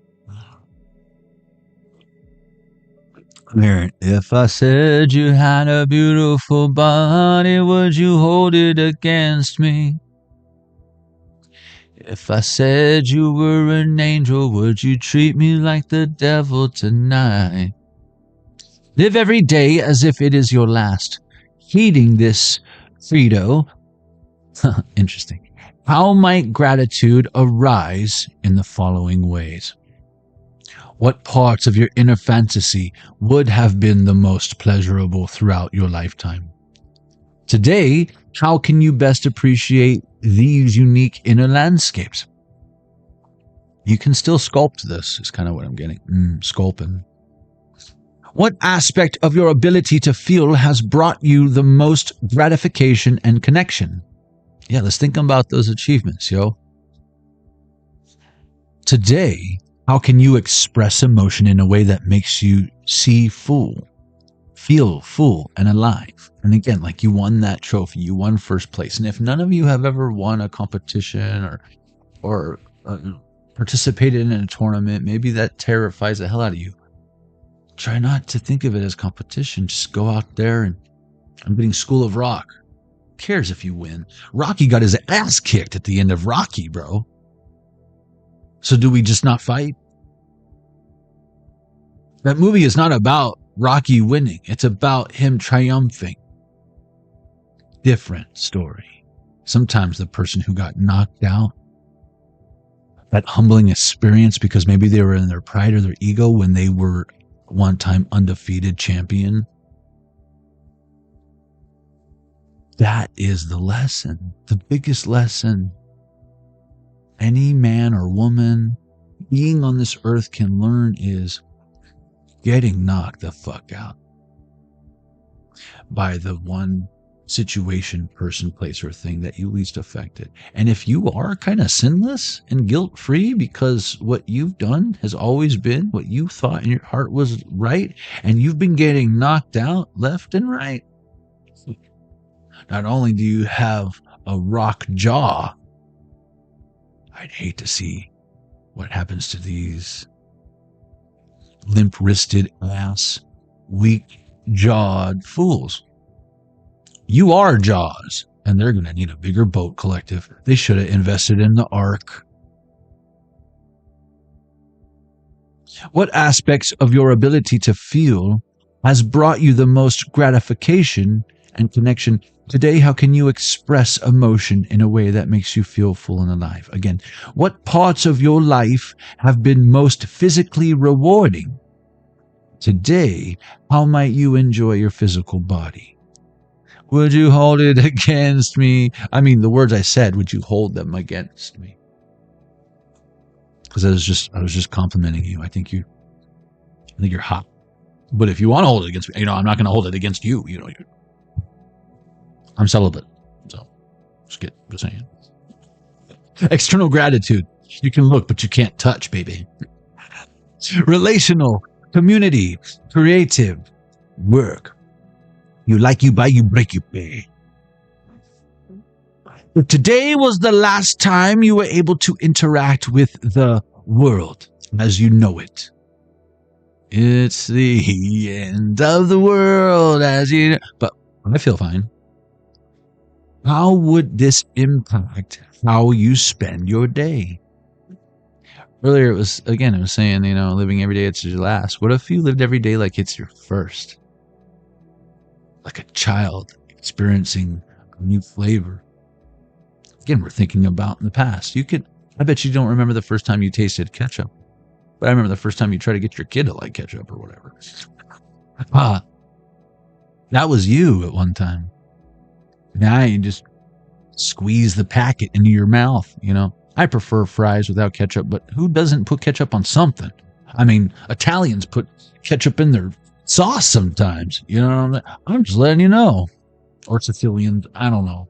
If I said you had a beautiful body, would you hold it against me? If I said you were an angel, would you treat me like the devil tonight? Live every day as if it is your last. Heeding this credo, interesting. How might gratitude arise in the following ways? What parts of your inner fantasy would have been the most pleasurable throughout your lifetime? Today, how can you best appreciate these unique inner landscapes? You can still sculpt this, is kind of what I'm getting. Sculpting. What aspect of your ability to feel has brought you the most gratification and connection? Yeah, let's think about those achievements, yo. Today, how can you express emotion in a way that makes you feel full and alive? And again, like you won that trophy, you won first place. And if none of you have ever won a competition or participated in a tournament, maybe that terrifies the hell out of you. Try not to think of it as competition. Just go out there and I'm getting School of Rock. Who cares if you win? Rocky got his ass kicked at the end of Rocky, bro. So do we just not fight? That movie is not about Rocky winning. It's about him triumphing. Different story. Sometimes the person who got knocked out, that humbling experience because maybe they were in their pride or their ego when they were one time undefeated champion. That is the lesson, the biggest lesson any man or woman being on this earth can learn is getting knocked the fuck out by the one situation, person, place, or thing that you least affected. And if you are kind of sinless and guilt-free because what you've done has always been what you thought in your heart was right, and you've been getting knocked out left and right, not only do you have a rock jaw, I'd hate to see what happens to these limp-wristed ass, weak-jawed fools. You are Jaws, and they're going to need a bigger boat collective. They should have invested in the Ark. What aspects of your ability to feel has brought you the most gratification and connection? Today, how can you express emotion in a way that makes you feel full and alive? Again, what parts of your life have been most physically rewarding? Today, how might you enjoy your physical body? Would you hold it against me? I mean, the words I said, would you hold them against me? Because I was just complimenting you. I think you're hot. But if you want to hold it against me, I'm not going to hold it against you. I'm celibate. So, just saying. External gratitude. You can look, but you can't touch, baby. Relational, community, creative, work. You like, you buy, you break, you pay. If today was the last time you were able to interact with the world as you know it, it's the end of the world as you know. But I feel fine. How would this impact how you spend your day? Earlier, it was saying, living every day it's your last. What if you lived every day like it's your first? Like a child experiencing a new flavor. Again, we're thinking about in the past. I bet you don't remember the first time you tasted ketchup. But I remember the first time you tried to get your kid to like ketchup or whatever. That was you at one time. Now you just squeeze the packet into your mouth, I prefer fries without ketchup, but who doesn't put ketchup on something? I mean, Italians put ketchup in their sauce sometimes, I'm just letting you know. Or Sicilians, I don't know.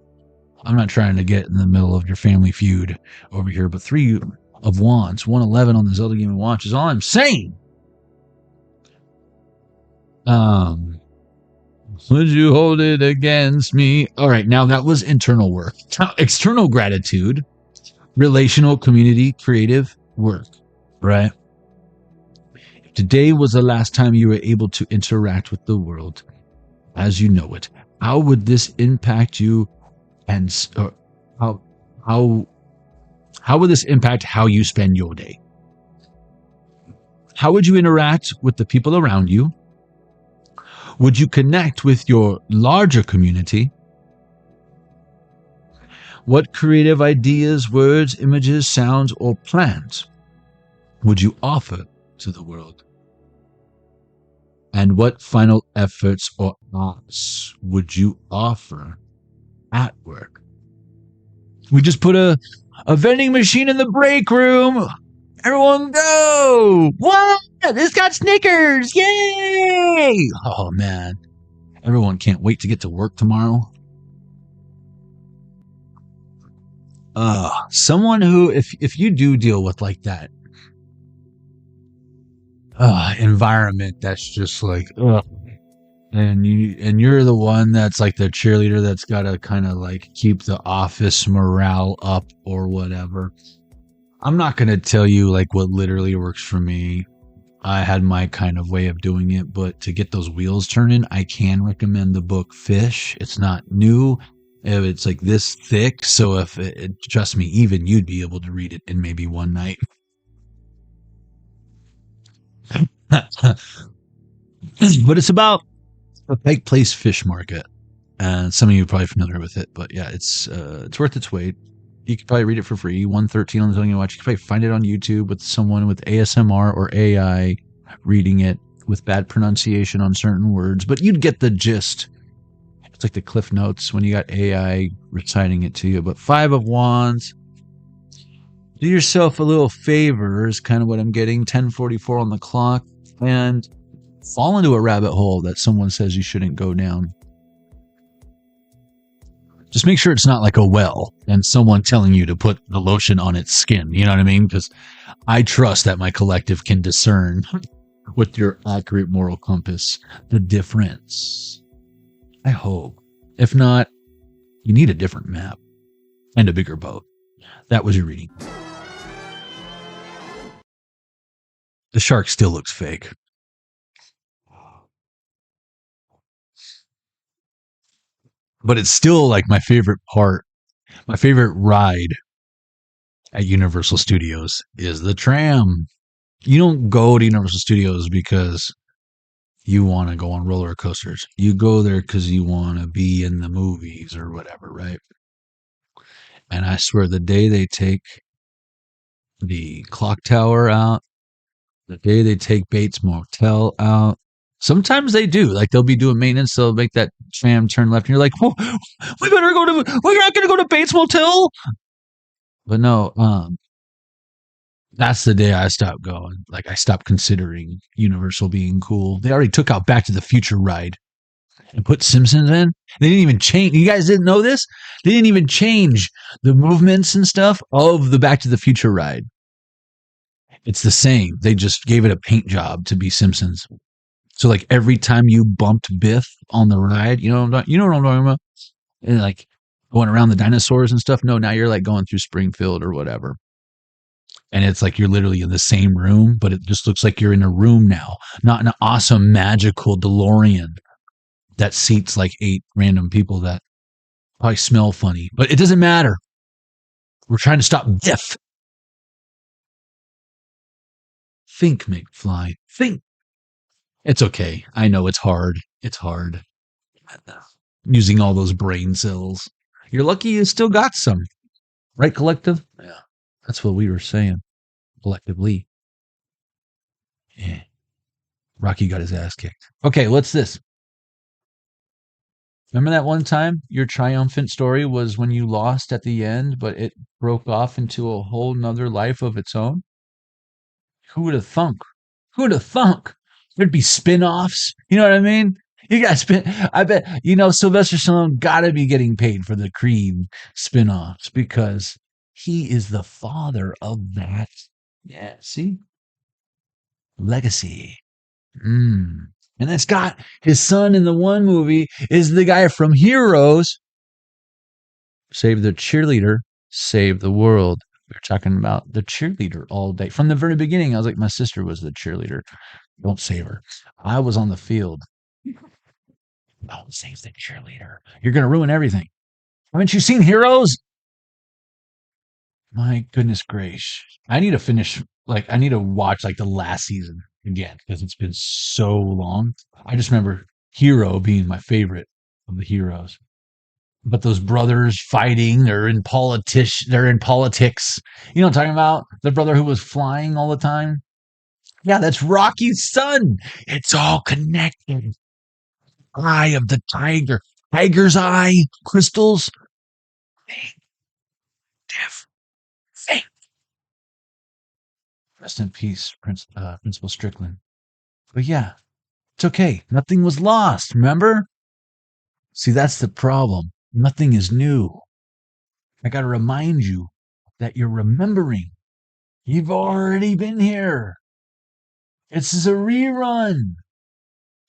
I'm not trying to get in the middle of your family feud over here, but 3 of Wands, 111 on the Zelda Game & Watch is all I'm saying. Would you hold it against me? All right, now that was internal work. External gratitude, relational, community, creative work, right? Today was the last time you were able to interact with the world as you know it. How would this impact you, and how would this impact how you spend your day? How would you interact with the people around you? Would you connect with your larger community? What creative ideas, words, images, sounds, or plans would you offer to the world? And what final efforts or acts would you offer at work. We just put a vending machine in the break room. Everyone go! What? It's got Snickers! Yay! Oh, man. Everyone can't wait to get to work tomorrow. Someone who, if you do deal with like that environment that's just like, and you're the one that's like the cheerleader that's got to kind of like keep the office morale up or whatever. I'm not going to tell you like what literally works for me. I had my kind of way of doing it, but to get those wheels turning, I can recommend the book Fish. It's not new. It's like this thick, so if trust me, even you'd be able to read it in maybe one night. But it's about a Pike Place fish market, and some of you are probably familiar with it. But yeah, it's worth its weight. You could probably read it for free. 113 on the thing you watch. You could probably find it on YouTube with someone with ASMR or AI reading it with bad pronunciation on certain words, but you'd get the gist. It's like the Cliff Notes when you got AI reciting it to you. But 5 of Wands. Do yourself a little favor is kind of what I'm getting. 10:44 on the clock. And fall into a rabbit hole that someone says you shouldn't go down. Just make sure it's not like a well and someone telling you to put the lotion on its skin. You know what I mean? Because I trust that my collective can discern with your accurate moral compass the difference. I hope. If not, you need a different map and a bigger boat. That was your reading. The shark still looks fake. But it's still like my favorite part. My favorite ride at Universal Studios is the tram. You don't go to Universal Studios because you want to go on roller coasters. You go there because you want to be in the movies or whatever, right? And I swear the day they take the clock tower out, the day they take Bates Motel out, sometimes they do. Like they'll be doing maintenance, they'll make that tram turn left, and you're like, "Whoa, we're not gonna go to Bates Motel." But no, that's the day I stopped going. Like I stopped considering Universal being cool. They already took out Back to the Future ride and put Simpsons in. They didn't even change. You guys didn't know this? They didn't even change the movements and stuff of the Back to the Future ride. It's the same. They just gave it a paint job to be Simpsons. So like every time you bumped Biff on the ride, you know what I'm talking about? And like going around the dinosaurs and stuff. No, now you're like going through Springfield or whatever. And it's like you're literally in the same room, but it just looks like you're in a room now, not an awesome magical DeLorean that seats like 8 random people that probably smell funny. But it doesn't matter. We're trying to stop Biff. Think, McFly. Think. It's okay. I know it's hard. It's hard. Using all those brain cells. You're lucky you still got some. Right, collective? Yeah. That's what we were saying. Collectively. Yeah. Rocky got his ass kicked. Okay, what's this? Remember that one time your triumphant story was when you lost at the end, but it broke off into a whole nother life of its own? Who would have thunk? Who would have thunk? There'd be spin-offs. You know what I mean? You guys I bet, Sylvester Stallone gotta be getting paid for the Creed spin-offs because he is the father of that. Yeah, see? Legacy. And it's got his son in the one movie is the guy from Heroes. Save the cheerleader, save the world. We're talking about the cheerleader all day. From the very beginning, I was like, my sister was the cheerleader. Don't save her. I was on the field. Don't save the cheerleader. You're going to ruin everything. Haven't you seen Heroes? My goodness gracious. I need to watch like the last season again because it's been so long. I just remember Hero being my favorite of the heroes. But those brothers fighting, they're in politics. You know what I'm talking about? The brother who was flying all the time. Yeah, that's Rocky's son. It's all connected. Eye of the tiger. tiger's eye crystals. Fake. Rest in peace, Principal Strickland. But yeah, it's okay. Nothing was lost, remember? See, that's the problem. Nothing is new. I got to remind you that you're remembering. You've already been here. This is a rerun.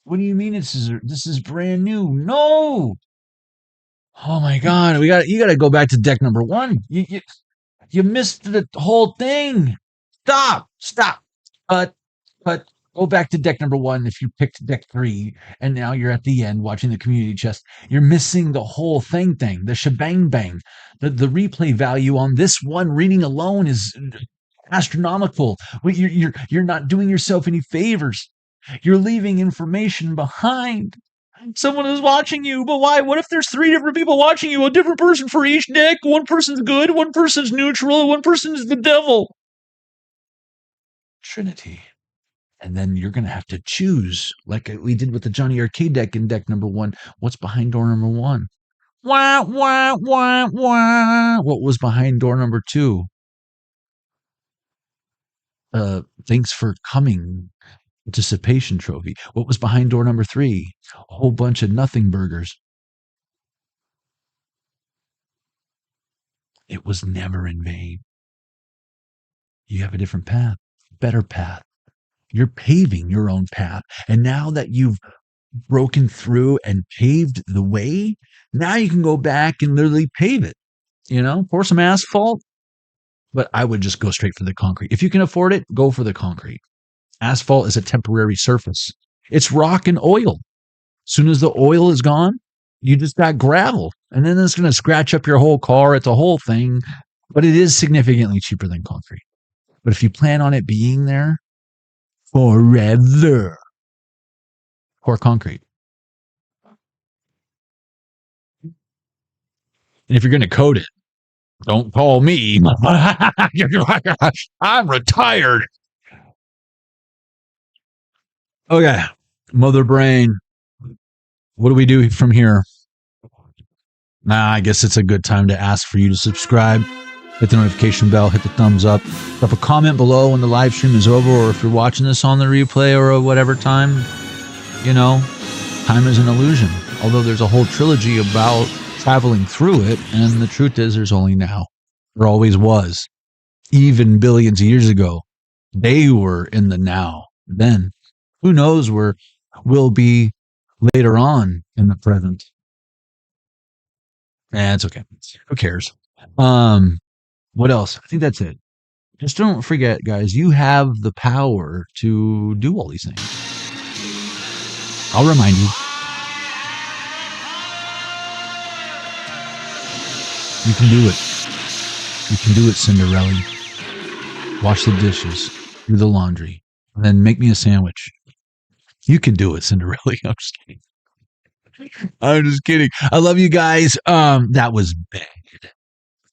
What do you mean this is brand new? No. Oh my God, you got to go back to deck number 1. You missed the whole thing. Stop. Cut. Go back to deck number 1 if you picked deck 3, and now you're at the end watching the community chest. You're missing the whole thing, the shebang bang. The replay value on this one reading alone is astronomical. You're not doing yourself any favors. You're leaving information behind. Someone is watching you, but why? What if there's 3 different people watching you? A different person for each deck. One person's good, one person's neutral, and one person's the devil. Trinity. And then you're going to have to choose, like we did with the Jonny Arkade deck in deck number 1. What's behind door number 1? Wah, wah, wah, wah. What was behind door number 2? Thanks for coming. Participation trophy. What was behind door number 3? A whole bunch of nothing burgers. It was never in vain. You have a different path, better path. You're paving your own path. And now that you've broken through and paved the way, now you can go back and literally pave it. Pour some asphalt. But I would just go straight for the concrete. If you can afford it, go for the concrete. Asphalt is a temporary surface. It's rock and oil. As soon as the oil is gone, you just got gravel. And then it's going to scratch up your whole car. It's a whole thing. But it is significantly cheaper than concrete. But if you plan on it being there forever, pour concrete. And if you're going to coat it, don't call me. I'm retired. Okay. Mother brain. What do we do from here? I guess it's a good time to ask for you to subscribe. Hit the notification bell. Hit the thumbs up. Drop a comment below when the live stream is over, or if you're watching this on the replay or whatever time. Time is an illusion. Although there's a whole trilogy about traveling through it, and the truth is there's only now. There always was. Even billions of years ago, they were in the now. Then, who knows where we'll be later on in the present. It's okay. Who cares? What else? I think that's it. Just don't forget, guys, you have the power to do all these things. I'll remind you. You can do it. You can do it, Cinderella. Wash the dishes, do the laundry, and then make me a sandwich. You can do it, Cinderella. I'm just kidding. I'm just kidding. I love you guys. That was bad.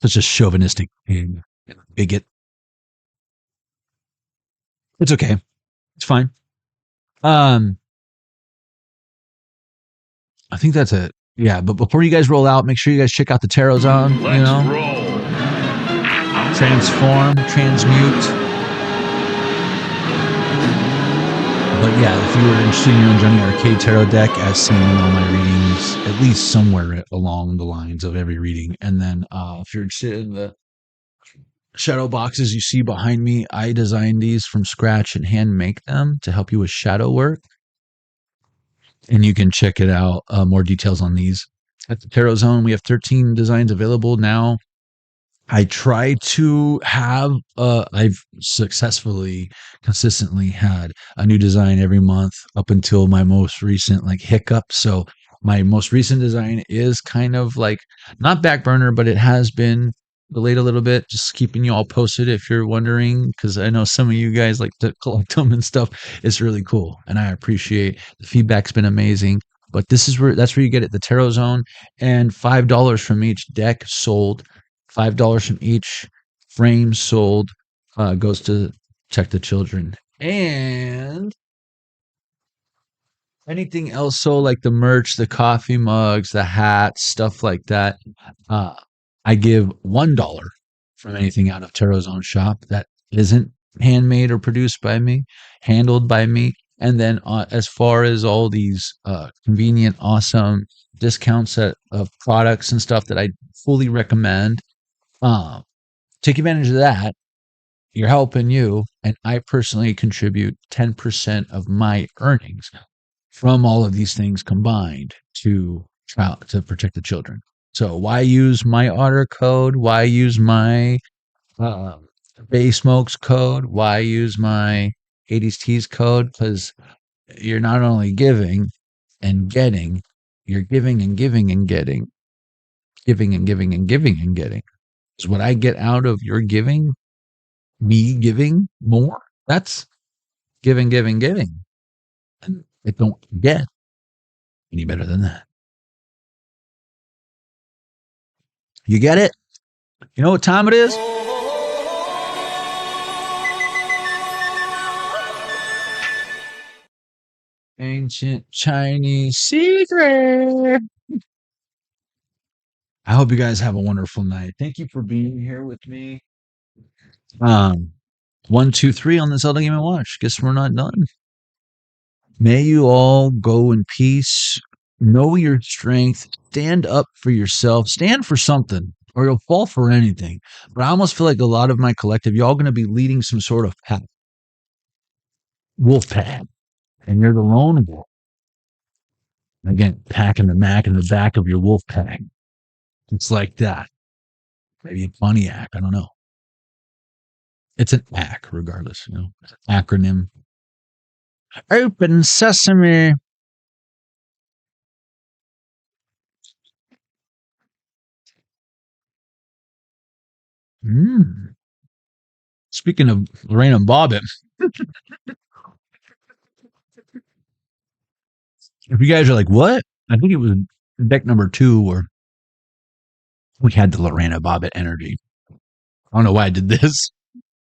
Such a chauvinistic bigot. It's okay. It's fine. I think that's it. Yeah, but before you guys roll out, make sure you guys check out the Tarot Zone. Let's roll. Transform, transmute. But yeah, if you were interested in your own Jonny Arkade tarot deck, as seen in all my readings, at least somewhere along the lines of every reading. And then if you're interested in the shadow boxes you see behind me, I designed these from scratch and hand make them to help you with shadow work. And you can check it out, more details on these. At the Tarot Zone, we have 13 designs available now. I try to have, I've consistently had a new design every month up until my most recent hiccup. So my most recent design is kind of not back burner, but it has been delayed a little bit. Just keeping you all posted if you're wondering, because I know some of you guys like to collect them and stuff. It's really cool, and I appreciate the feedback's been amazing. But that's where you get it, the Tarot Zone, and $5 from each deck sold. $5 from each frame sold goes to Check the Children. And Anything else, so like the merch, the coffee mugs, the hats, stuff like that, I give $1 from anything out of Taro's own shop that isn't handmade or produced by me, handled by me. And then as far as all these convenient, awesome discounts of products and stuff that I fully recommend, take advantage of that. You're helping you, and I personally contribute 10% of my earnings from all of these things combined to protect the children. So why use my Otter code? Why use my Bay Smokes code? Why use my 80s Tees code? Because you're not only giving and getting, you're giving and giving and getting, giving and giving and giving and getting. Is what I get out of your giving, me giving more. That's giving, giving, giving. And it don't get any better than that. You get it? You know what time it is? Ancient Chinese secret. I hope you guys have a wonderful night. Thank you for being here with me. 1, 2, 3 on this Zelda Game & Watch. Guess we're not done. May you all go in peace. Know your strength. Stand up for yourself. Stand for something, or you'll fall for anything. But I almost feel like a lot of my collective, y'all going to be leading some sort of pack. Wolf pack. And you're the lone wolf. Again, packing the Mac in the back of your wolf pack. It's like that. Maybe a funny act. I don't know. It's an act, regardless. You know, it's an acronym. Open sesame. Speaking of Lorena Bobbitt, if you guys are like, what? I think it was deck number 2 where we had the Lorena Bobbitt energy. I don't know why I did this.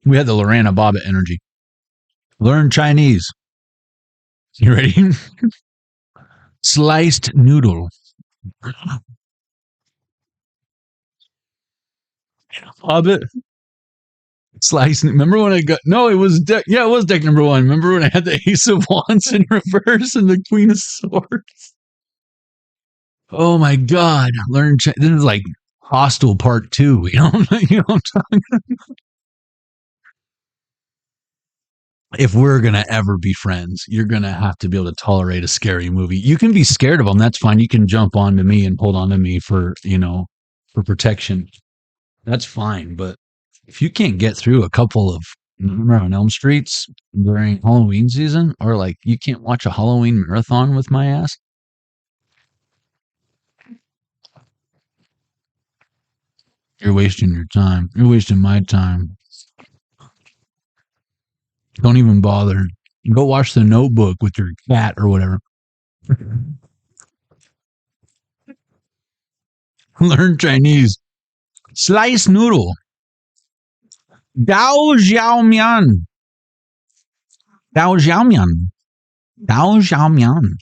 We had the Lorena Bobbitt energy. Learn Chinese. You ready? Sliced noodle. Hobbit. Slice. Remember when I got it was deck number 1. Remember when I had the Ace of Wands in reverse and the Queen of Swords? Oh my God. Learn Chinese. This is like Hostel Part 2. You know what I'm talking about? If we're going to ever be friends, you're going to have to be able to tolerate a scary movie. You can be scared of them. That's fine. You can jump onto me and hold onto me for protection. That's fine. But if you can't get through a couple of Nightmare on Elm Streets during Halloween season, or like you can't watch a Halloween marathon with my ass, you're wasting your time. You're wasting my time. Don't even bother. Go watch The Notebook with your cat or whatever. Learn Chinese. Slice noodle. Dao Xiao Mian. Dao Xiao Mian. Dao Xiao Mian.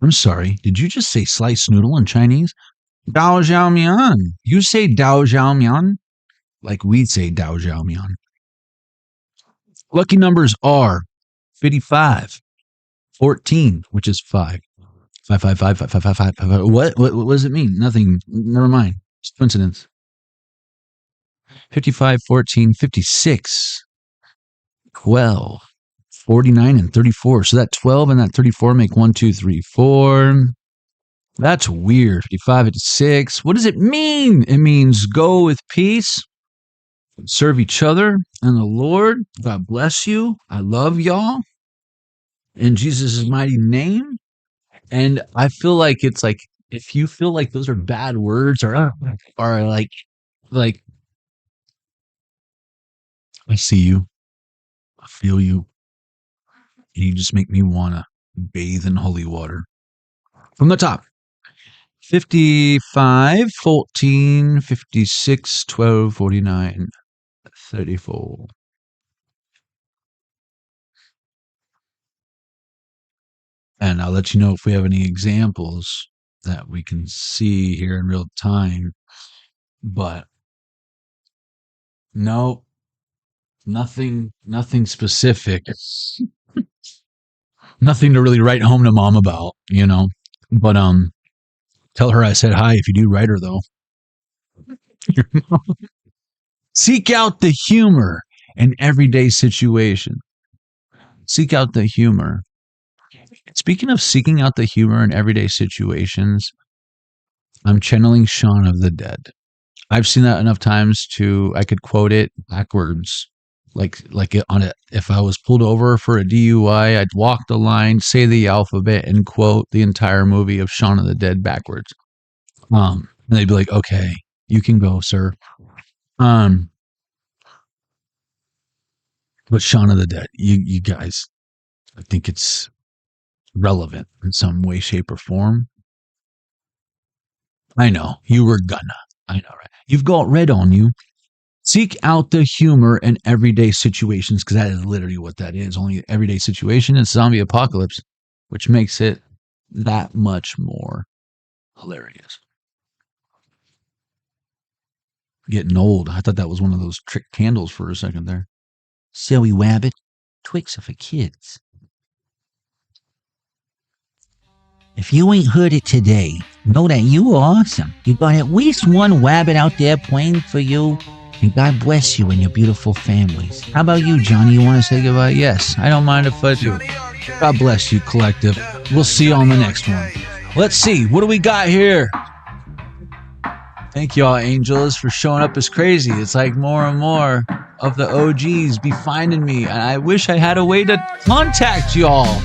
I'm sorry. Did you just say slice noodle in Chinese? Dao Xiao Mian. You say Dao Xiao Mian like we say Dao Xiao Mian. Lucky numbers are 55, 14, which is 5. 5, 5, 5, 5, 5, 5, 5, 5. What does it mean? Nothing. Never mind. It's coincidence. 55, 14, 56, 12, 49, and 34. So that 12 and that 34 make 1, 2, 3, 4. That's weird. 55, 56. What does it mean? It means go with peace, serve each other and the Lord. God bless you. I love y'all in Jesus' mighty name. And I feel like it's like, if you feel like those are bad words or like I see you, I feel you, and you just make me want to bathe in holy water. From the top, 55, 14, 56, 12, 49, 34. And I'll let you know if we have any examples that we can see here in real time. But no, nothing specific. Nothing to really write home to mom about, you know. But tell her I said hi if you do write her, though. Seek out the humor in everyday situation. Seek out the humor. Speaking of seeking out the humor in everyday situations, I'm channeling Shaun of the Dead. I've seen that enough times I could quote it backwards. Like on it, if I was pulled over for a DUI, I'd walk the line, say the alphabet, and quote the entire movie of Shaun of the Dead backwards. And they'd be like, "Okay, you can go, sir." But Shaun of the Dead, you guys, I think it's relevant in some way, shape, or form. I know you were gonna. I know, right? You've got red on you. Seek out the humor in everyday situations, because that is literally what that is. Only everyday situation is zombie apocalypse, which makes it that much more hilarious. Getting old. I thought that was one of those trick candles for a second there. Silly wabbit. Twix are for kids. If you ain't heard it today, know that you are awesome. You got at least one wabbit out there playing for you. And God bless you and your beautiful families. How about you, Johnny? You want to say goodbye? Yes, I don't mind if I do. God bless you, collective. We'll see you on the next one. Let's see. What do we got here? Thank y'all, Angels, for showing up as crazy. It's like more and more of the OGs be finding me. And I wish I had a way to contact y'all.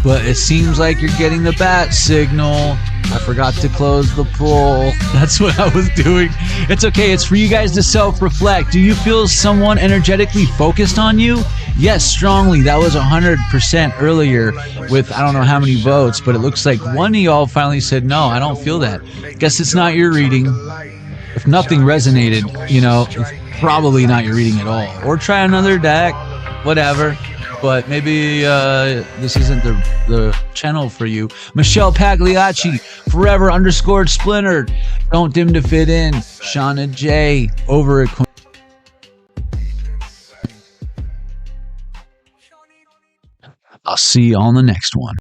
But it seems like you're getting the bat signal. I forgot to close the poll. That's what I was doing. It's okay. It's for you guys to self-reflect. Do you feel someone energetically focused on you? Yes, strongly. That was 100% earlier with I don't know how many votes, but it looks like one of y'all finally said, no, I don't feel that. Guess it's not your reading. If nothing resonated, you know, it's probably not your reading at all. Or try another deck, whatever. But maybe this isn't the channel for you. Michelle Pagliacci, forever _ splintered. Don't dim to fit in. Shauna J, over at I'll see you on the next one.